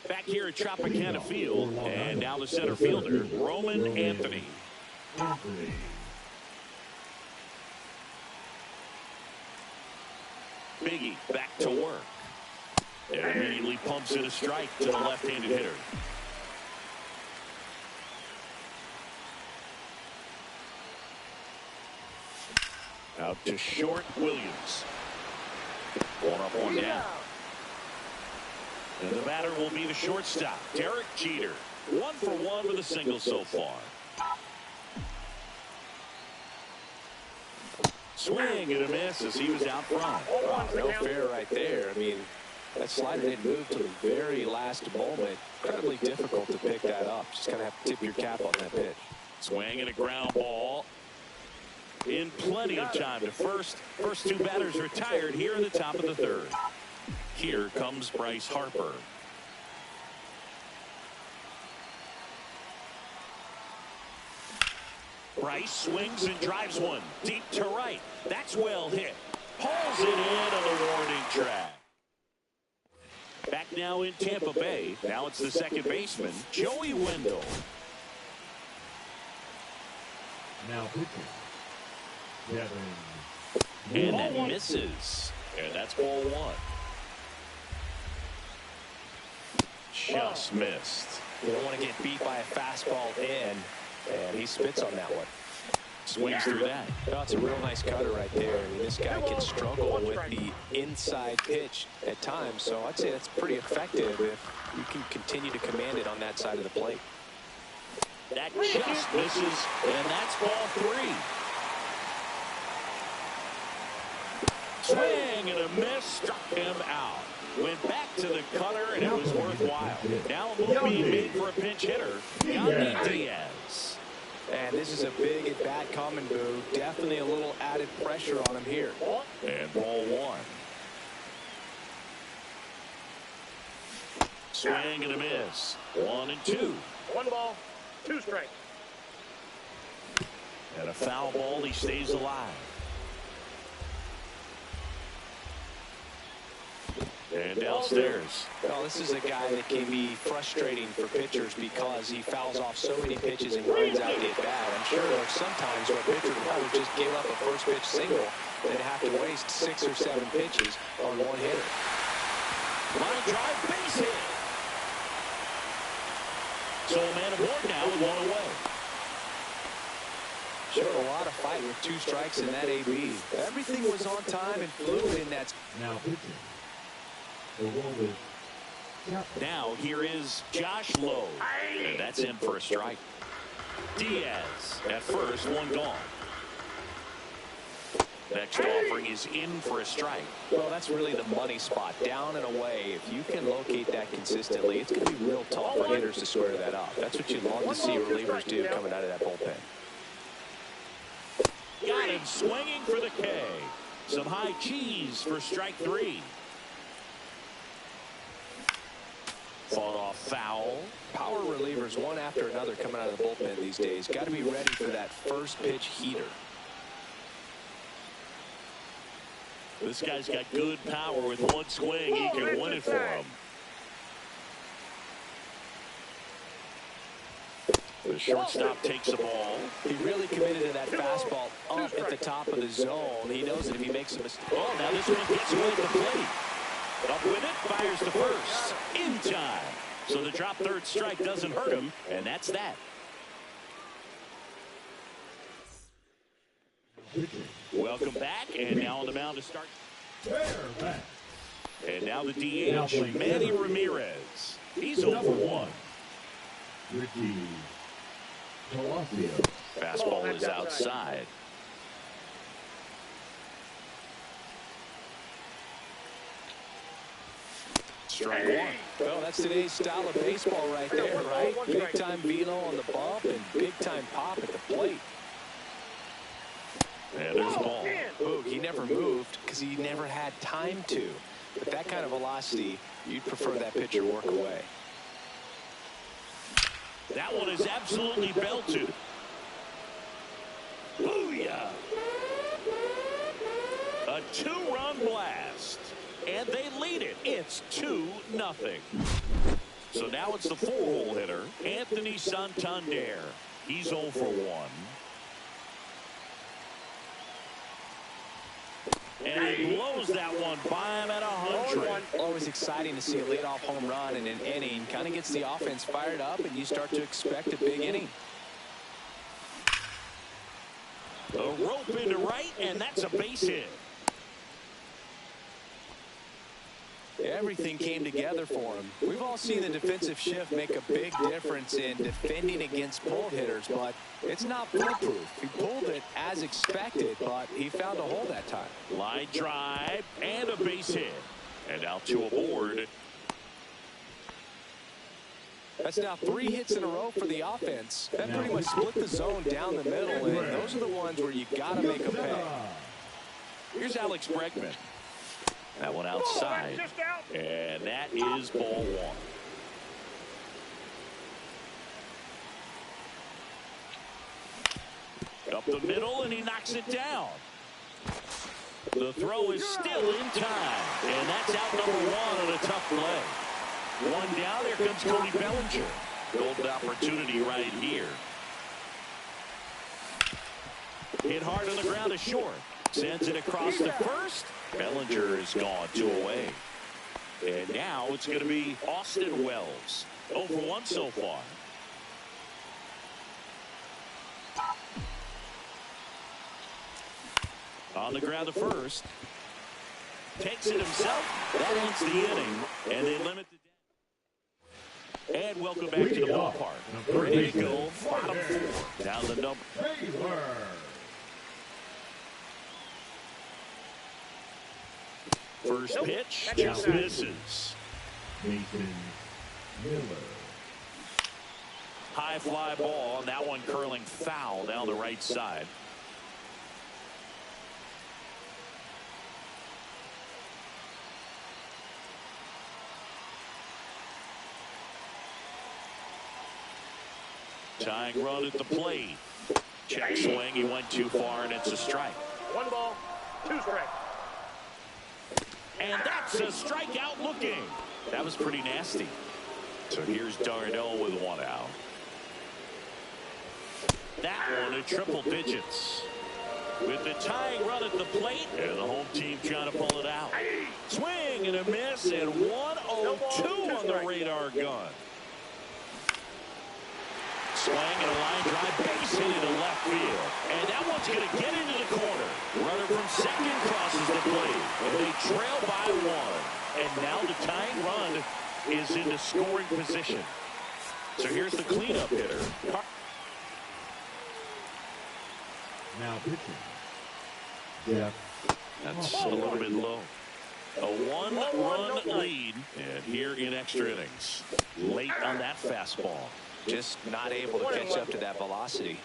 Back here at Tropicana Field, and now the center fielder, Roman Anthony. Biggie back to work. And immediately pumps in a strike to the left-handed hitter. Out to short, Williams. 1 up, 1 down. And the batter will be the shortstop, Derek Jeter. 1 for 1 with a single so far. Swing and a miss as he was out front. Oh, no fair right there. I mean, that slider didn't move to the very last moment. Incredibly difficult to pick that up. Just kind of have to tip your cap on that pitch. Swing and a ground ball. In plenty of time to first. First 2 batters retired here in the top of the 3rd. Here comes Bryce Harper. Bryce swings and drives one deep to right. That's well hit. Pulls it in on the warning track. Back now in Tampa Bay. Now it's the second baseman, Joey Wendell. Now pitching. And that misses. And that's ball 1. Just missed. You don't want to get beat by a fastball in, and he spits on that one. Swings through that. No, it's a real nice cutter right there. I mean, this guy can struggle with the inside pitch at times, so I'd say that's pretty effective if you can continue to command it on that side of the plate. That just misses, and that's ball 3. Swing and a miss, struck him out. Went back to the cutter, and it was worthwhile. Now a move being made for a pinch hitter, Yandy Diaz. And this is a big at-bat coming, Boo. Definitely a little added pressure on him here. And ball 1. Swing and a miss. 1 and 2. 1 ball, 2 strikes. And a foul ball, he stays alive. And downstairs. Well, this is a guy that can be frustrating for pitchers because he fouls off so many pitches and grinds out the at-bat. I'm sure there are some times where a pitcher would just give up a first pitch single and have to waste 6 or 7 pitches on 1 hitter. Line drive, base hit. So a man aboard now with 1 away. Showed a lot of fight with 2 strikes in that AB. Everything was on time and fluid in that. Now pitching. Now here is Josh Lowe. And that's in for a strike. Diaz at first, 1 gone. Next offering is in for a strike. Well, that's really the money spot, down and away. If you can locate that consistently, it's going to be real tough for hitters to square that up. That's what you love to see relievers do coming out of that bullpen. Got him swinging for the K. Some high cheese for strike 3. Fought off foul. Power relievers, one after another, coming out of the bullpen these days. Got to be ready for that first pitch heater. This guy's got good power. With 1 swing, he can win it for him. The shortstop takes the ball. He really committed to that fastball up at the top of the zone. He knows that if he makes a mistake. Oh, now this one gets away at the plate. Up with it, fires to first. In time. So the drop 3rd strike doesn't hurt him, and that's that. Welcome back, and now on the mound to start. And now the DH, Manny Ramirez. He's 0 for 1. Ricky Palacio. Fastball is outside. strike one. Well, that's today's style of baseball right there, right? Big-time velo on the bump and big-time pop at the plate. And there's the ball. Boog, he never moved because he never had time to. With that kind of velocity, you'd prefer that pitcher work away. That one is absolutely belted. Booyah! A 2-run blast. And they lead it. It's 2-0. So now it's the 4-hole hitter, Anthony Santander. He's 0 for 1. And he blows that one by him at 100. Always exciting to see a leadoff home run in an inning. Kind of gets the offense fired up, and you start to expect a big inning. A rope into right, and that's a base hit. Everything came together for him. We've all seen the defensive shift make a big difference in defending against pull hitters, but it's not foolproof. He pulled it as expected, but he found a hole that time. Line drive and a base hit. And now 2 aboard. That's now 3 hits in a row for the offense. That pretty much split the zone down the middle, and those are the ones where you got to make a pay. Here's Alex Bregman. That one outside. And that is ball 1. Up the middle, and he knocks it down. The throw is still in time. And that's out number 1 on a tough play. 1 down. Here comes Cody Bellinger. Golden opportunity right here. Hit hard on the ground to short. Sends it across the first. Bellinger is gone, 2 away. And now it's going to be Austin Wells. 0 for 1 so far. On the ground to first. Takes it himself. That ends the inning. And they limit the damage. And welcome back to the ballpark. Ready to go. Bottom 4. Down the number. First pitch just misses. Mason Miller. High fly ball, and that one curling foul down the right side. Tying run at the plate. Check swing. He went too far, and it's a strike. 1 ball, 2 strikes. And that's a strikeout looking. That was pretty nasty. So here's Darnell with 1 out. That one at triple digits. With the tying run at the plate, and the home team trying to pull it out. Swing and a miss, and 1-0-2 on the radar gun. Swing and a line drive, base hit into left field. And that one's going to get into the corner. Runner from second crosses the plate. And they trail by 1. And now the tying run is into scoring position. So here's the cleanup hitter. Now pitching. Jeff. That's a little bit low. A 1-run lead. And here in extra innings. Late on that fastball. Just not able to catch up to that velocity.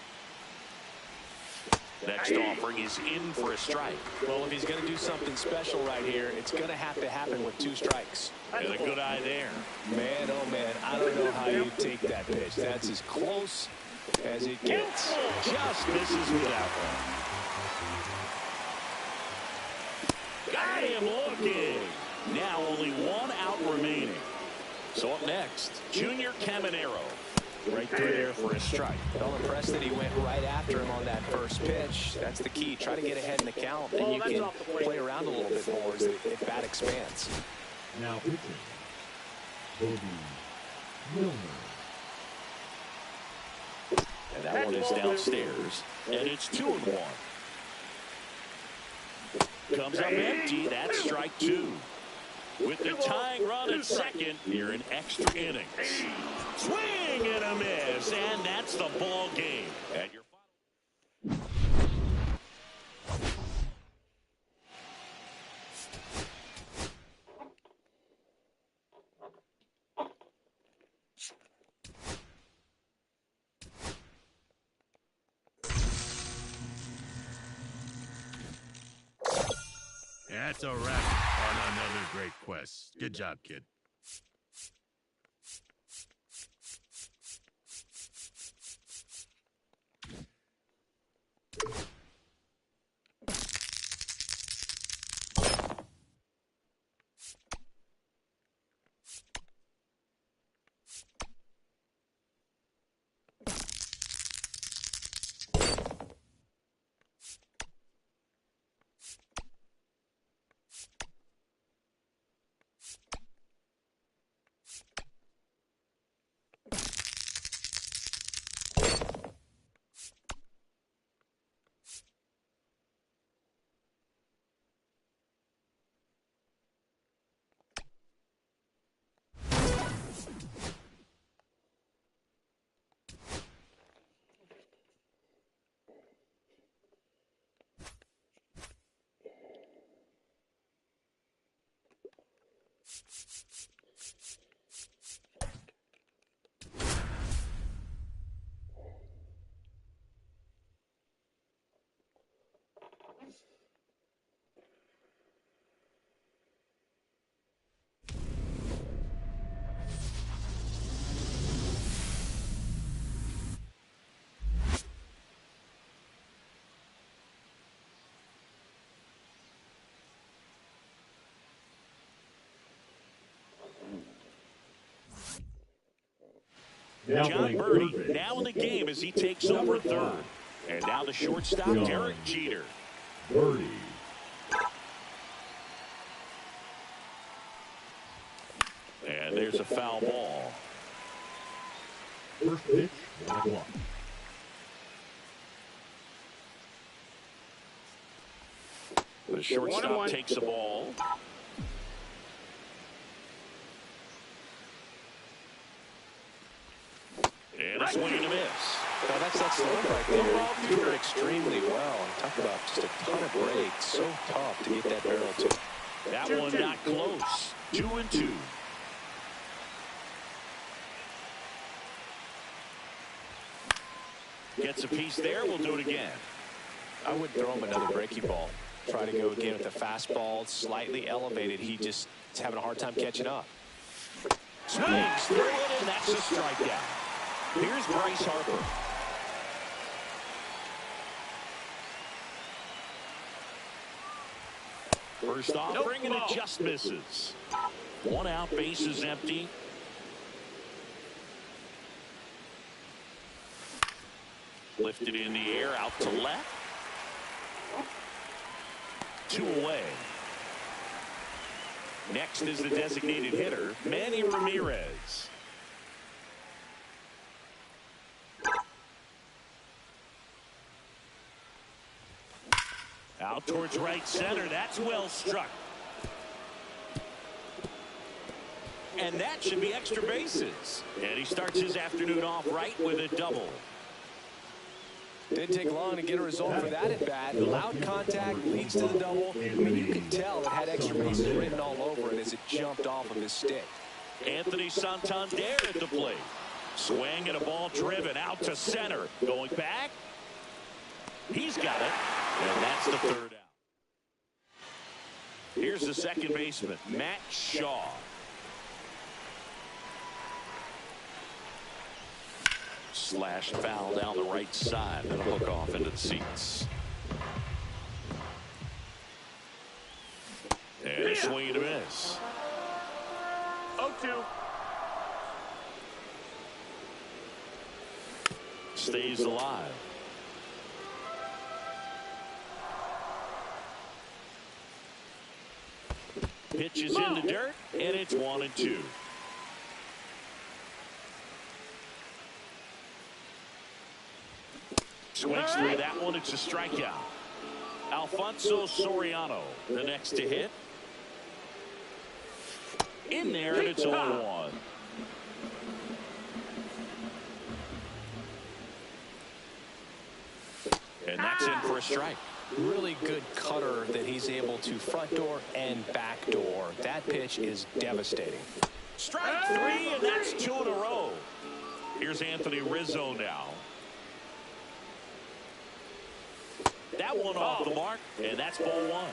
Next offering is in for a strike. Well, if he's going to do something special right here, it's going to have to happen with 2 strikes. And a good eye there. Man, oh man, I don't know how you take that pitch. That's as close as it gets. Just misses with that one. Got him looking. Now only 1 out remaining. So up next, Junior Caminero. Right through there for a strike. Well, impressed that he went right after him on that first pitch. That's the key. Try to get ahead in the count, and you can play around a little bit more as the bat expands. Now pitching. Bobby Miller. And that one is downstairs. And it's 2-1. Comes up empty. That's strike 2. With the tying run at second, here in extra innings. Swing and a miss, and that's the ball game. And your That's a wrap on another great quest. Good job, kid. John Birdie now in the game as he takes over third. And now the shortstop, Derek Jeter. Birdie. And there's a foul ball. First pitch, 1 o'clock. The shortstop takes the ball. And a swing and a miss. Now that's the one right there. Threw it extremely well. Talk about just a ton of breaks. So tough to get that barrel to. That one not close. 2-2. Gets a piece there. We'll do it again. I would throw him another breaking ball. Try to go again with the fastball, slightly elevated. He just is having a hard time catching up. Swings through it, and that's a strikeout. Here's Bryce Harper. First offering, and it just misses. 1 out, base is empty. Lifted in the air, out to left. 2 away. Next is the designated hitter, Manny Ramirez. Out towards right center. That's well struck. And that should be extra bases. And he starts his afternoon off right with a double. Didn't take long to get a result for that at bat. Loud contact leads to the double. I mean, you can tell it had extra bases written all over it as it jumped off of his stick. Anthony Santander at the plate. Swing and a ball driven out to center. Going back. He's got it. And that's the third out. Here's the second baseman, Matt Shaw. Slash foul down the right side. That'll hook off into the seats. And a swing and a miss. 0-2. Stays alive. Pitches in the dirt, and it's 1-2. Swings through that one. It's a strikeout. Alfonso Soriano, the next to hit. In there, and it's 0-1. And that's in for a strike. Really good cutter that he's able to front door and back door. That pitch is devastating. Strike 3, and that's 2 in a row. Here's Anthony Rizzo now. That one off the mark, and that's ball one.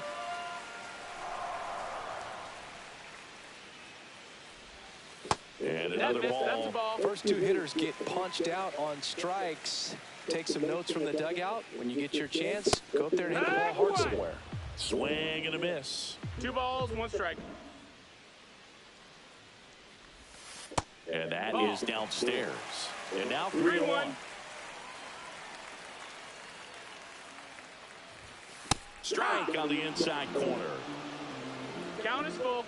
And another ball. First two hitters get punched out on strikes. Take some notes from the dugout. When you get your chance, go up there and hit the ball hard somewhere. Swing and a miss. 2 balls, 1 strike. And that is downstairs. And now 3-1. Strike on the inside corner. Count is full.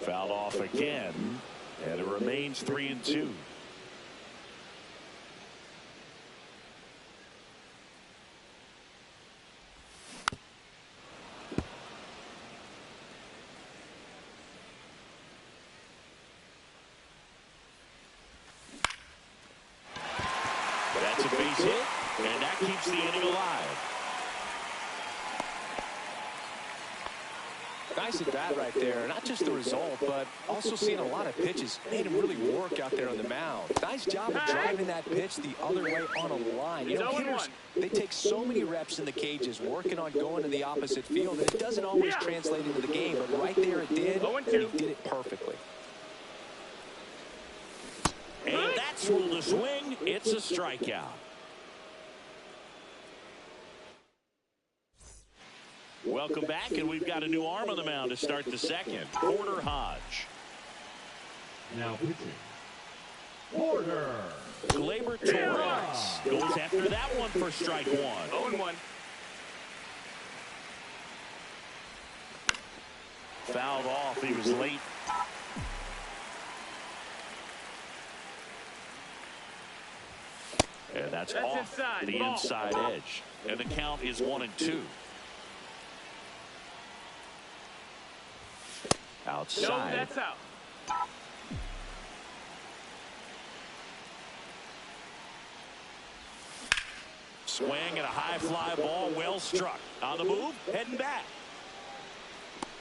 Fouled off again. And it remains 3-2. That's a base hit, and that keeps the inning alive. Nice at bat right there. Not just the result, but also seeing a lot of pitches. Made him really work out there on the mound. Nice job of driving that pitch the other way on a line. You know, hitters, they take so many reps in the cages, working on going to the opposite field, and it doesn't always translate into the game, but right there it did, and he did it perfectly. And that's ruled a swing. It's a strikeout. Welcome back, and we've got a new arm on the mound to start the second. Porter Hodge. Now pitching. Porter. Gleyber Torres goes after that one for strike one. 0-1. Fouled off. He was late. And that's off inside. the Ball. inside edge. And the count is 1-2. Outside. No, that's out. Swing and a high fly ball, well struck. On the move, heading back.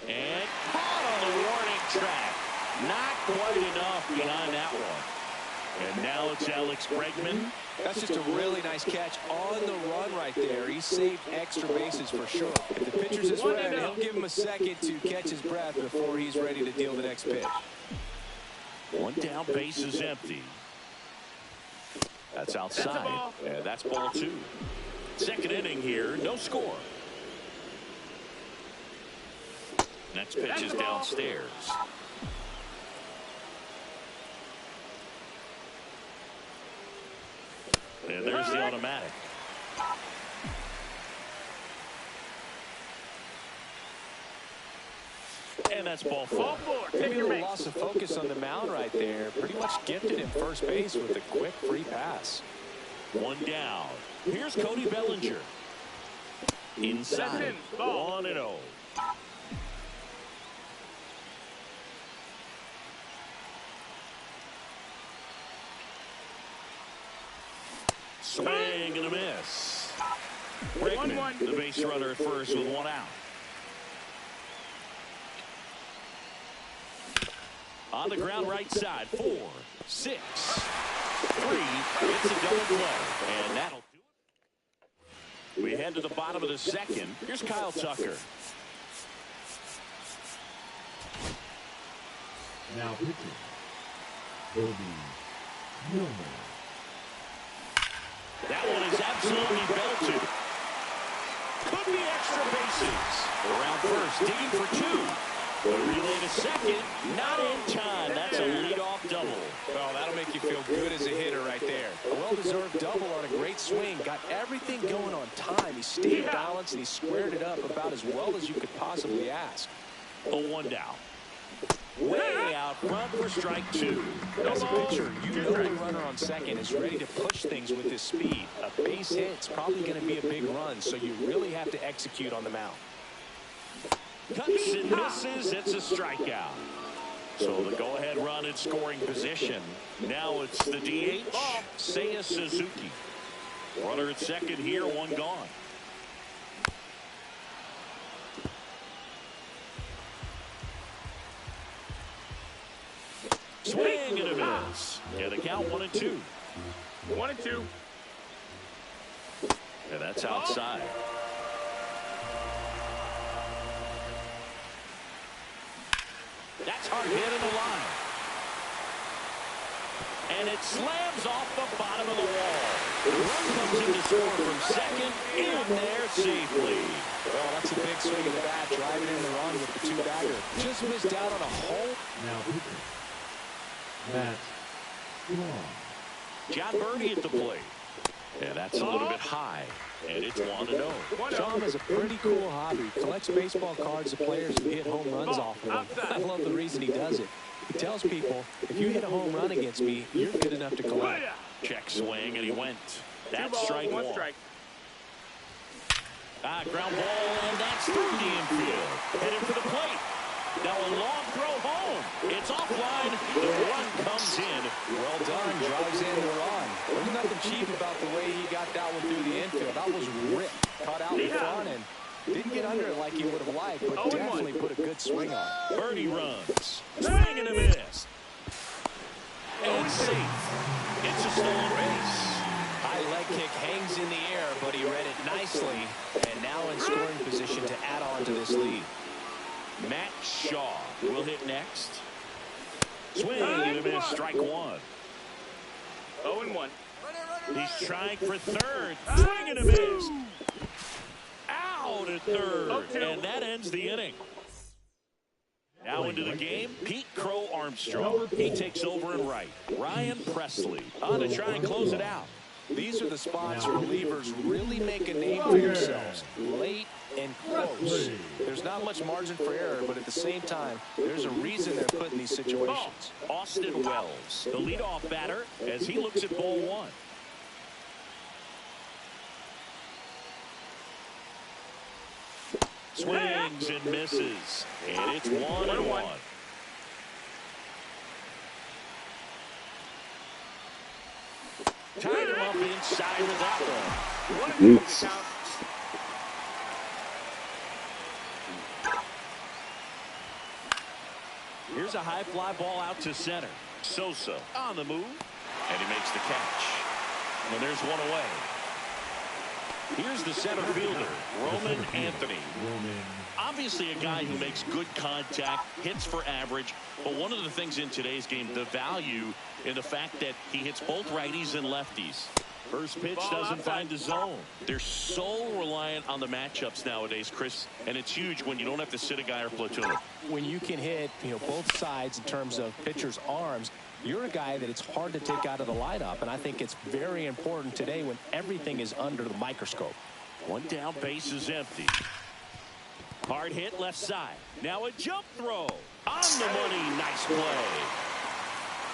And caught on the warning track. Not quite enough behind that one. And now it's Alex Bregman. That's just a really nice catch on the run right there. He saved extra bases for sure. If the pitcher's his friend, he'll give him a second to catch his breath before he's ready to deal the next pitch. One down, base is empty. That's outside. And that's ball two. Second inning here, no score. Next pitch is downstairs. And there's the automatic. And that's ball four. Maybe a little loss of focus on the mound right there. Pretty much gifted him first base with a quick free pass. One down. Here's Cody Bellinger. Inside. 1-0. Swing and a miss. Bregman, the base runner at first with one out. On the ground right side, 4, 6, 3. It's a double play, and that'll do it. We head to the bottom of the second. Here's Kyle Tucker. Now pitching. Will be Milner. That one is absolutely belted. Could be extra bases. Around first, digging for 2. The relay to second, not in time. That's a leadoff double. Well, that'll make you feel good as a hitter right there. A well-deserved double on a great swing. Got everything going on time. He stayed balanced and he squared it up about as well as you could possibly ask. A 1 down. Way out front for strike 2. As a pitcher, you know the runner on second is ready to push things with his speed. A base hit's probably going to be a big run, so you really have to execute on the mound. Cuts and misses. It's a strikeout. So the go-ahead run in scoring position. Now it's the DH, Seiya Suzuki. Runner at second here, one gone. Swing and a miss. And the count 1-2. 1-2. And that's outside. That's hard hit in the line. And it slams off the bottom of the wall. The run comes in to score from second, in there safely. Well, that's a big swing of the bat, driving in the run with the two-bagger. Just missed out on a hole. Now, Matt Strong. John Birdie at the plate. And that's a little bit high. And it's 1-0. John has a pretty cool hobby. Collects baseball cards of players who hit home runs off of him. I love the reason he does it. He tells people, if you hit a home run against me, you're good enough to collect. Check swing, and he went. That's strike one. Ground ball, and that's through the infield. Headed for the plate. Now a long throw home. It's offline. The run comes in. Well done. Drives in the run. There's nothing cheap about the way he got that one through the infield. That was ripped. Caught out in front and didn't get under it like he would have liked, but definitely put a good swing on it. Birdie runs. Swing and a miss. And safe. It's a stolen base. High leg kick hangs in the air, but he read it nicely. And now in scoring position to add on to this lead. Matt Shaw will hit next. Swing and a miss. Strike one. 0-1. He's trying for third. Swing and a miss. Out at third. And that ends the inning. Now into the game, Pete Crow Armstrong. He takes over in right. Ryan Presley on to try and close it out. These are the spots relievers really make a name for themselves. Late and close. There's not much margin for error, but at the same time, there's a reason they're put in these situations. Austin Wells, the leadoff batter, as he looks at ball one. Swings and misses. And it's 1-1. Tied him up inside with that one. Oops. Here's a high fly ball out to center. Sosa on the move, and he makes the catch. And there's one away. Here's the center fielder, Roman Anthony. Obviously a guy who makes good contact, hits for average, but one of the things in today's game, the value in the fact that he hits both righties and lefties. First pitch doesn't find the zone. They're so reliant on the matchups nowadays, Chris, and it's huge when you don't have to sit a guy or platoon him. When you can hit, both sides in terms of pitchers' arms, you're a guy that it's hard to take out of the lineup, and I think it's very important today when everything is under the microscope. One down, base is empty. Hard hit left side. Now a jump throw. On the money, nice play.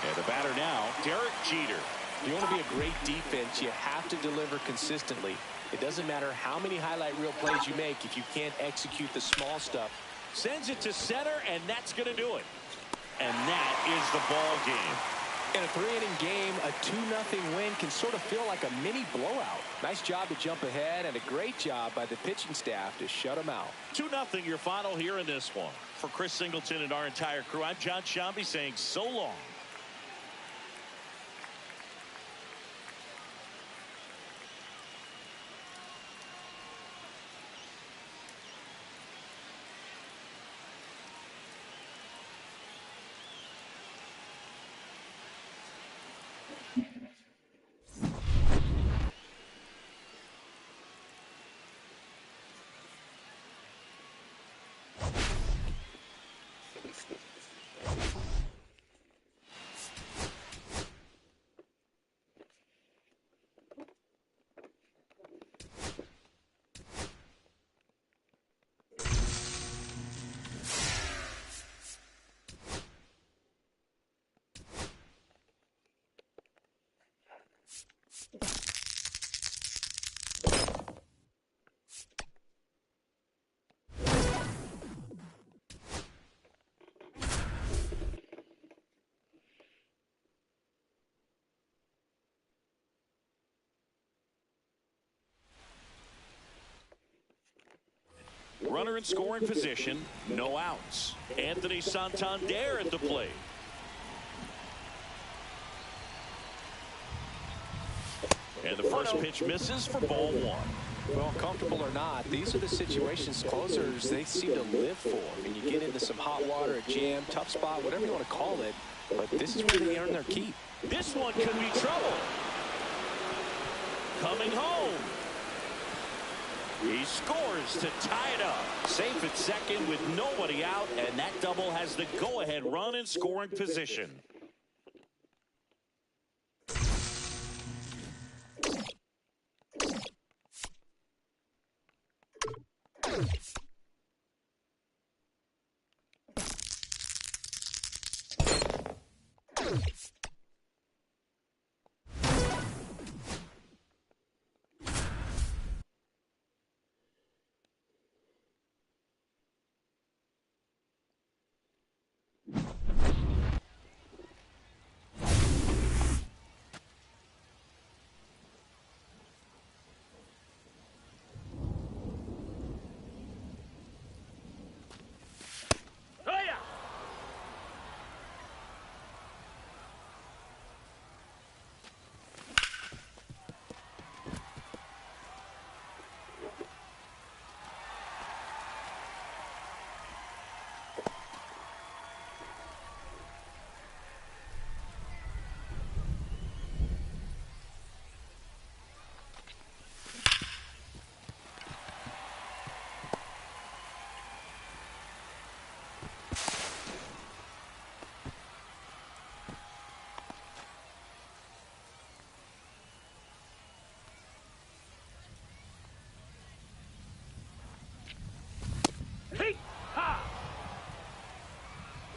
And the batter now, Derek Jeter. If you want to be a great defense, you have to deliver consistently. It doesn't matter how many highlight reel plays you make if you can't execute the small stuff. Sends it to center, and that's going to do it. And that is the ball game. In a 3-inning game, a 2-0 win can sort of feel like a mini blowout. Nice job to jump ahead, and a great job by the pitching staff to shut them out. 2-0 your final here in this one. For Chris Singleton and our entire crew, I'm John Shambi saying so long. Runner in scoring position, no outs. Anthony Santander at the plate. And the first pitch misses for ball one. Well, comfortable or not, these are the situations closers they seem to live for. I mean, you get into some hot water, a jam, tough spot, whatever you want to call it, but this is where they earn their keep. This one could be trouble. Coming home. He scores to tie it up. Safe at second with nobody out, and that double has the go-ahead run in scoring position.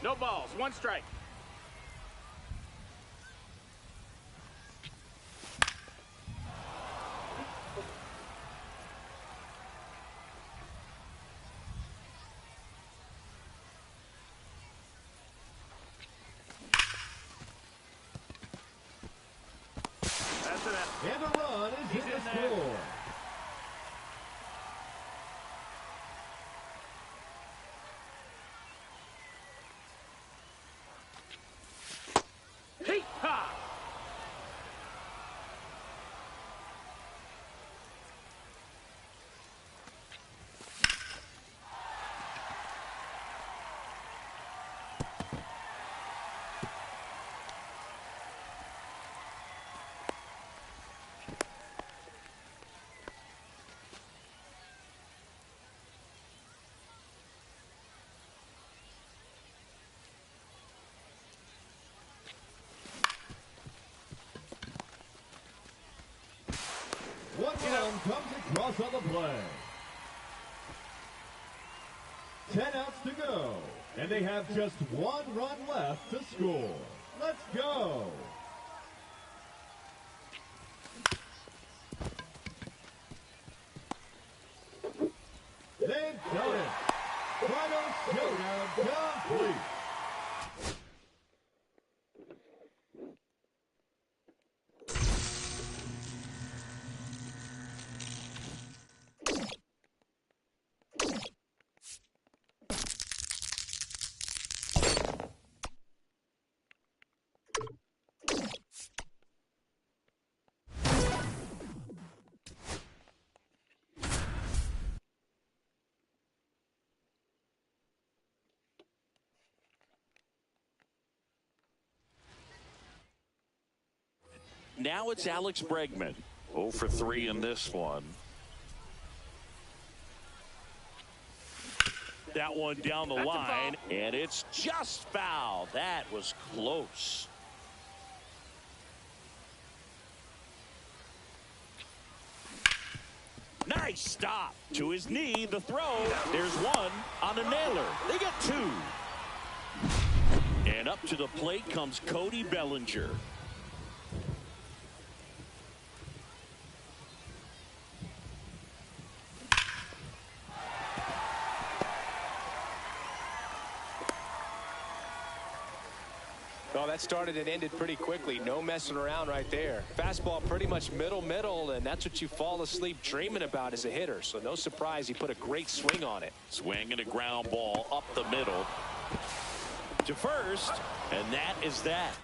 No balls, one strike. That's it. And a run is in the score. One run comes across on the play. 10 outs to go, and they have just one run left to score. Let's go. They've done it. Final showdown complete. Now it's Alex Bregman. 0 for 3 in this one. That one down the line, and it's just foul. That was close. Nice stop. To his knee, the throw. There's one on a nailer. They get two. And up to the plate comes Cody Bellinger. Well, that started and ended pretty quickly. No messing around right there. Fastball pretty much middle, and that's what you fall asleep dreaming about as a hitter. So no surprise he put a great swing on it. Swing and a ground ball up the middle to first, and that is that.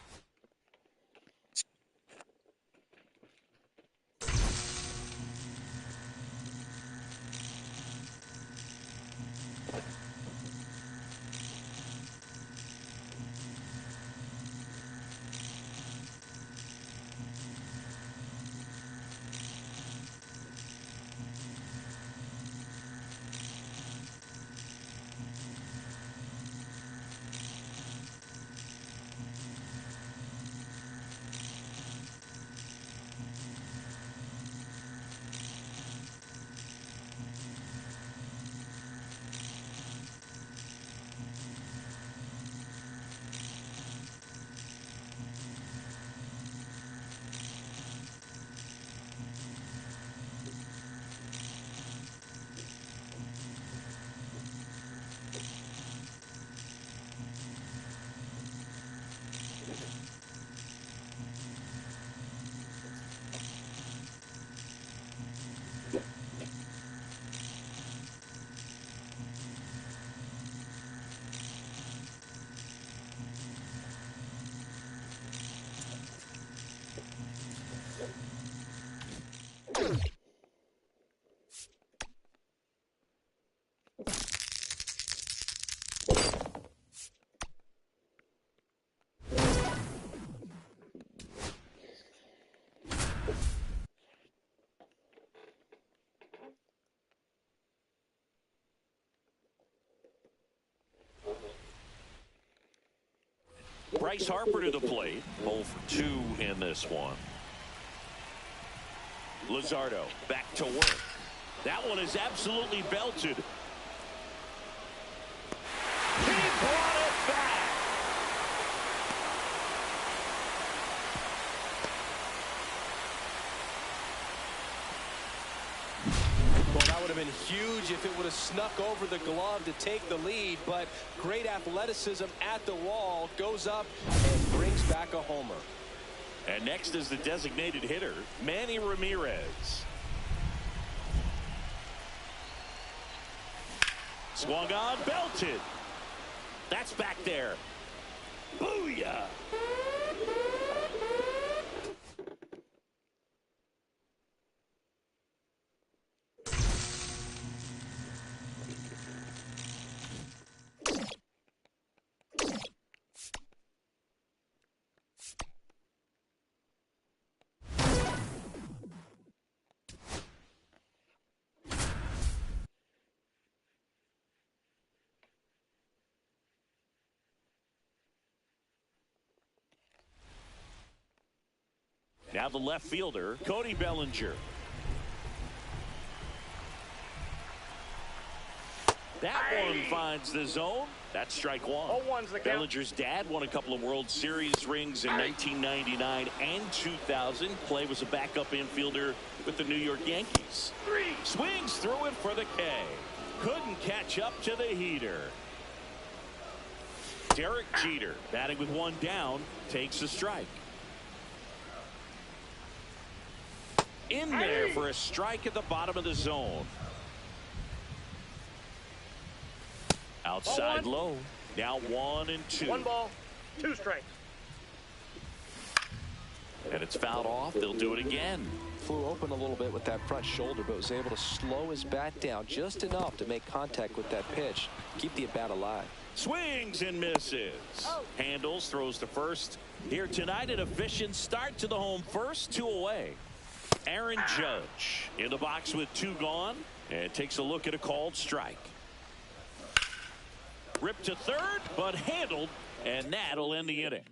Bryce Harper to the plate. 0 for 2 in this one. Luzardo back to work. That one is absolutely belted. He brought it back. Well, that would have been huge if it would have snuck over the glove to take the lead, but great athleticism at the wall, goes up and brings back a homer. And next is the designated hitter, Manny Ramirez. Swung on, belted. That's back there. Booyah! Now the left fielder, Cody Bellinger. That one finds the zone. That's strike one. 0-1's the count. Bellinger's dad won a couple of World Series rings in 1999 and 2000. Clay was a backup infielder with the New York Yankees. Swings through it for the K. Couldn't catch up to the heater. Derek Jeter, batting with one down, takes a strike. In there for a strike at the bottom of the zone. Outside low. Now 1-2. 1 ball, 2 strikes. And it's fouled off. They'll do it again. Flew open a little bit with that front shoulder, but was able to slow his bat down just enough to make contact with that pitch. Keep the at-bat alive. Swings and misses. Handles, throws to first. Here tonight, an efficient start to the home first, 2 away. Aaron Judge in the box with 2 gone and takes a look at a called strike. Ripped to third, but handled, and that'll end the inning.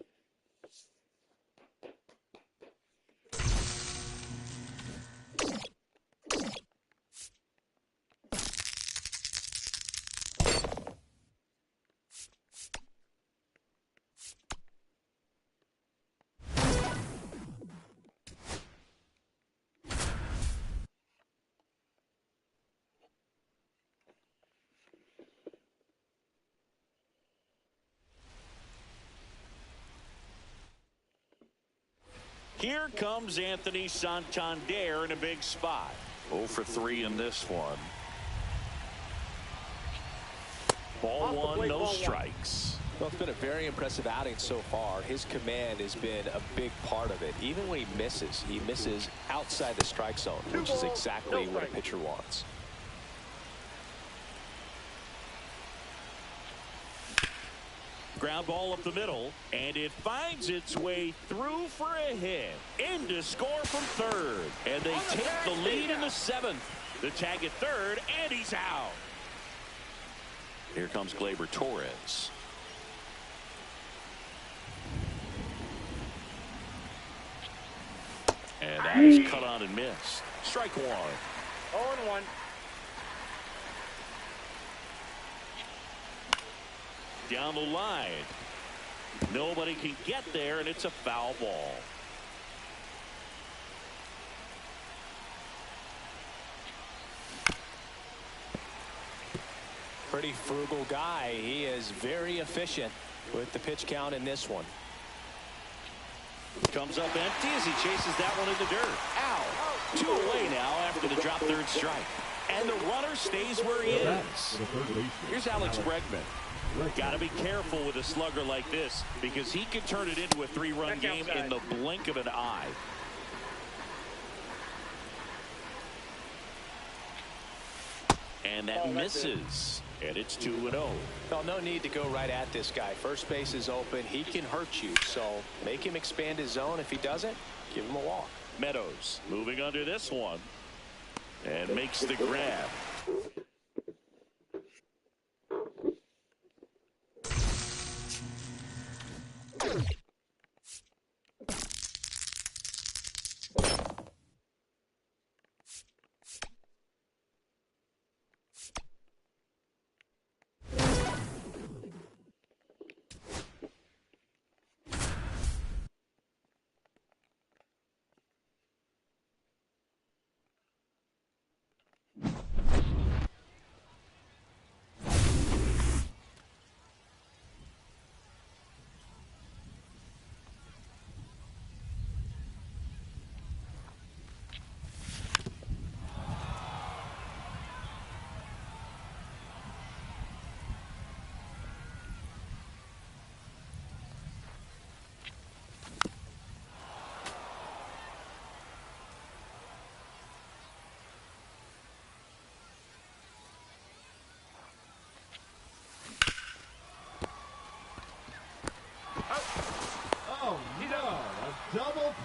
Here comes Anthony Santander in a big spot. 0 for 3 in this one. Ball 1, no strikes. Well, it's been a very impressive outing so far. His command has been a big part of it. Even when he misses outside the strike zone, which is exactly what a pitcher wants. Ground ball up the middle, and it finds its way through for a hit. In to score from third, and they take the lead in the 7th. The tag at third, and he's out. Here comes Gleyber Torres. And that is cut on and missed. Strike 1. 0-1. Down the line. Nobody can get there, and it's a foul ball. Pretty frugal guy. He is very efficient with the pitch count in this one. Comes up empty as he chases that one in the dirt. Ow. 2 away now after the drop third strike. And the runner stays where he is. Here's Alex Bregman. Got to be careful with a slugger like this because he could turn it into a 3-run game in the blink of an eye. And that misses. And it's 2-0. Well, no need to go right at this guy. First base is open. He can hurt you. So make him expand his zone. If he doesn't, give him a walk. Meadows moving under this one and makes the grab.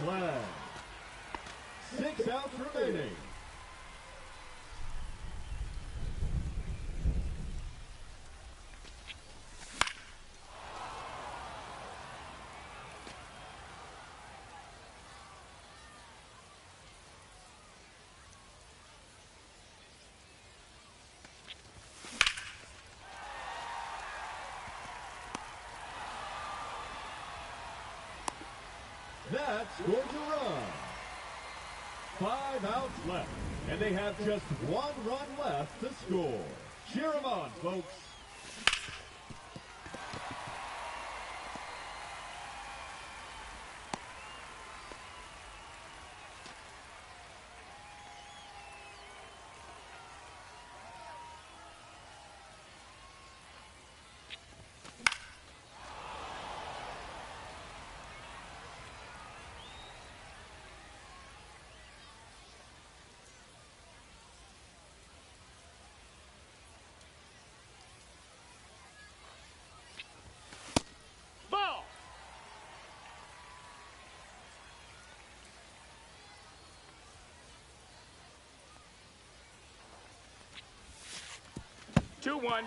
play. 6 outs remaining. That scores a run. 5 outs left, and they have just 1 run left to score. Cheer them on, folks. Ball. 2-1.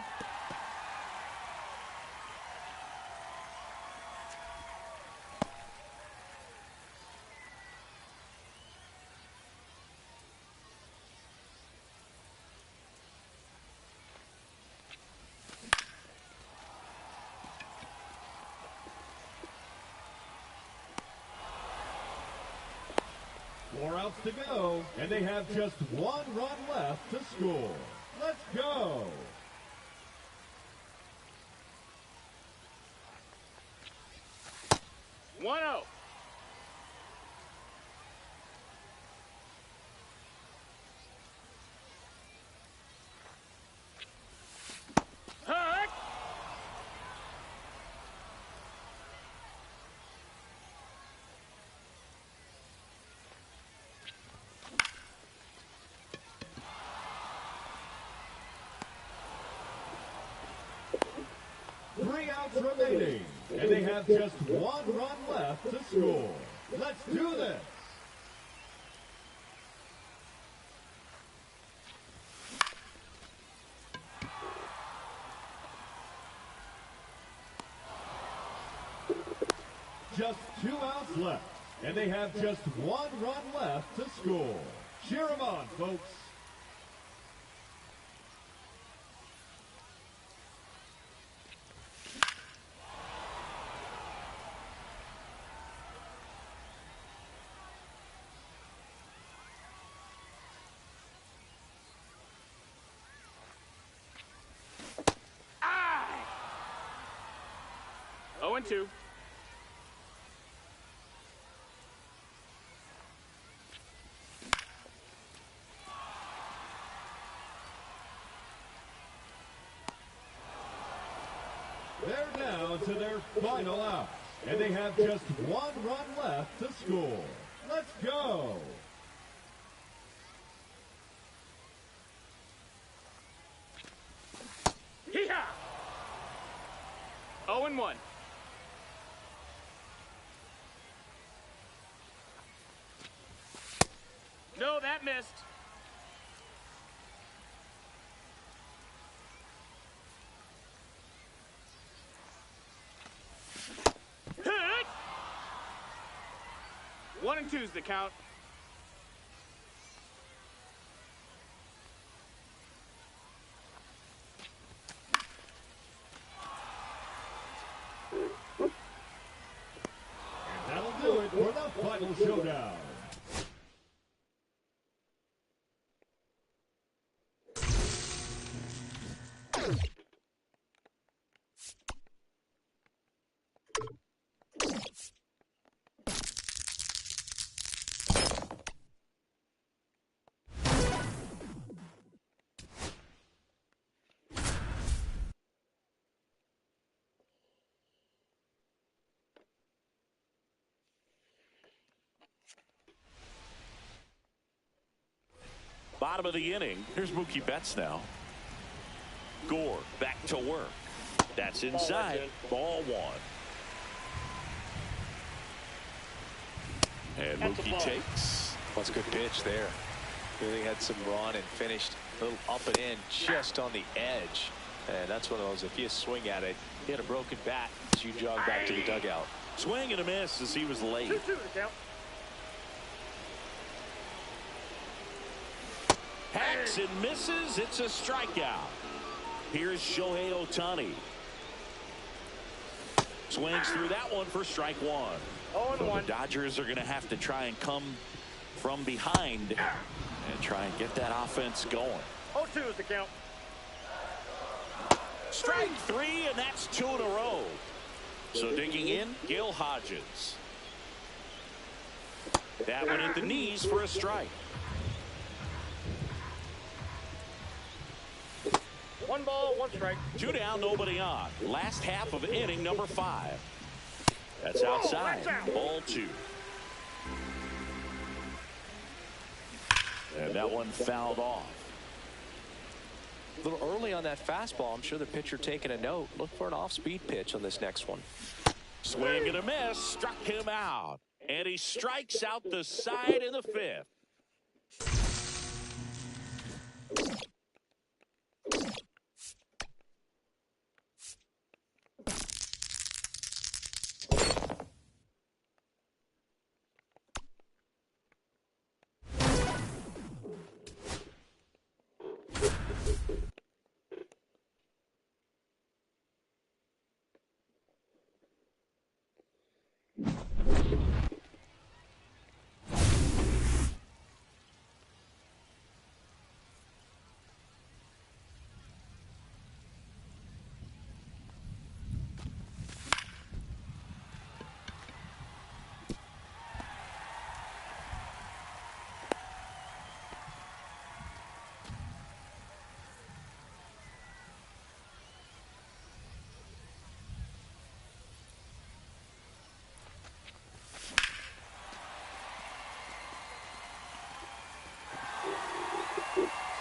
Four outs to go, and they have just 1 run left to score. Let's go. One zero. Hut. Three outs remaining, and they have just 1 run left to score. Let's do this. Just 2 outs left, and they have just 1 run left to score. Cheer them on, folks. Ah! 0-2. They're down to their final out, and they have just 1 run left to score. Let's go. Hee-haw! 0-1. No, that missed. Hit! 1-2's the count. And that'll do it for the final showdown. Bottom of the inning. Here's Mookie Betts now. Gore back to work. That's inside. Ball 1. And That's a Mookie ball. takes. That's a good pitch there. Really had some run and finished a little up and in, just on the edge. And that's one of those, if you swing at it, hit a broken bat as you jog back to the dugout. Swing and a miss as he was late. 2-2 the count. Hacks and misses. It's a strikeout. Here's Shohei Ohtani. Swings through that one for strike one. So the 0-1. Dodgers are going to have to try and come from behind and try and get that offense going. 0-2 is the count. Strike three, and that's 2 in a row. So digging in, Gil Hodges. That one at the knees for a strike. 1 ball, 1 strike. 2 down, nobody on. Last half of inning number 5. That's outside. Ball 2. And that one fouled off. A little early on that fastball. I'm sure the pitcher taking a note. Look for an off-speed pitch on this next one. Swing and a miss. Struck him out. And he strikes out the side in the 5th.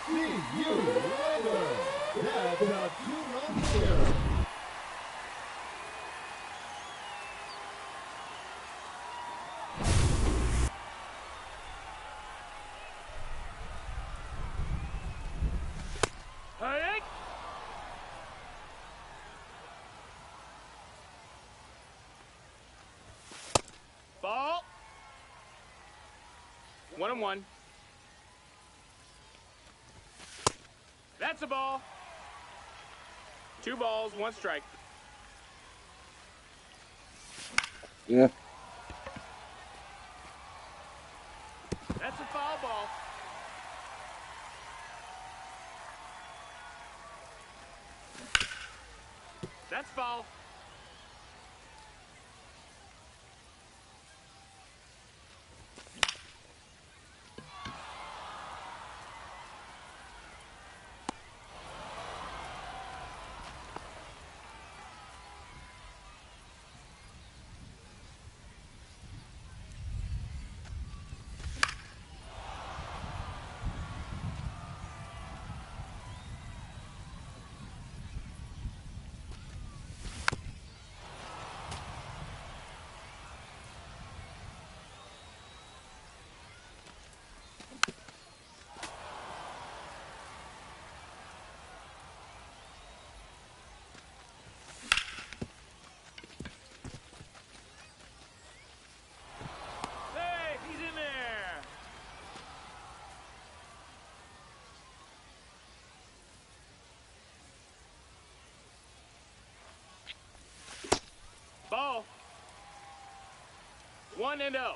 See you later. That's a 2-run single. Hey! Ball. 1-1. That's a ball. 2 balls, 1 strike. Yeah. That's a foul ball. That's foul. Hey, he's in there. Ball. 1-0.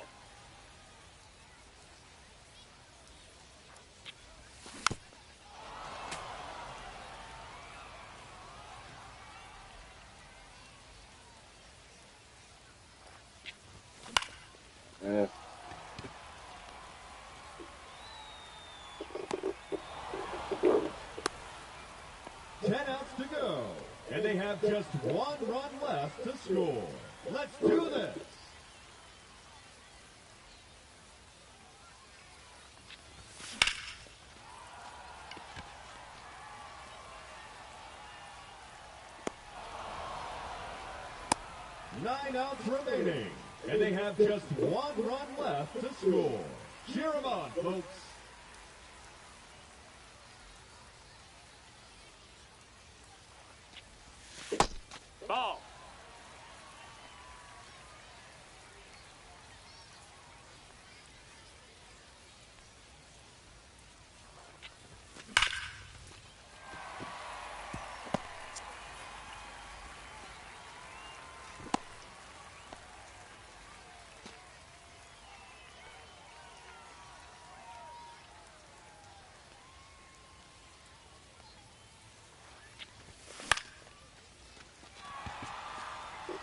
Yeah. Outs to go. And they have just 1 run left to score. Let's do this. Nine outs remaining. and they have just one run left to score. Cheer them on, folks. Ball.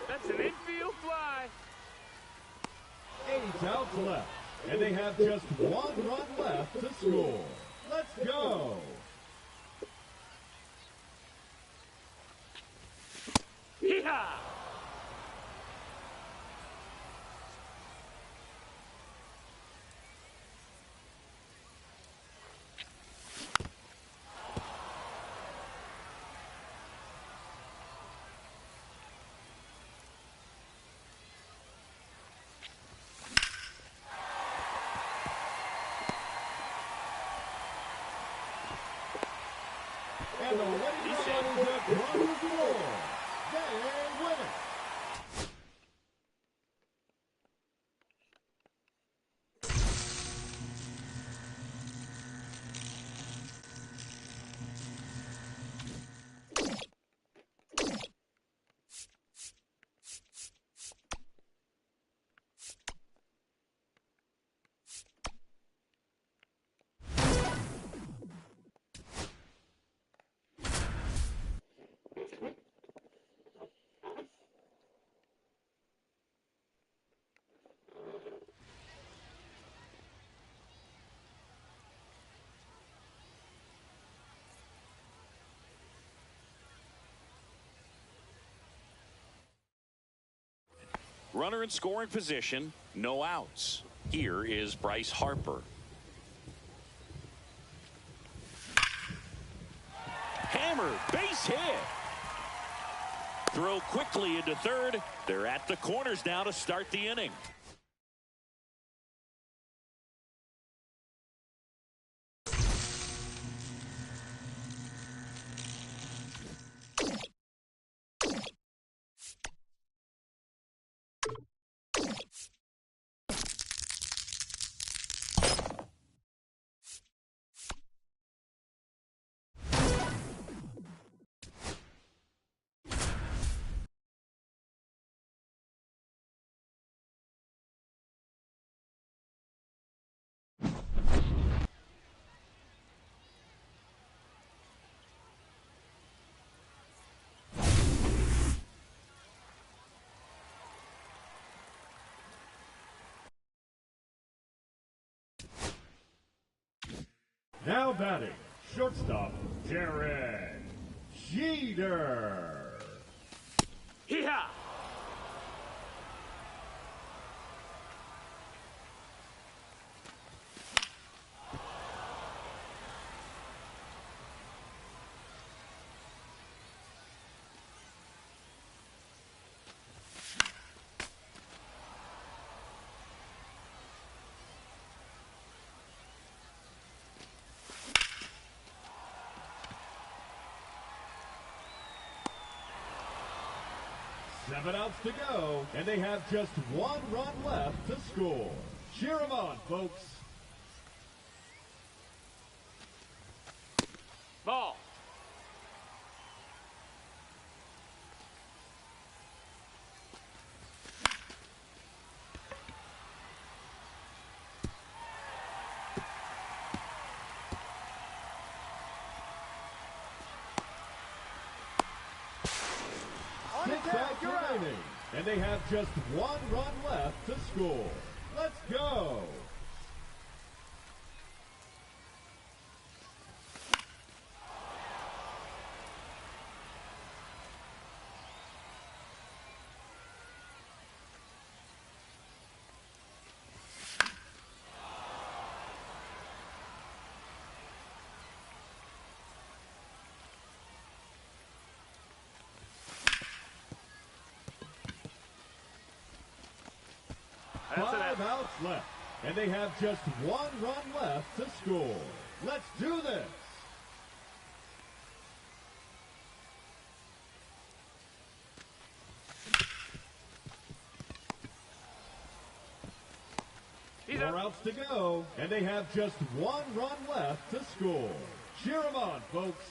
That's an infield fly. 8 outs left, and they have just one run left to score. Let's go. Yeehaw! And the Lady Riders across the floor. They win it. Runner in scoring position, no outs. Here is Bryce Harper. Hammered, base hit. Throw quickly into third. They're at the corners now to start the inning. Now batting, shortstop, Derek Jeter. Yeehaw! Seven outs to go, and they have just one run left to score. Cheer them on, folks. Ball. Six outs remaining, and they have just one run left to score. Let's go. That's an Five outs left, and they have just one run left to score. Let's do this. He's Four up. outs to go, and they have just one run left to score. Cheer them on, folks.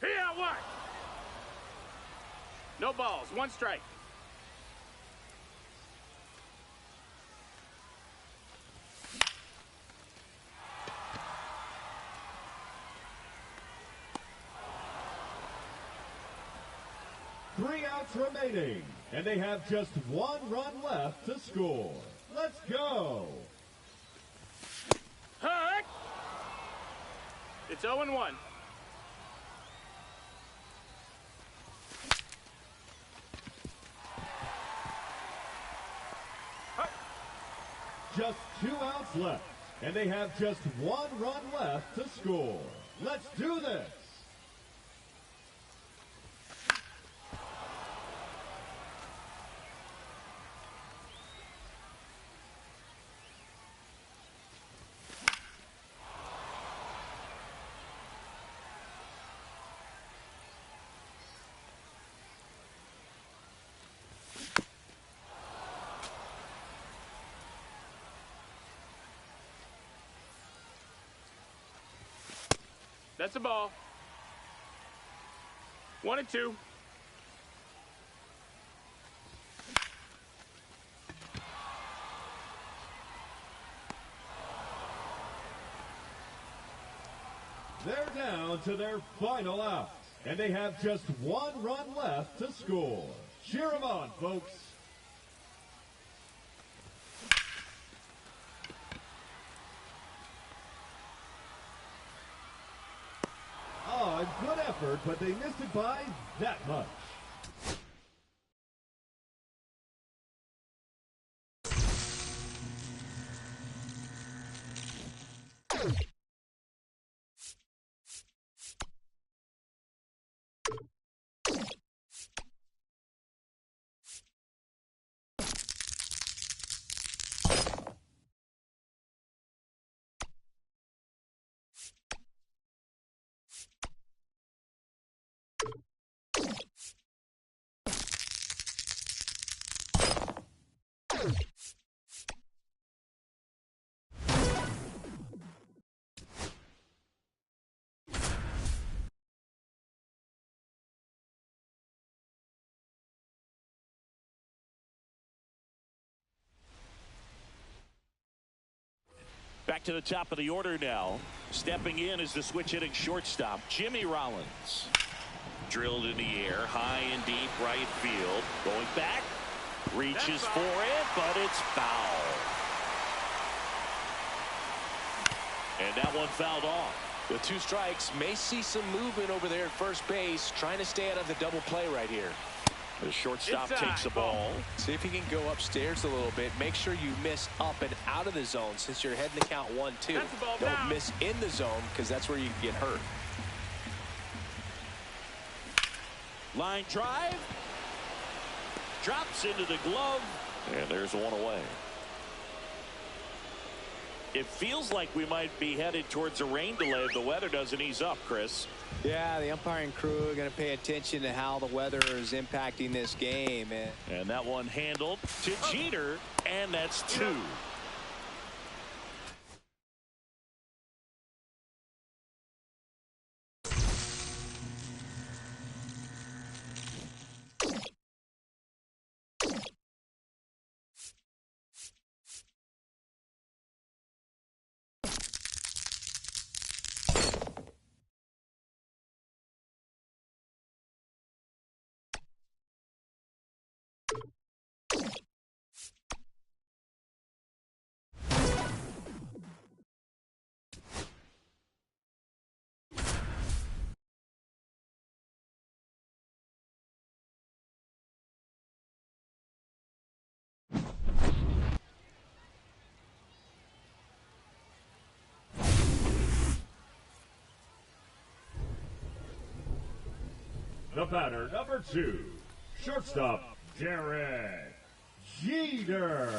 Here, what? No balls, one strike. Three outs remaining, and they have just one run left to score. Let's go. Hut! It's 0-1. Just 2 outs left, and they have just one run left to score. Let's do this. That's a ball. 1-2. They're down to their final out, and they have just one run left to score. Cheer them on, folks. Oh, a good effort, but they missed it by that much. Back to the top of the order now. Stepping in is the switch hitting shortstop, Jimmy Rollins. Drilled in the air, high and deep right field. Going back, reaches for it, but it's foul. And that one fouled off. The 2 strikes may see some movement over there at first base, trying to stay out of the double play right here. The shortstop Inside. takes the ball. See if he can go upstairs a little bit. Make sure you miss up and out of the zone since you're heading to count 1-2. That's the ball Don't down. miss in the zone because that's where you can get hurt. Line drive. Drops into the glove. And there's one away. It feels like we might be headed towards a rain delay if the weather doesn't ease up, Chris. Yeah, the umpiring crew are going to pay attention to how the weather is impacting this game. And that one handled to Jeter, and that's 2. The batter, number 2, shortstop, Derek Jeter.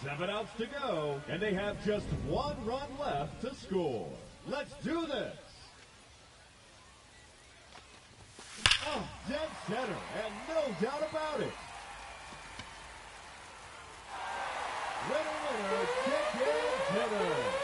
7 outs to go, and they have just 1 run left to score. Let's do this. Oh, dead center, and no doubt about it. Winner, kick and hitter.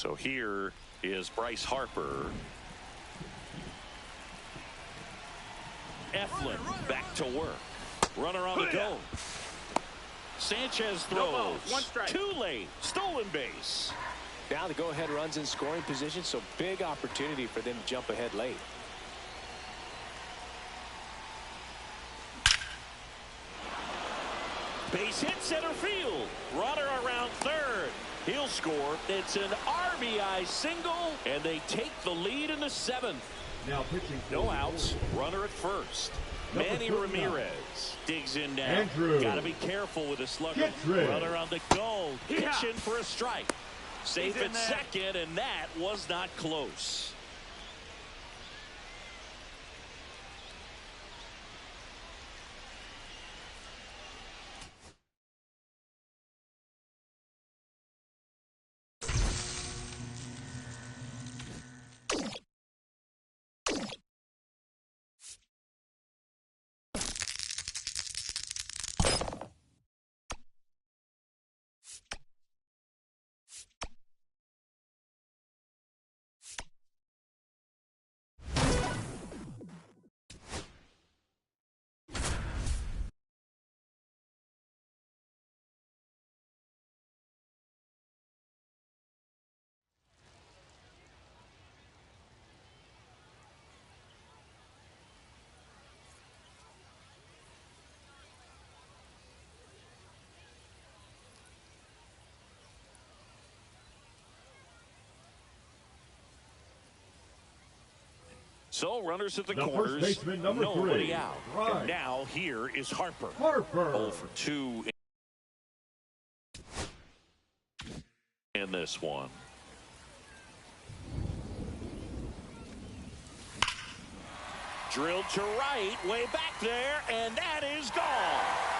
So here is Bryce Harper. Eflin back to work. Runner on the go. Sanchez throws. No balls, 1 strike. Too late. Stolen base. Now the go-ahead runs in scoring position, so big opportunity for them to jump ahead late. Base hit center field. Runner around third. He'll score. It's an RBI single, and they take the lead in the 7th. Now pitching. No outs. Runner at first. Manny Ramirez digs in now. Andrew. Got to be careful with a slugger. Gets Runner on the go. Yeah. Pitching for a strike. Safe He's in at there. second, and that was not close. So runners at the The first corners. baseman, number Nobody 3. out. Right. And now here is Harper. Harper. 0 for 2 in this one. Drilled to right, way back there, and that is gone.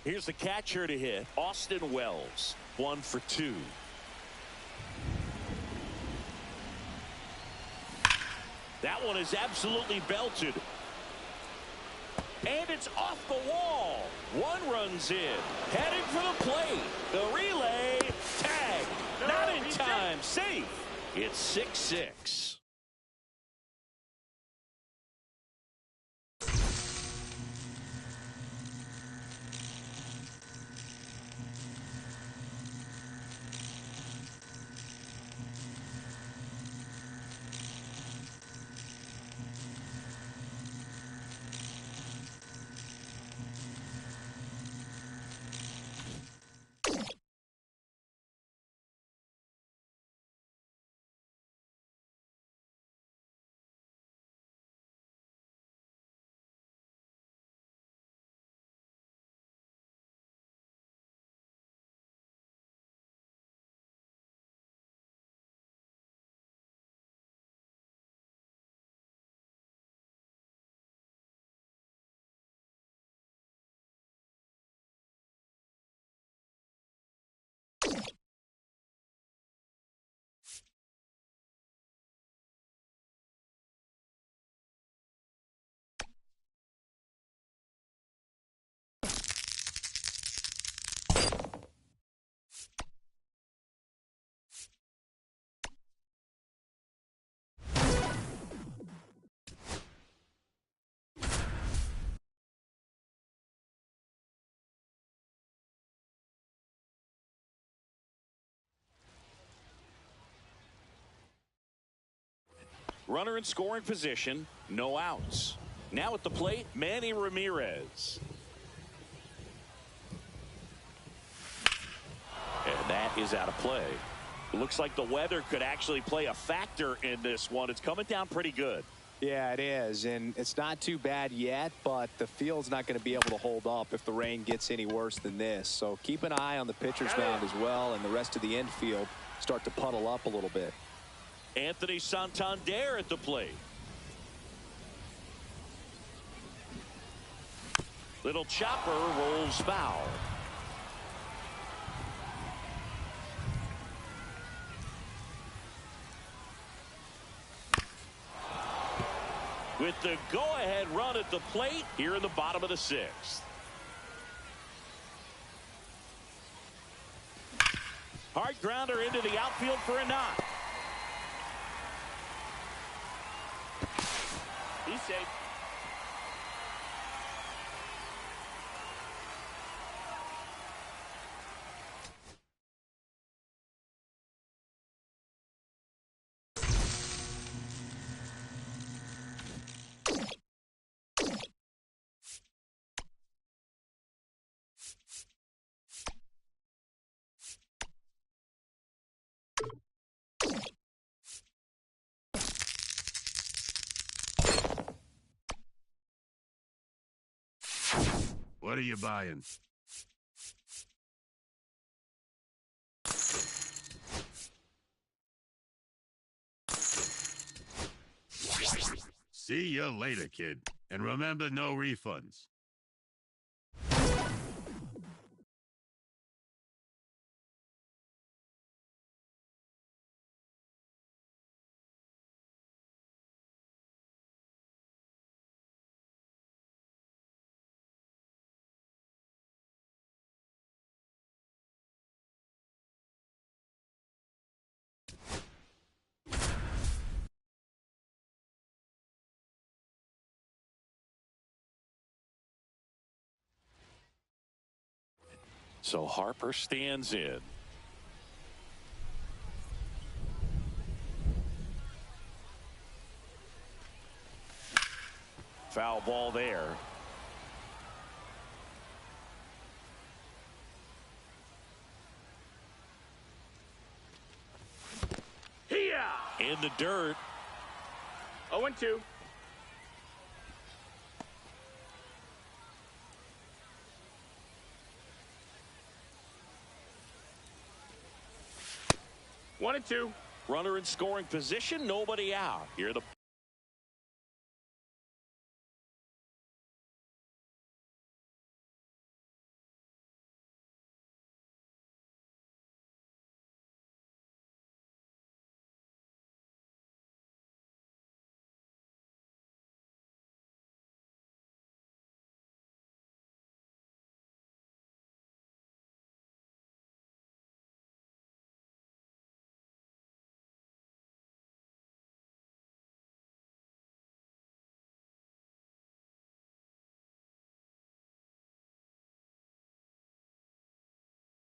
Here's the catcher to hit, Austin Wells. 1 for 2. That one is absolutely belted. And it's off the wall. 1 run's in. Heading for the plate. The relay. Tag. Not in time. Safe. It's 6-6. Runner in scoring position, no outs. Now at the plate, Manny Ramirez. And that is out of play. Looks like the weather could actually play a factor in this one. It's coming down pretty good. Yeah, it is, and it's not too bad yet, but the field's not going to be able to hold up if the rain gets any worse than this. So keep an eye on the pitcher's mound as well, and the rest of the infield start to puddle up a little bit. Anthony Santander at the plate. Little chopper rolls foul. With the go-ahead run at the plate here in the bottom of the 6th. Hard grounder into the outfield for a knock. He's safe. What are you buying? See you later, kid. And remember, no refunds. So Harper stands in. Foul ball there. Here. In the dirt. 0-2. One and two. Runner in scoring position, nobody out. Here the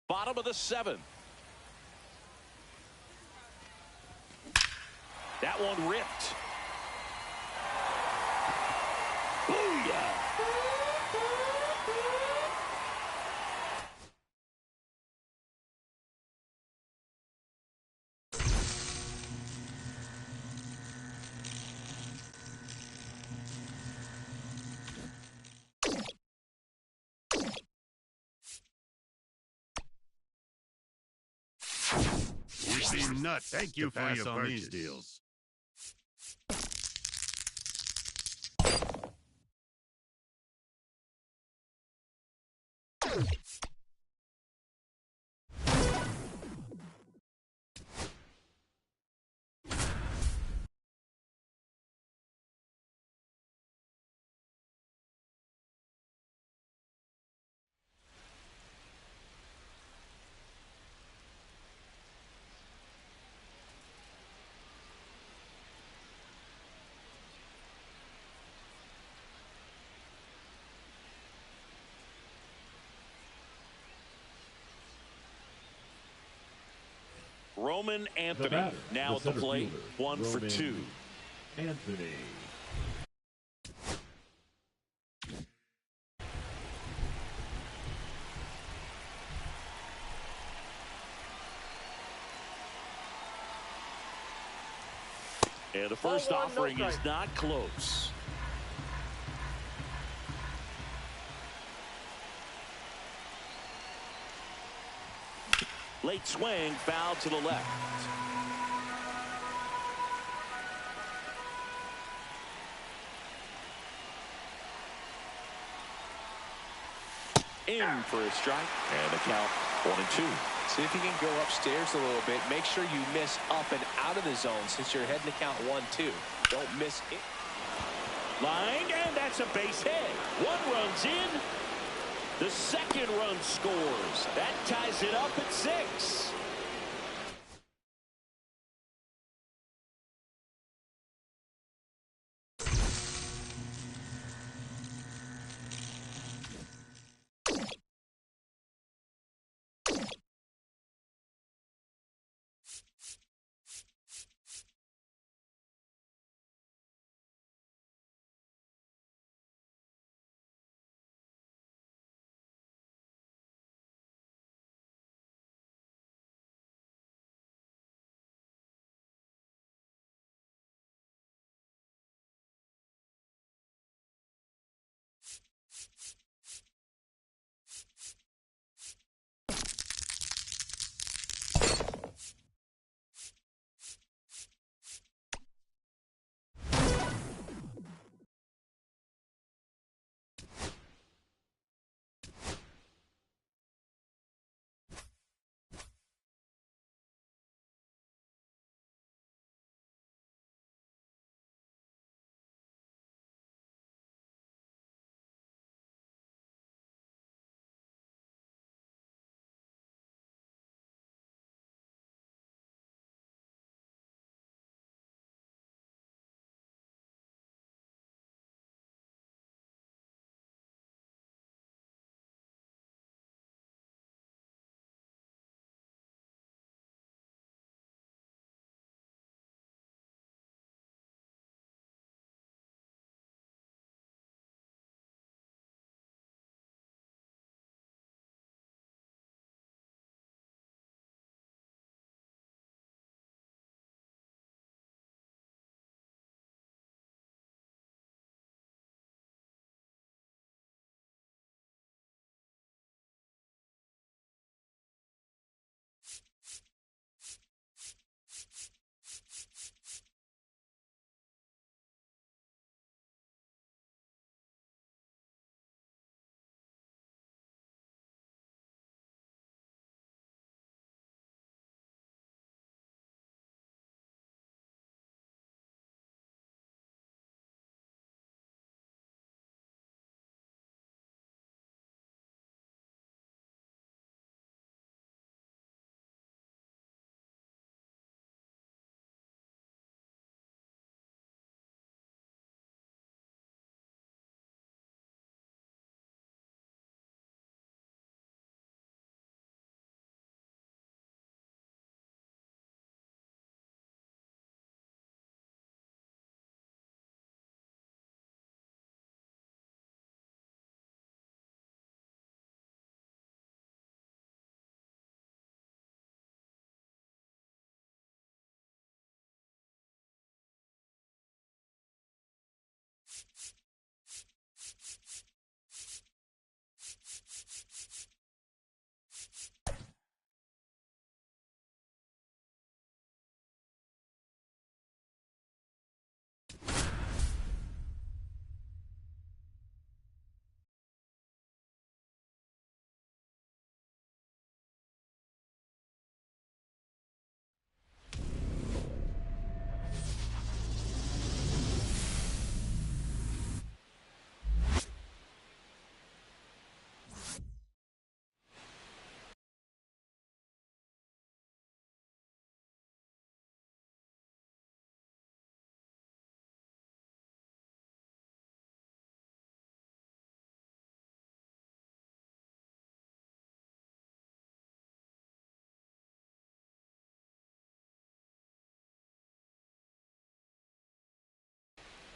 Bottom of the 7th. That one ripped. Booyah! You'd be nuts. Thank you for your on these deals. Roman Anthony now at the plate, 1 for 2. Anthony. And the first offering is not close. Late swing, foul to the left. In for a strike, and the count 1-2. See if you can go upstairs a little bit. Make sure you miss up and out of the zone since you're heading to count 1-2. Don't miss it. Line, and that's a base hit. 1 run's in. The second run scores. That ties it up at 6.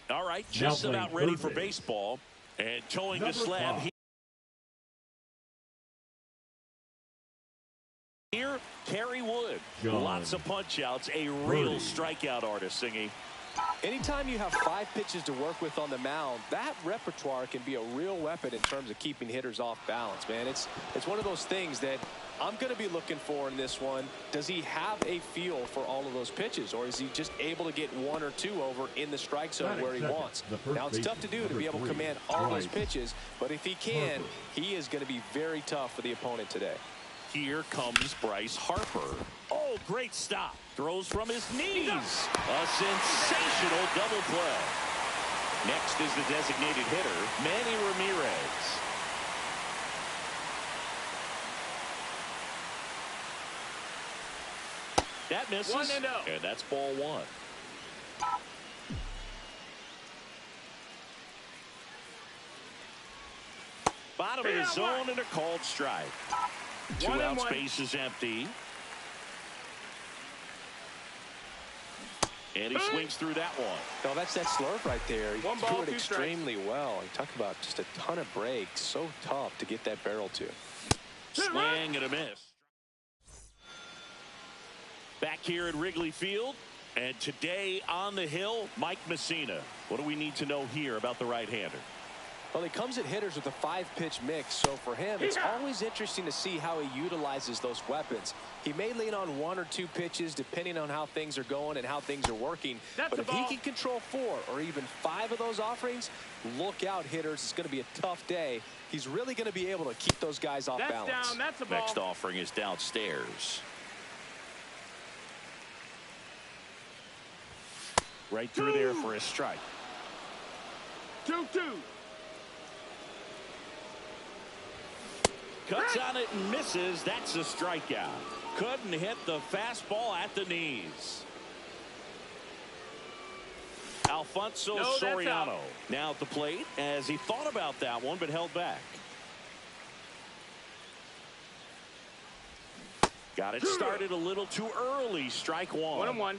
All right, just about ready for baseball. And towing the slab here, Kerry Wood. Lots of punch-outs, a real strikeout artist, Singy. Anytime you have 5 pitches to work with on the mound, that repertoire can be a real weapon in terms of keeping hitters off balance, man. It's one of those things that I'm going to be looking for in this one. Does he have a feel for all of those pitches, or is he just able to get 1 or 2 over in the strike zone where he wants? Now, it's tough to do to be able to command all those pitches, but if he can, he is going to be very tough for the opponent today. Here comes Bryce Harper. Oh, great stop. Throws from his knees. A sensational double play. Next is the designated hitter, Manny Ramirez. That misses. 1-0. And that's ball 1. Bottom of the zone and a called strike. 2 out, space is empty. And he swings through that one. No, that's that slurve right there. He One threw ball, it 2 extremely well. You talk about just a ton of breaks. So tough to get that barrel to. Swing and a miss. Back here at Wrigley Field. And today on the hill, Mike Messina. What do we need to know here about the right-hander? Well, he comes at hitters with a 5-pitch mix, so for him, it's always interesting to see how he utilizes those weapons. He may lean on 1 or 2 pitches depending on how things are going and how things are working. But if he can control 4 or even 5 of those offerings, look out, hitters. It's going to be a tough day. He's really going to be able to keep those guys off balance. Down. That's a ball. Next offering is downstairs. Right through there for a strike. 2-2. Cuts on it and misses. That's a strikeout. Couldn't hit the fastball at the knees. Alfonso Soriano now at the plate as he thought about that one but held back. Got it started a little too early. Strike 1. 1-1.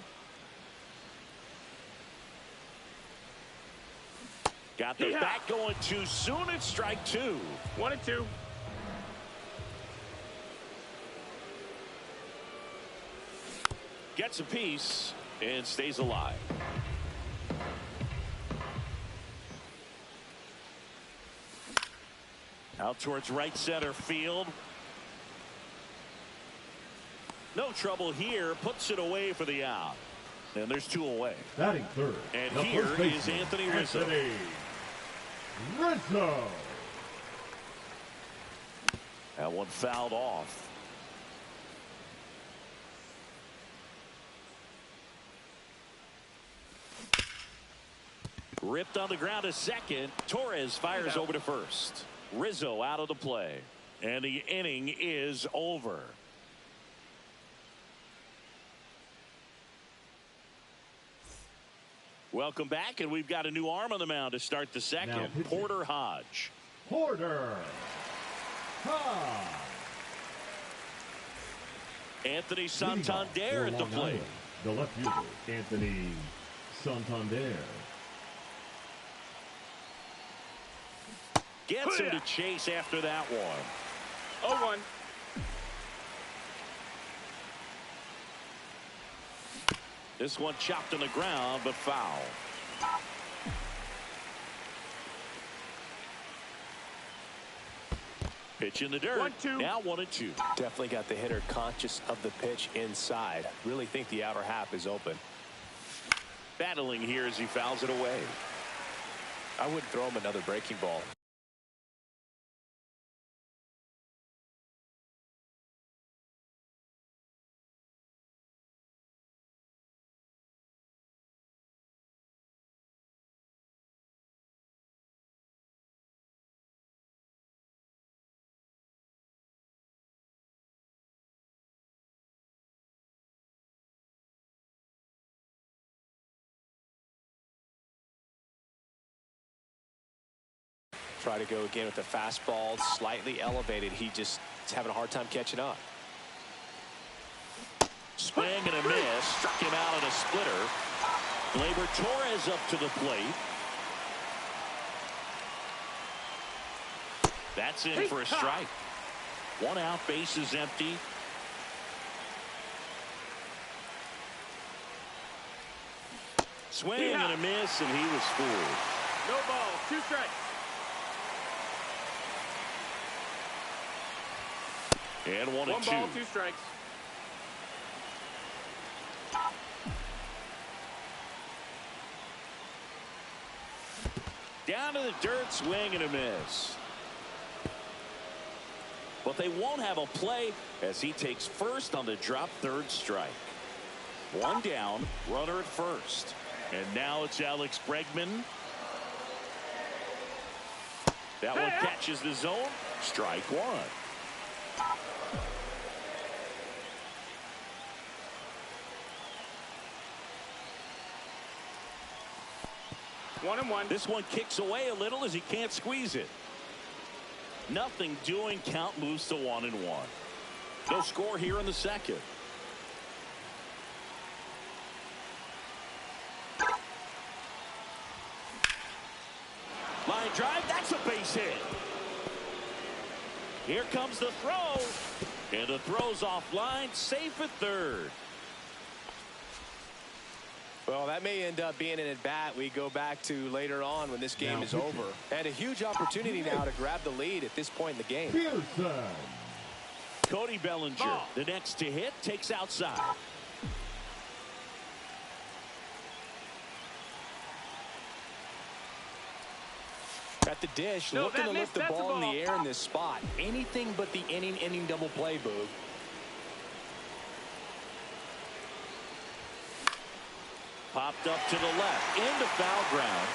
Got the bat going too soon. It's strike 2. 1-2. Gets a piece and stays alive. Out towards right center field. No trouble here. Puts it away for the out. And there's 2 away. Batting third. And here is Anthony Rizzo. That one fouled off. Ripped on the ground to second. Torres fires over to first. Rizzo out of the play. And the inning is over. Welcome back, and we've got a new arm on the mound to start the second. Porter Hodge. Anthony Santander at the plate. The left fielder, Anthony Santander. Gets him to chase after that one. 0-1. This one chopped on the ground, but foul. Pitch in the dirt. 1-2. Now 1-2. Definitely got the hitter conscious of the pitch inside. Really think the outer half is open. Battling here as he fouls it away. I wouldn't throw him another breaking ball. Try to go again with the fastball, slightly elevated. He just is having a hard time catching up. Swing and a miss. Struck him out on a splitter. Gleyber Torres up to the plate. That's in for a strike. 1 out, base is empty. Swing and a miss, and he was fooled. No ball. 2 strikes. And 1-2. 1 ball, 2 strikes. Down to the dirt, swing and a miss. But they won't have a play as he takes first on the drop third strike. 1 down, runner at first. And now it's Alex Bregman. That one catches the zone. Strike 1. 1-1. This one kicks away a little as he can't squeeze it. Nothing doing. Count moves to 1-1. No score here in the second. Line drive. That's a base hit. Here comes the throw. And the throw's offline. Safe at third. Well, that may end up being an at-bat we go back to later on when this game is over. And a huge opportunity now to grab the lead at this point in the game. Cody Bellinger, the next to hit, takes outside. At the dish, looking to lift the ball in the air in this spot. Anything but the inning double play, Boog. Popped up to the left, into foul ground.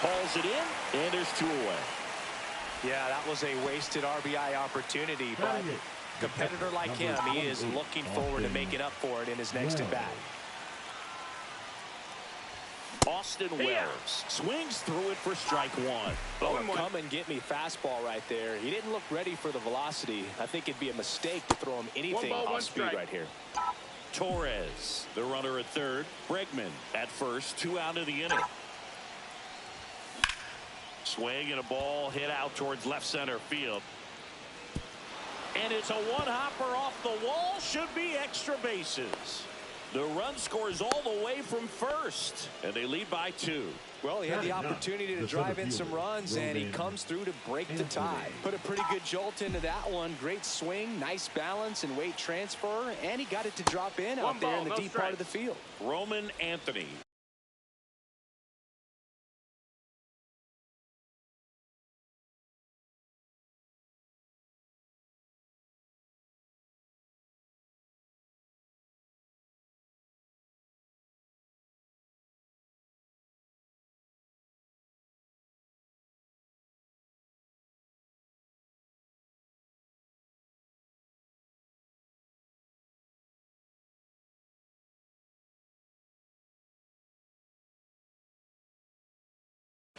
Hauls it in, and there's 2 away. Yeah, that was a wasted RBI opportunity, but a competitor like him, he is looking forward to making up for it in his next at-bat. Austin Wells swings through it for strike 1. Oh, come and get me fastball right there. He didn't look ready for the velocity. I think it'd be a mistake to throw him anything off speed right here. Torres, the runner at third. Bregman at first, 2 out of the inning. Swing and a ball hit out towards left center field. And it's a 1-hopper off the wall. Should be extra bases. The run scores all the way from first, and they lead by 2. Well, he had the opportunity to drive in some runs, and he comes through to break the tie. Put a pretty good jolt into that one. Great swing, nice balance and weight transfer, and he got it to drop in out there in the deep part of the field. Roman Anthony.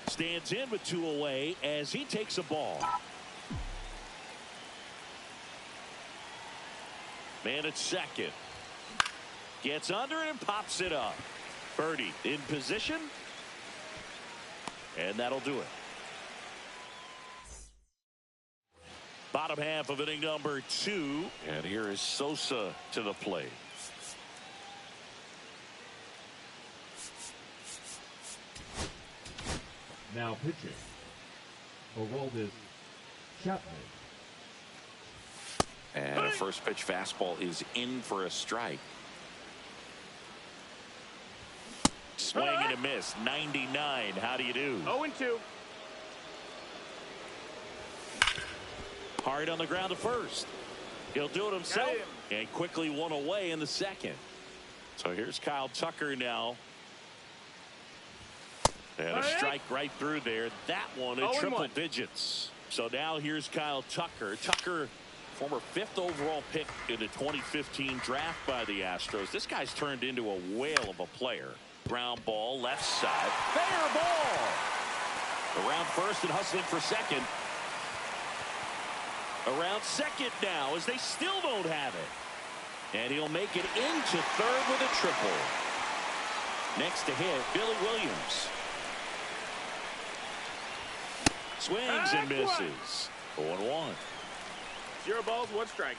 Stands in with 2 away as he takes a ball. Man at second. Gets under it and pops it up. Birdie in position. And that'll do it. Bottom half of inning number 2. And here is Sosa to the plate. Now pitching Aroldis Chapman. And a first pitch fastball is in for a strike. Swing and a miss. 99. How do you do? 0-2. Hard on the ground to first. He'll do it himself. And quickly one away in the second. So here's Kyle Tucker now. And a strike right through there. That one in triple digits. So now here's Kyle Tucker. Tucker, former 5th overall pick in the 2015 draft by the Astros. This guy's turned into a whale of a player. Ground ball, left side. Fair ball. Around first and hustling for second. Around second now as they still don't have it. And he'll make it into third with a triple. Next to hit, Billy Williams. Swings and misses. 0-1. 0 balls, 1 strike.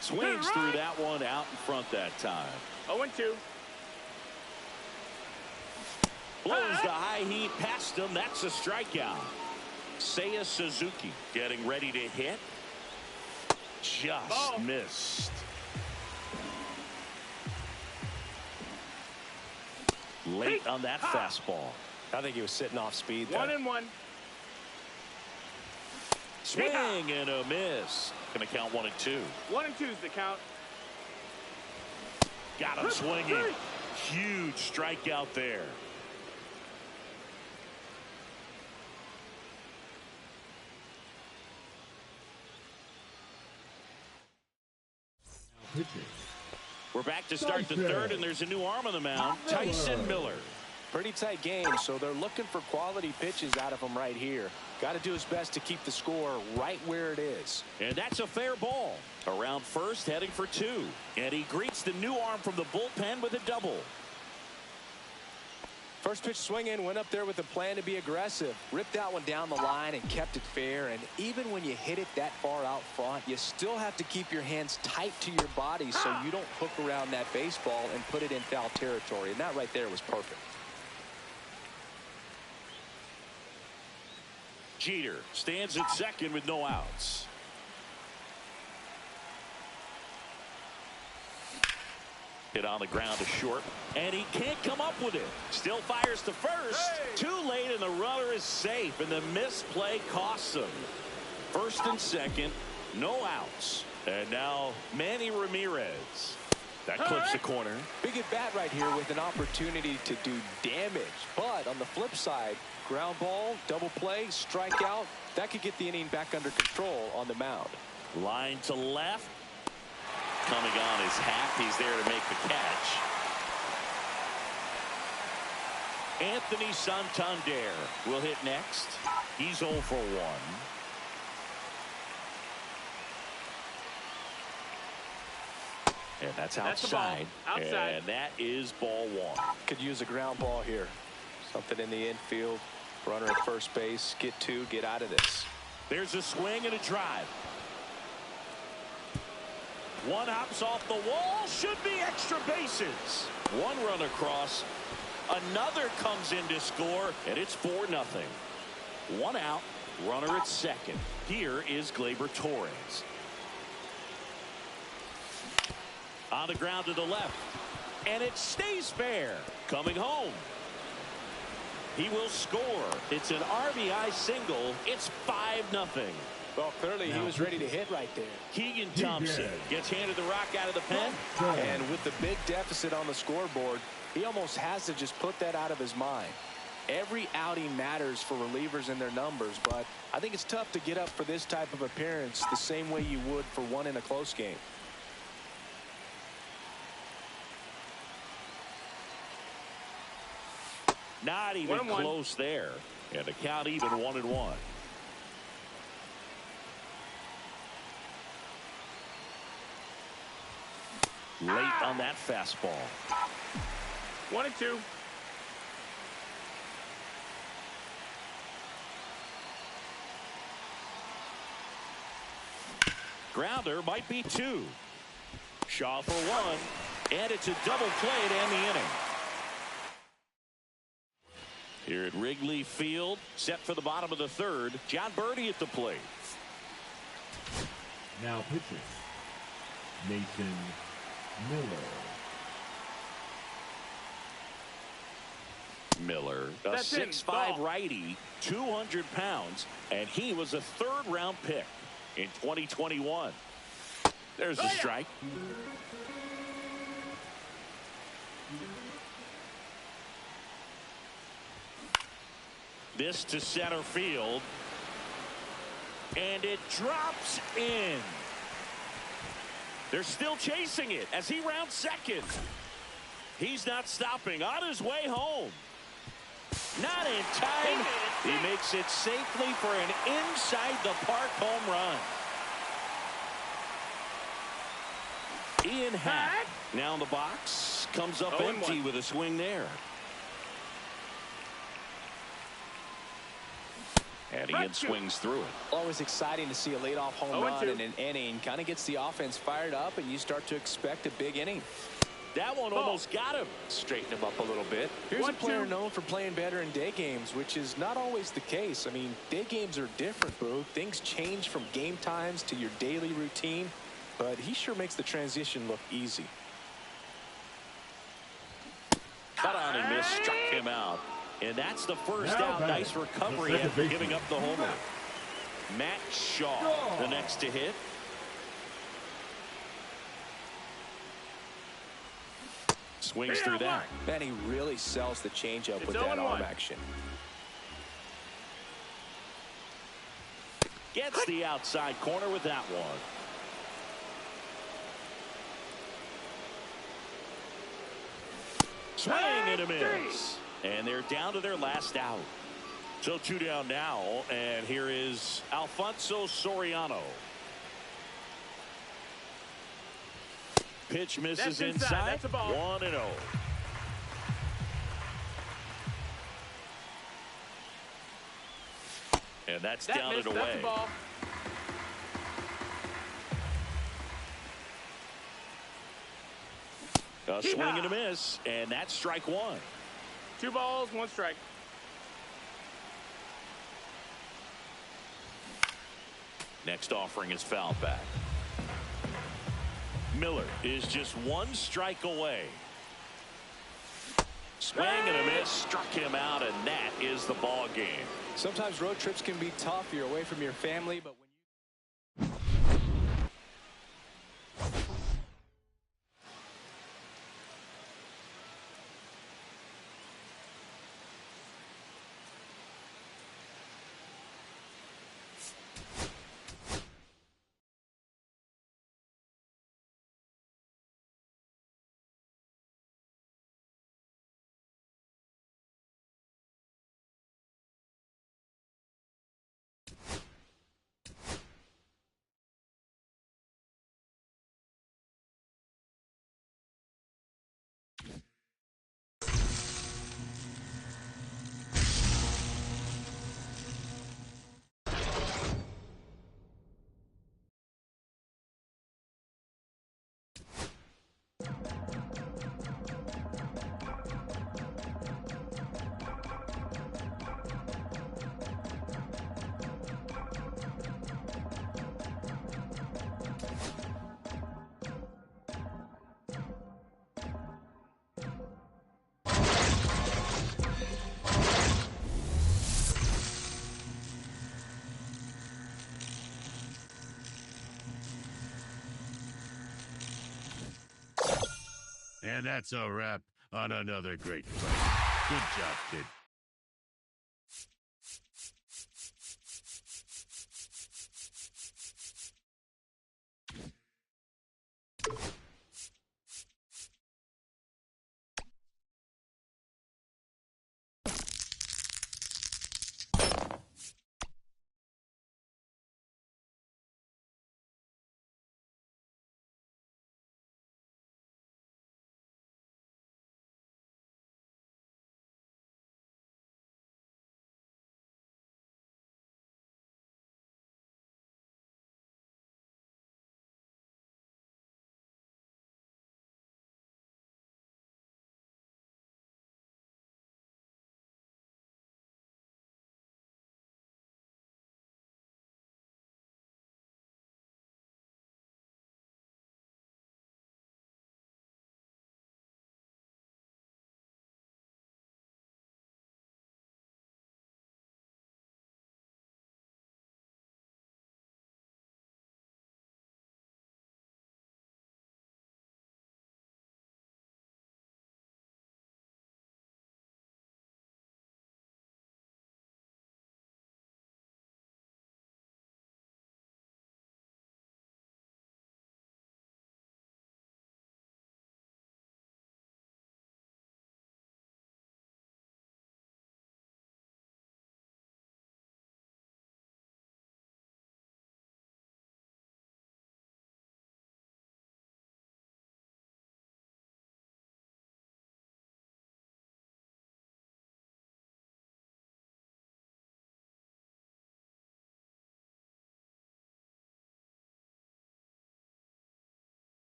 Swings through that one out in front that time. 0-2. Blows the high heat past him. That's a strikeout. Seiya Suzuki getting ready to hit. Just missed. Late on that fastball. I think he was sitting off speed there. 1-1. Swing and a miss. Gonna count 1-2. 1-2 is the count. Got him swinging. Huge strikeout there. We're back to start the third, and there's a new arm on the mound. Tyson Miller. Pretty tight game, so they're looking for quality pitches out of him right here. Got to do his best to keep the score right where it is. And that's a fair ball. Around first, heading for 2. And he greets the new arm from the bullpen with a double. First pitch swing in, went up there with a plan to be aggressive. Ripped that one down the line and kept it fair. And even when you hit it that far out front, you still have to keep your hands tight to your body so you don't hook around that baseball and put it in foul territory. And that right there was perfect. Jeter stands at second with no outs. Hit on the ground to short, and he can't come up with it. Still fires to first. Too late, and the runner is safe, and the misplay costs him. First and second, no outs. And now Manny Ramirez. That clips the corner. Big at bat right here with an opportunity to do damage. But on the flip side, ground ball, double play, strikeout. That could get the inning back under control on the mound. Line to left. Coming on his hat. He's there to make the catch. Anthony Santander will hit next. He's 0 for 1. And that's outside. Outside. And that is ball 1. Could use a ground ball here. Something in the infield. Runner at first base. Get 2. Get out of this. There's a swing and a drive. One hops off the wall. Should be extra bases. One run across. Another comes in to score. And it's 4-0. One out. Runner at second. Here is Gleyber Torres. On the ground to the left. And it stays fair. Coming home. He will score. It's an RBI single. It's 5-0. Well, clearly he was ready to hit right there. Keegan Thompson gets handed the rock out of the pen. And with the big deficit on the scoreboard, he almost has to just put that out of his mind. Every outing matters for relievers and their numbers, but I think it's tough to get up for this type of appearance the same way you would for one in a close game. Not even close there. And the count even 1-1. Late on that fastball. 1-2. Grounder might be 2. Shaw for 1. And it's a double play to end the inning. Here at Wrigley Field, set for the bottom of the third. John Birdie at the plate. Now pitching, Mason Miller, a That's in. 6'5" Ball. righty, 200 pounds, and he was a third-round pick in 2021. There's a strike. This to center field. And it drops in. They're still chasing it as he rounds second. He's not stopping. On his way home. Not in time. He makes it safely for an inside-the-park home run. Ian Happ now in the box. Comes up empty with a swing there. And Ian swings through it. Always exciting to see a leadoff home run in an inning. Kind of gets the offense fired up, and you start to expect a big inning. That one almost got him. Straighten him up a little bit. Here's a player known for playing better in day games, which is not always the case. I mean, day games are different, Boo. Things change from game times to your daily routine, but he sure makes the transition look easy. Cut on and miss, struck him out. And that's the first out. Nice recovery after giving up the homer. Matt Shaw, the next to hit. Swings through that. Man, he really sells the changeup with that arm action. Gets the outside corner with that one. Swing and a miss. And they're down to their last out. So 2 down now, and here is Alfonso Soriano. Pitch misses inside. 1-0. And that's down and away. A swing and a miss, and that's strike one. 2 balls, 1 strike. Next offering is foul back. Miller is just 1 strike away. Swing and a miss, struck him out, and that is the ball game. Sometimes road trips can be tough. You're away from your family, but when And that's a wrap on another great fight. Good job, kid.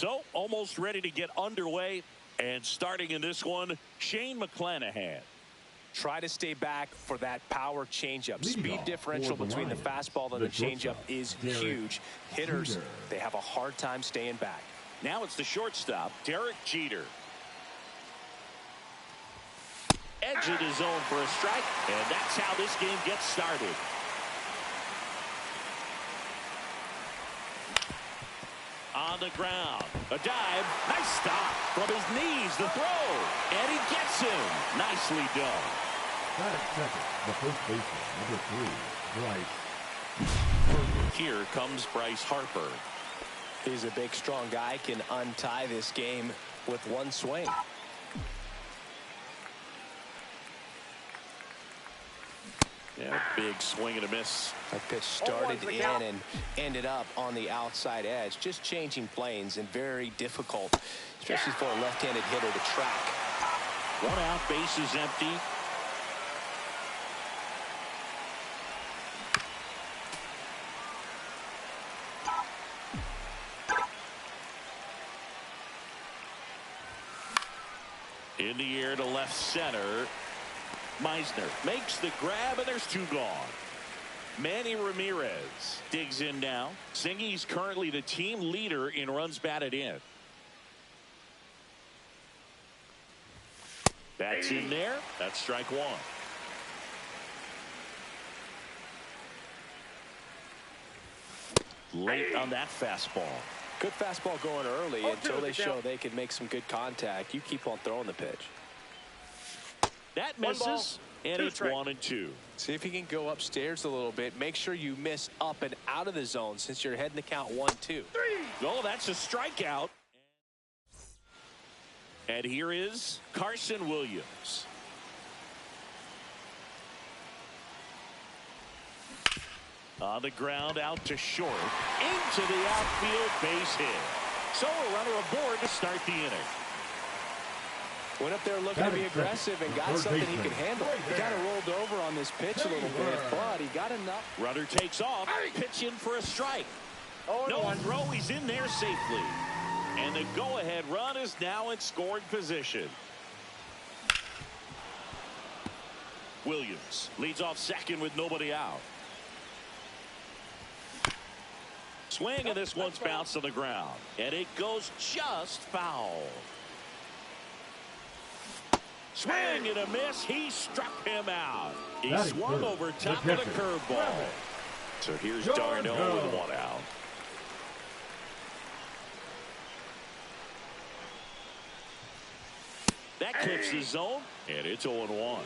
So, almost ready to get underway. And starting in this one, Shane McClanahan. Try to stay back for that power changeup. Speed differential between the fastball and the changeup is huge. Hitters, they have a hard time staying back. Now it's the shortstop, Derek Jeter. Edge of the zone for a strike, and that's how this game gets started. On the ground, a dive, nice stop from his knees, the throw, and he gets him. Nicely done. Batting second, the first baseman, number 3, Bryce. Here comes Bryce Harper. He's a big, strong guy, can untie this game with one swing. Yeah, big swing and a miss. That pitch started in and ended up on the outside edge. Just changing planes and very difficult, especially for a left-handed hitter to track. 1 out, base is empty. In the air to left center. Meisner makes the grab, and there's 2 gone. Manny Ramirez digs in now. Singy's currently the team leader in runs batted in. That's in there. That's strike 1. Late on that fastball. Good fastball going early until they show they can make some good contact. You keep on throwing the pitch. That misses, and it's 1-2. See if you can go upstairs a little bit. Make sure you miss up and out of the zone since you're heading to count 1-2. Oh, that's a strikeout. And here is Carson Williams. On the ground, out to short, into the outfield, base hit. So a runner aboard to start the inning. Went up there looking to be aggressive and got something he could handle. He kind of rolled over on this pitch a little bit, but he got enough. Runner takes off, pitch in for a strike. No throw, he's in there safely. And the go-ahead run is now in scoring position. Williams leads off second with nobody out. Swing, and this one's bounced on the ground. And it goes just foul. Swing and a miss. He struck him out. He swung over top of the curveball. So here's Darno with 1 out. That clips the zone, and it's 0-1.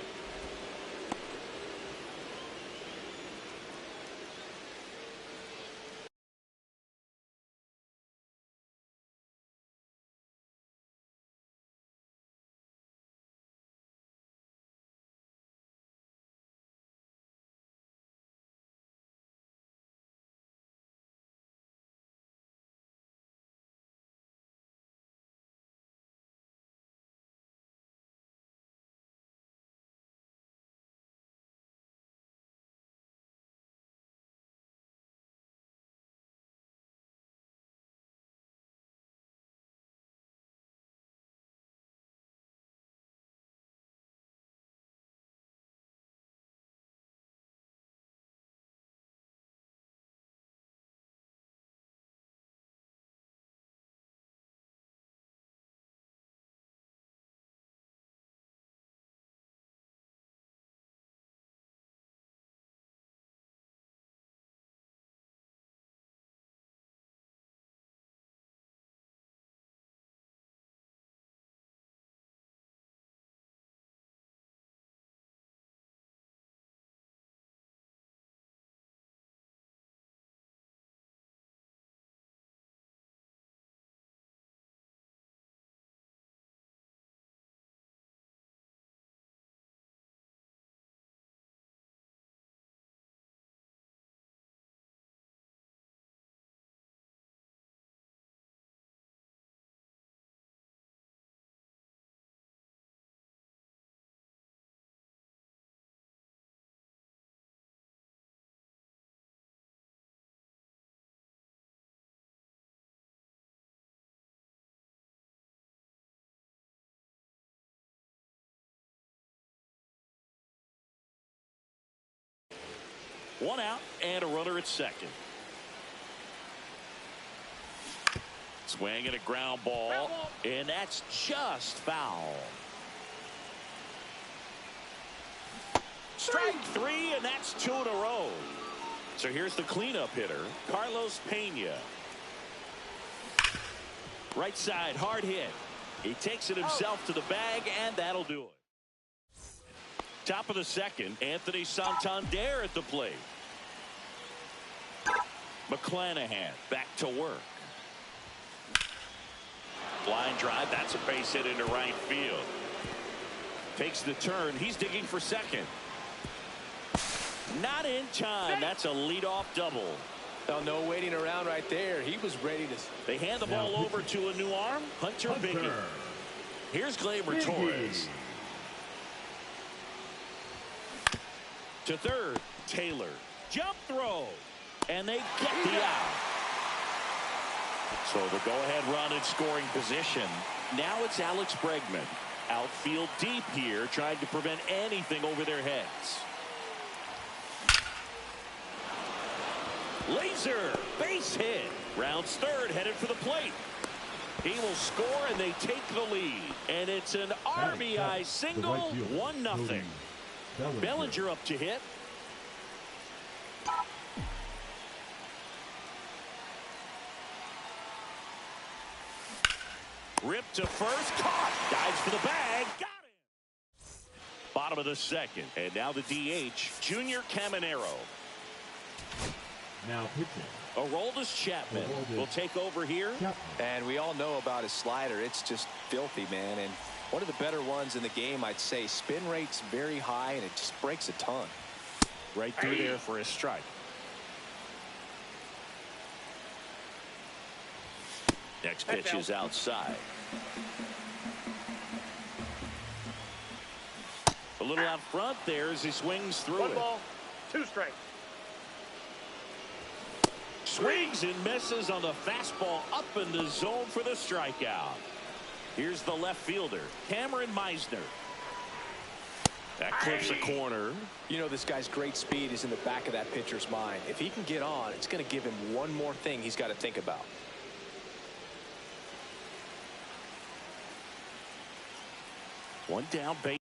One out and a runner at second. Swing and a ground ball, and that's just foul. Strike three, and that's 2 in a row. So here's the cleanup hitter, Carlos Pena. Right side, hard hit. He takes it himself to the bag, and that'll do it. Top of the second, Anthony Santander at the plate. McClanahan back to work. Line drive, that's a base hit into right field. Takes the turn, he's digging for second. Not in time. That's a leadoff double. Oh, no waiting around right there. He was ready to. They hand the ball over to a new arm, Hunter Biggie. Here's Gleyber Torres. To third, Taylor. Jump throw. And they get the out. So the go-ahead run in scoring position. Now it's Alex Bregman. Outfield deep here, trying to prevent anything over their heads. Laser, base hit. Rounds third, headed for the plate. He will score, and they take the lead. And it's an RBI single, 1-0. Bellinger up to hit. Ripped to first, caught. Dives for the bag, got it. Bottom of the second, and now the DH, Junior Caminero. Now pitching. Aroldis Chapman will take over here. And we all know about his slider. It's just filthy, man. And one of the better ones in the game, I'd say. Spin rate's very high, and it just breaks a ton. Right through there for a strike. Next pitch is outside. A little out front there as he swings through it. 1 ball, 2 strikes. Swings and misses on the fastball up in the zone for the strikeout. Here's the left fielder, Cameron Meisner. That clips a corner. You know, this guy's great speed is in the back of that pitcher's mind. If he can get on, it's going to give him one more thing he's got to think about. One down base.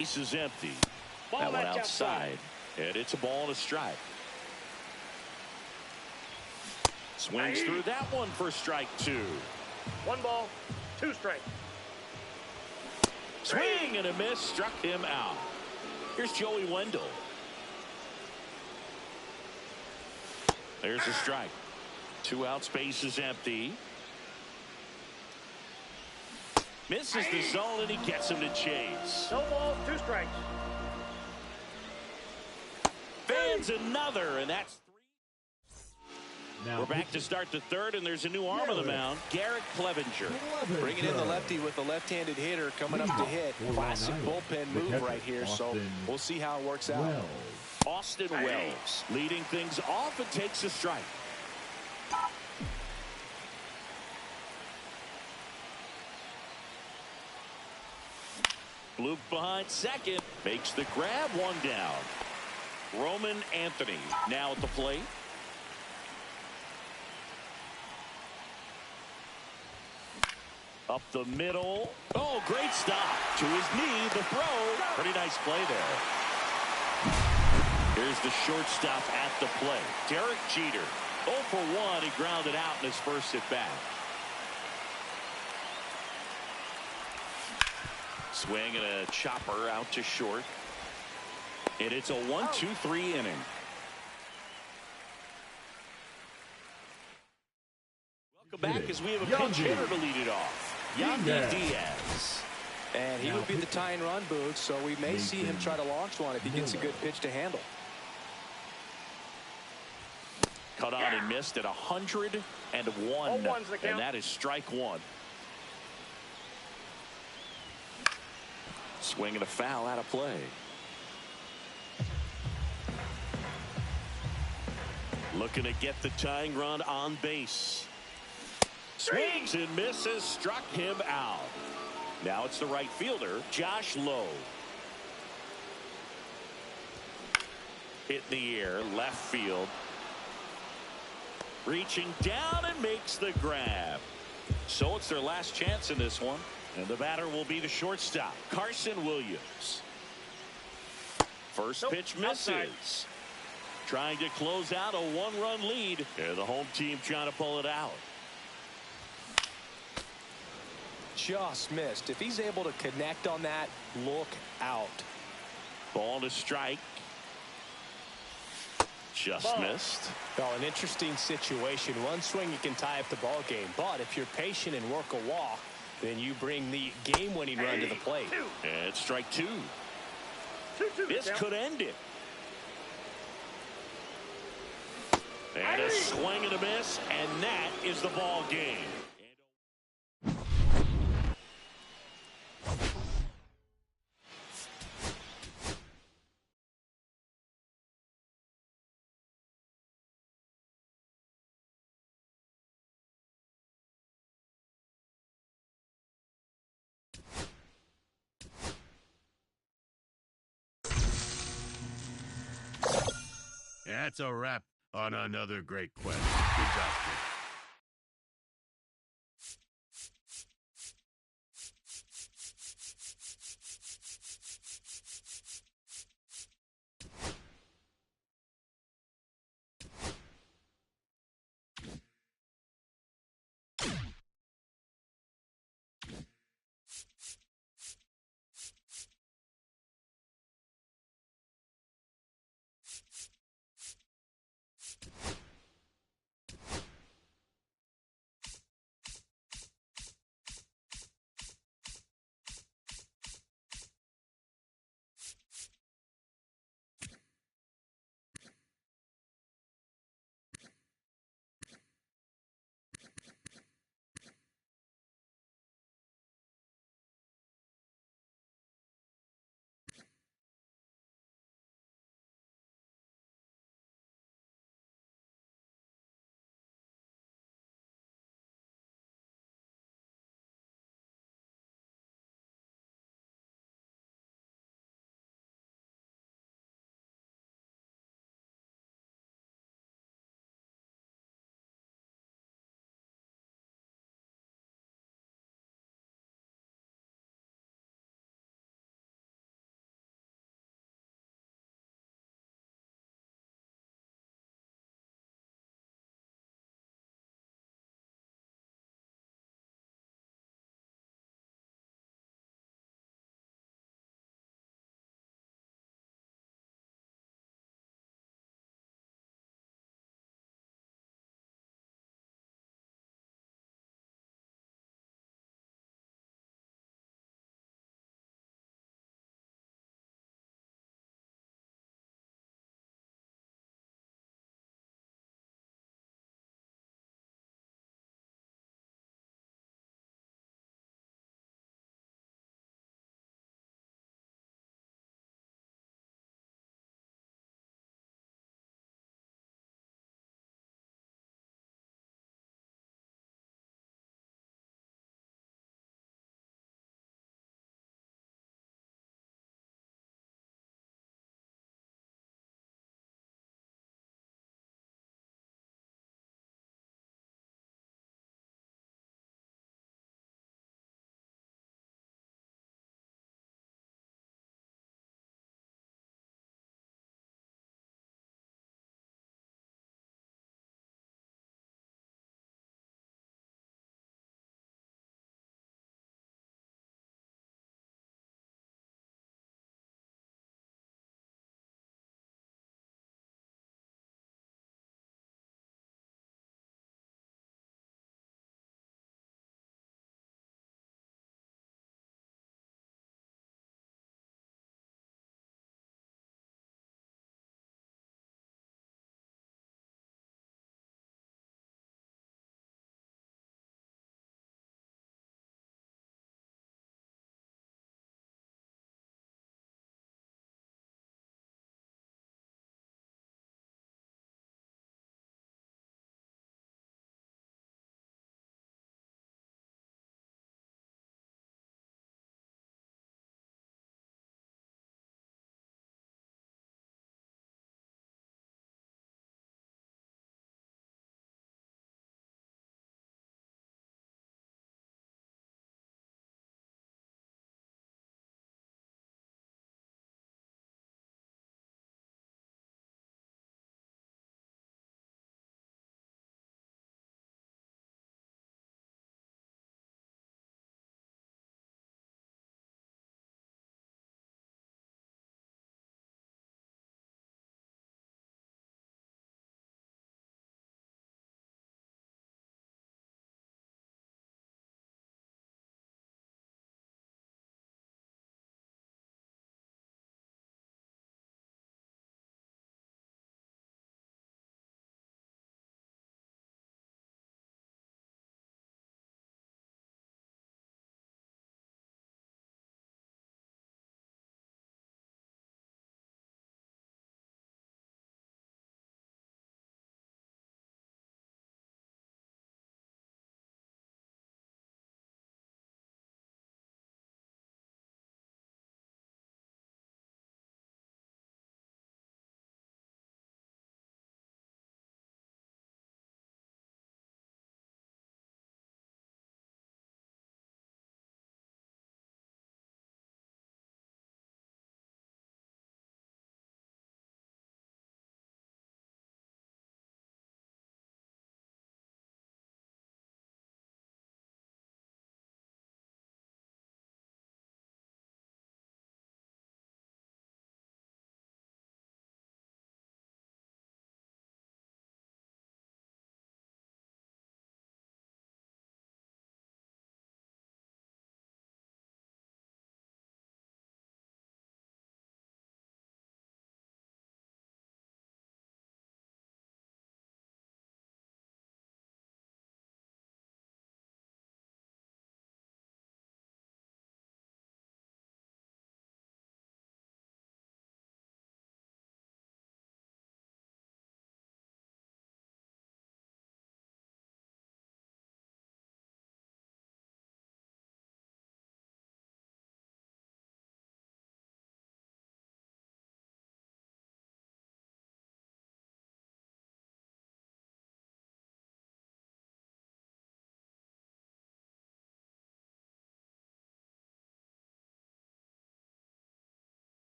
Base is empty. Ball That one match outside. And it's a ball and a strike. Swings through that one for strike 2. 1 ball, 2 strikes. Swing and a miss. Struck him out. Here's Joey Wendell. There's a strike. 2 outs, base is empty. Misses the zone, and he gets him to chase. No balls, 2 strikes. Fans another, and that's 3. Now We're back to start the 3rd, and there's a new arm on the mound, Garrett Clevenger. Bringing in the lefty with the left-handed hitter coming up to hit. Classic bullpen move right here, so we'll see how it works out. Austin Wells leading things off and takes a strike. Luke behind second, makes the grab, 1 down. Roman Anthony now at the plate. Up the middle. Oh, great stop. To his knee, the throw. Pretty nice play there. Here's the shortstop at the plate. Derek Jeter. 0 for 1. He grounded out in his first at bat. Swing and a chopper out to short. And it's a 1-2-3 inning. Welcome back as we have a pinch hitter to lead it off. Yandy Diaz. And he would be the tying run, Boog, so we may see him try to launch one if he gets a good pitch to handle. Cut on and missed at 101. And that is strike 1. Swing and a foul out of play. Looking to get the tying run on base. Swings and misses, struck him out. Now it's the right fielder, Josh Lowe. Hit in the air, left field. Reaching down and makes the grab. So it's their last chance in this one. And the batter will be the shortstop, Carson Williams. First pitch misses. Trying to close out a 1-run lead. And the home team trying to pull it out. Just missed. If he's able to connect on that, look out. Ball to strike. Just missed. Oh, an interesting situation. One swing, you can tie up the ball game. But if you're patient and work a walk, then you bring the game-winning run to the plate. And it's strike 2. This could end it. And a swing and a miss, and that is the ball game. That's a wrap on another great quest. Good job, kid.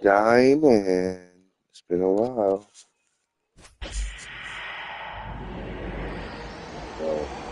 Diamond. It's been a while. Oh.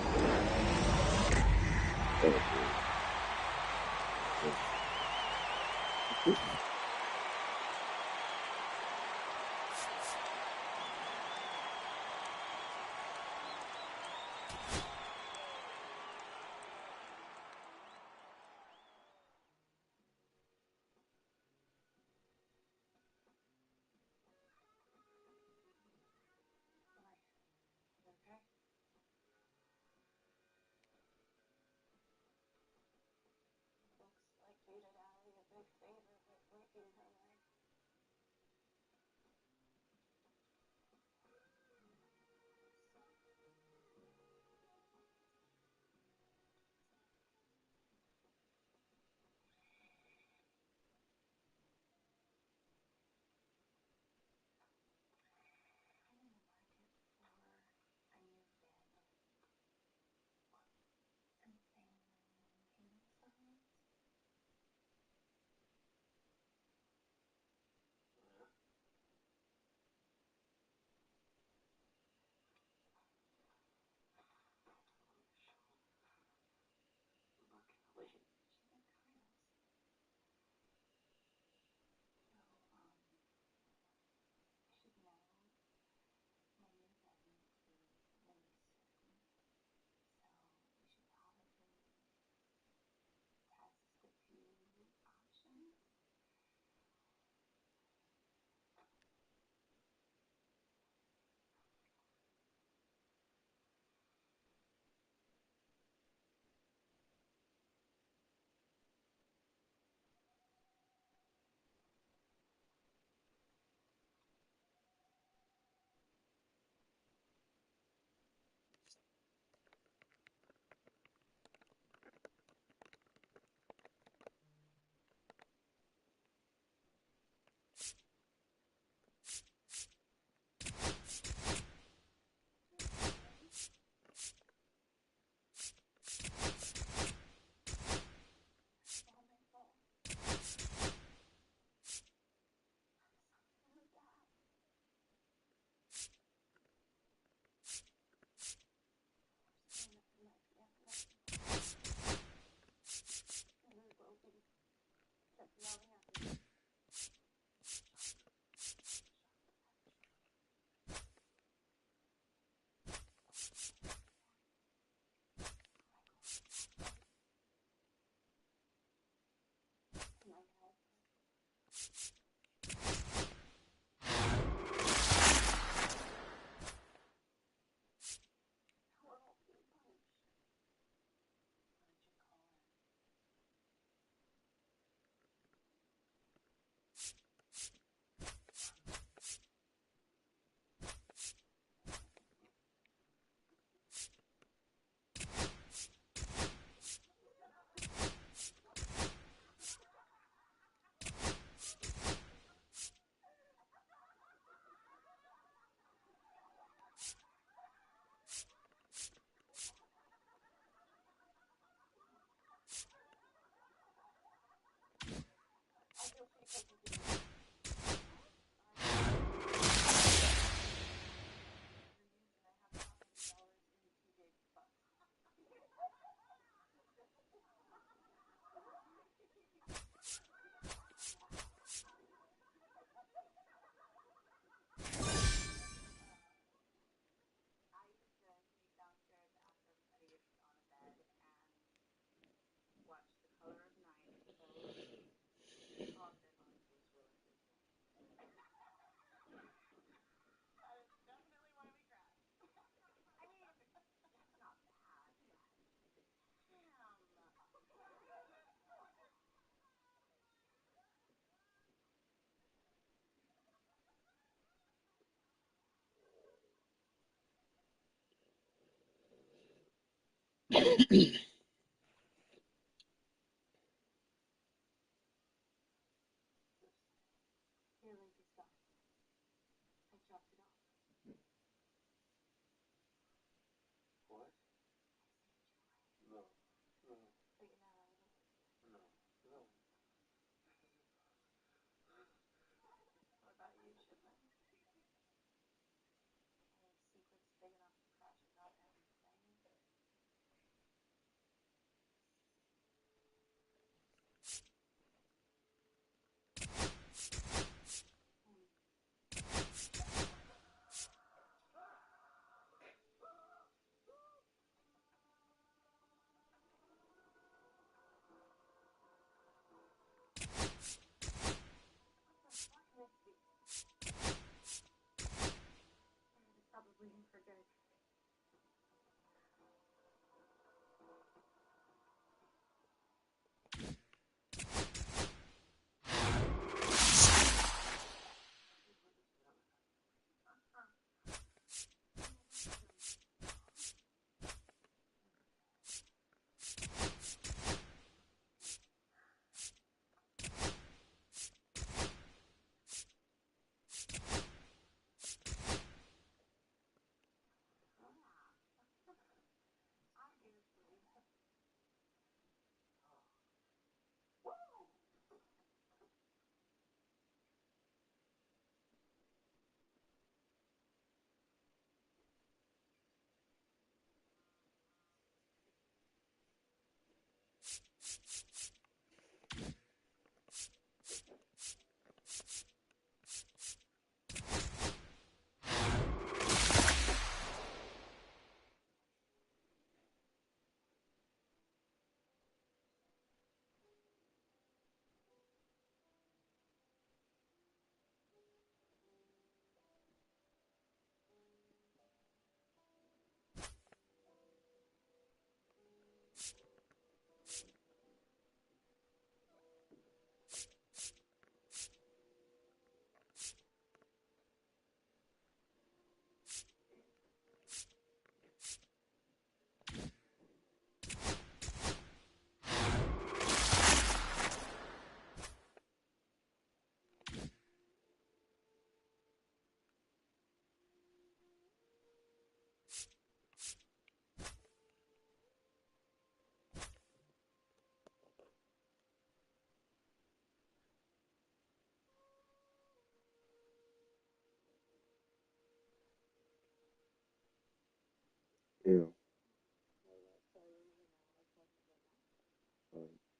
Yeah.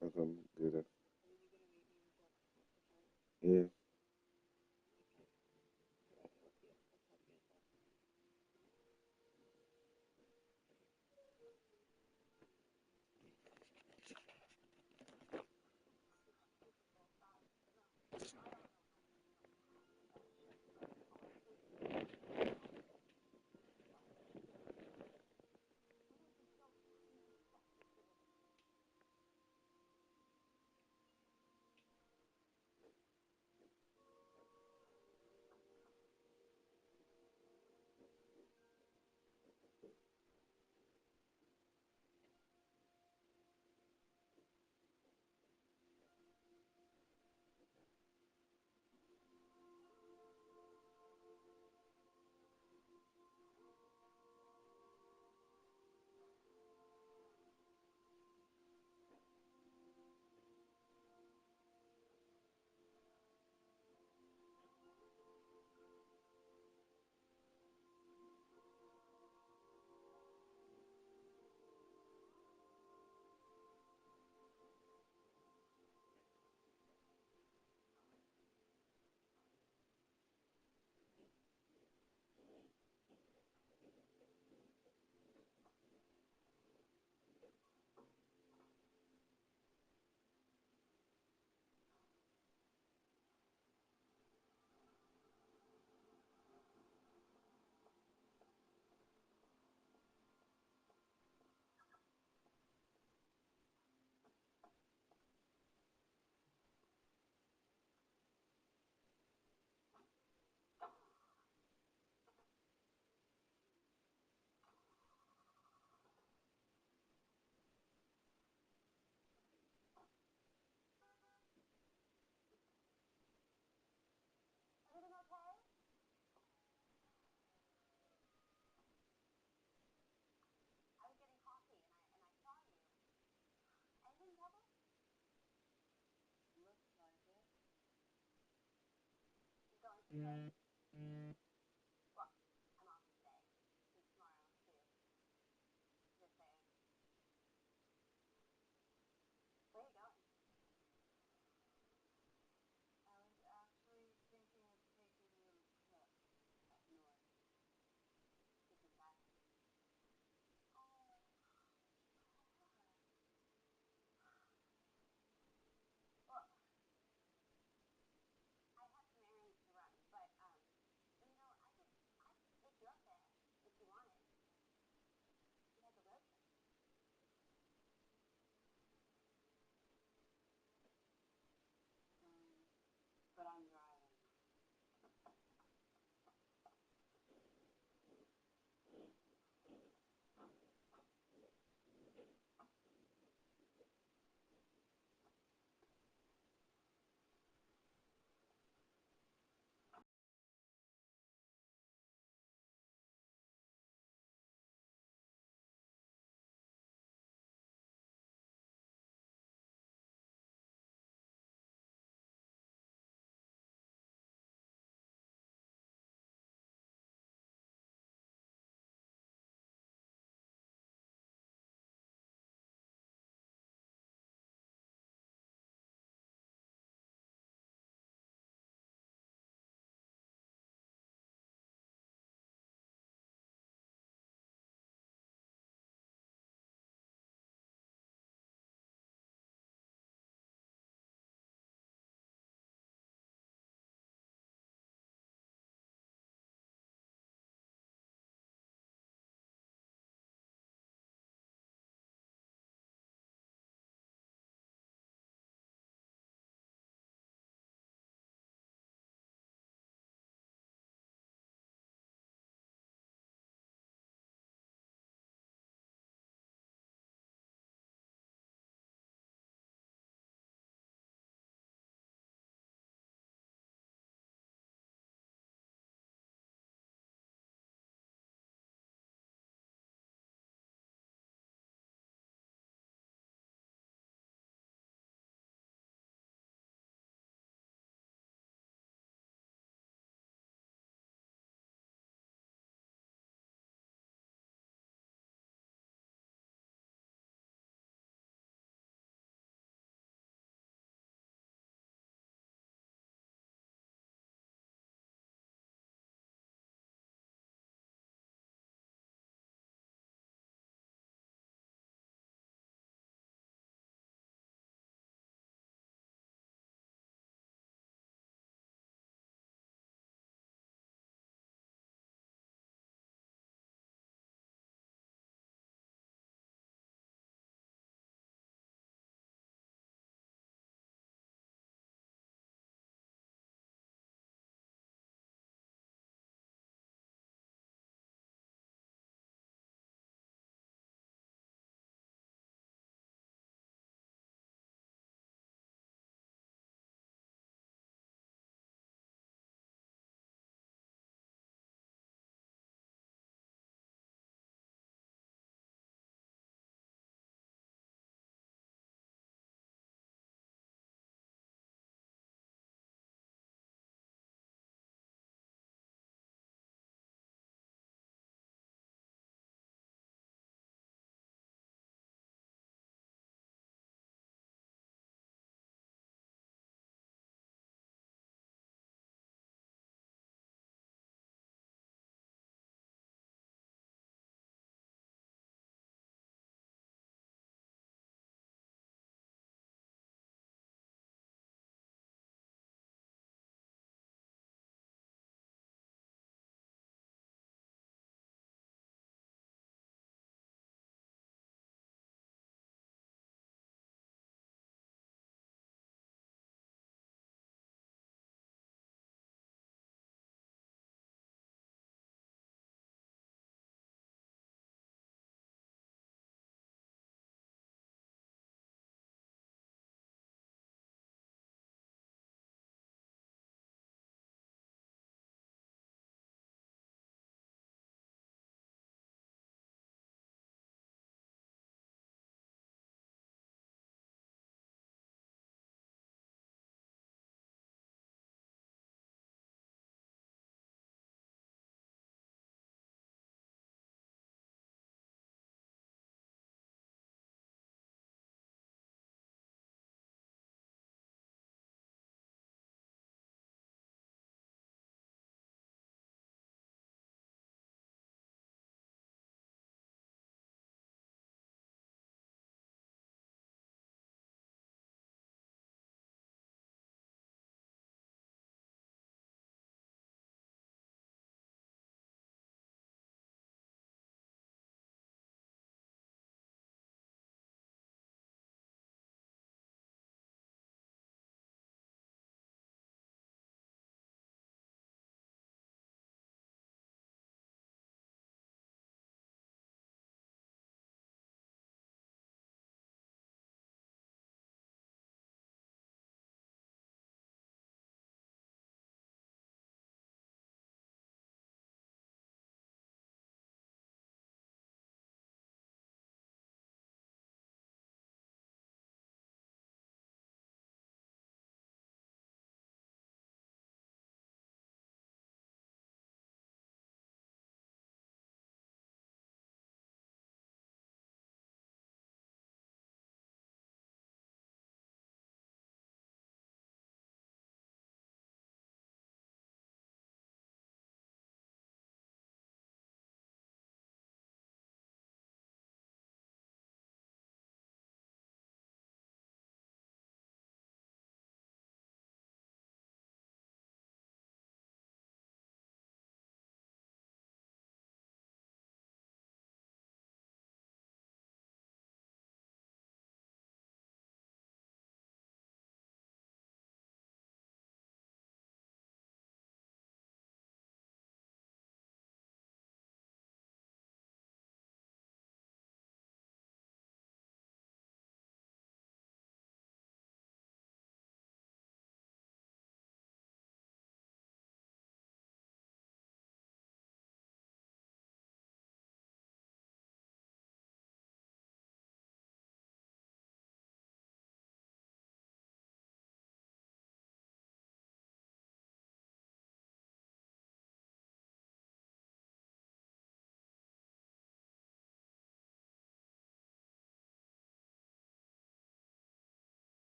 How come good? Yeah.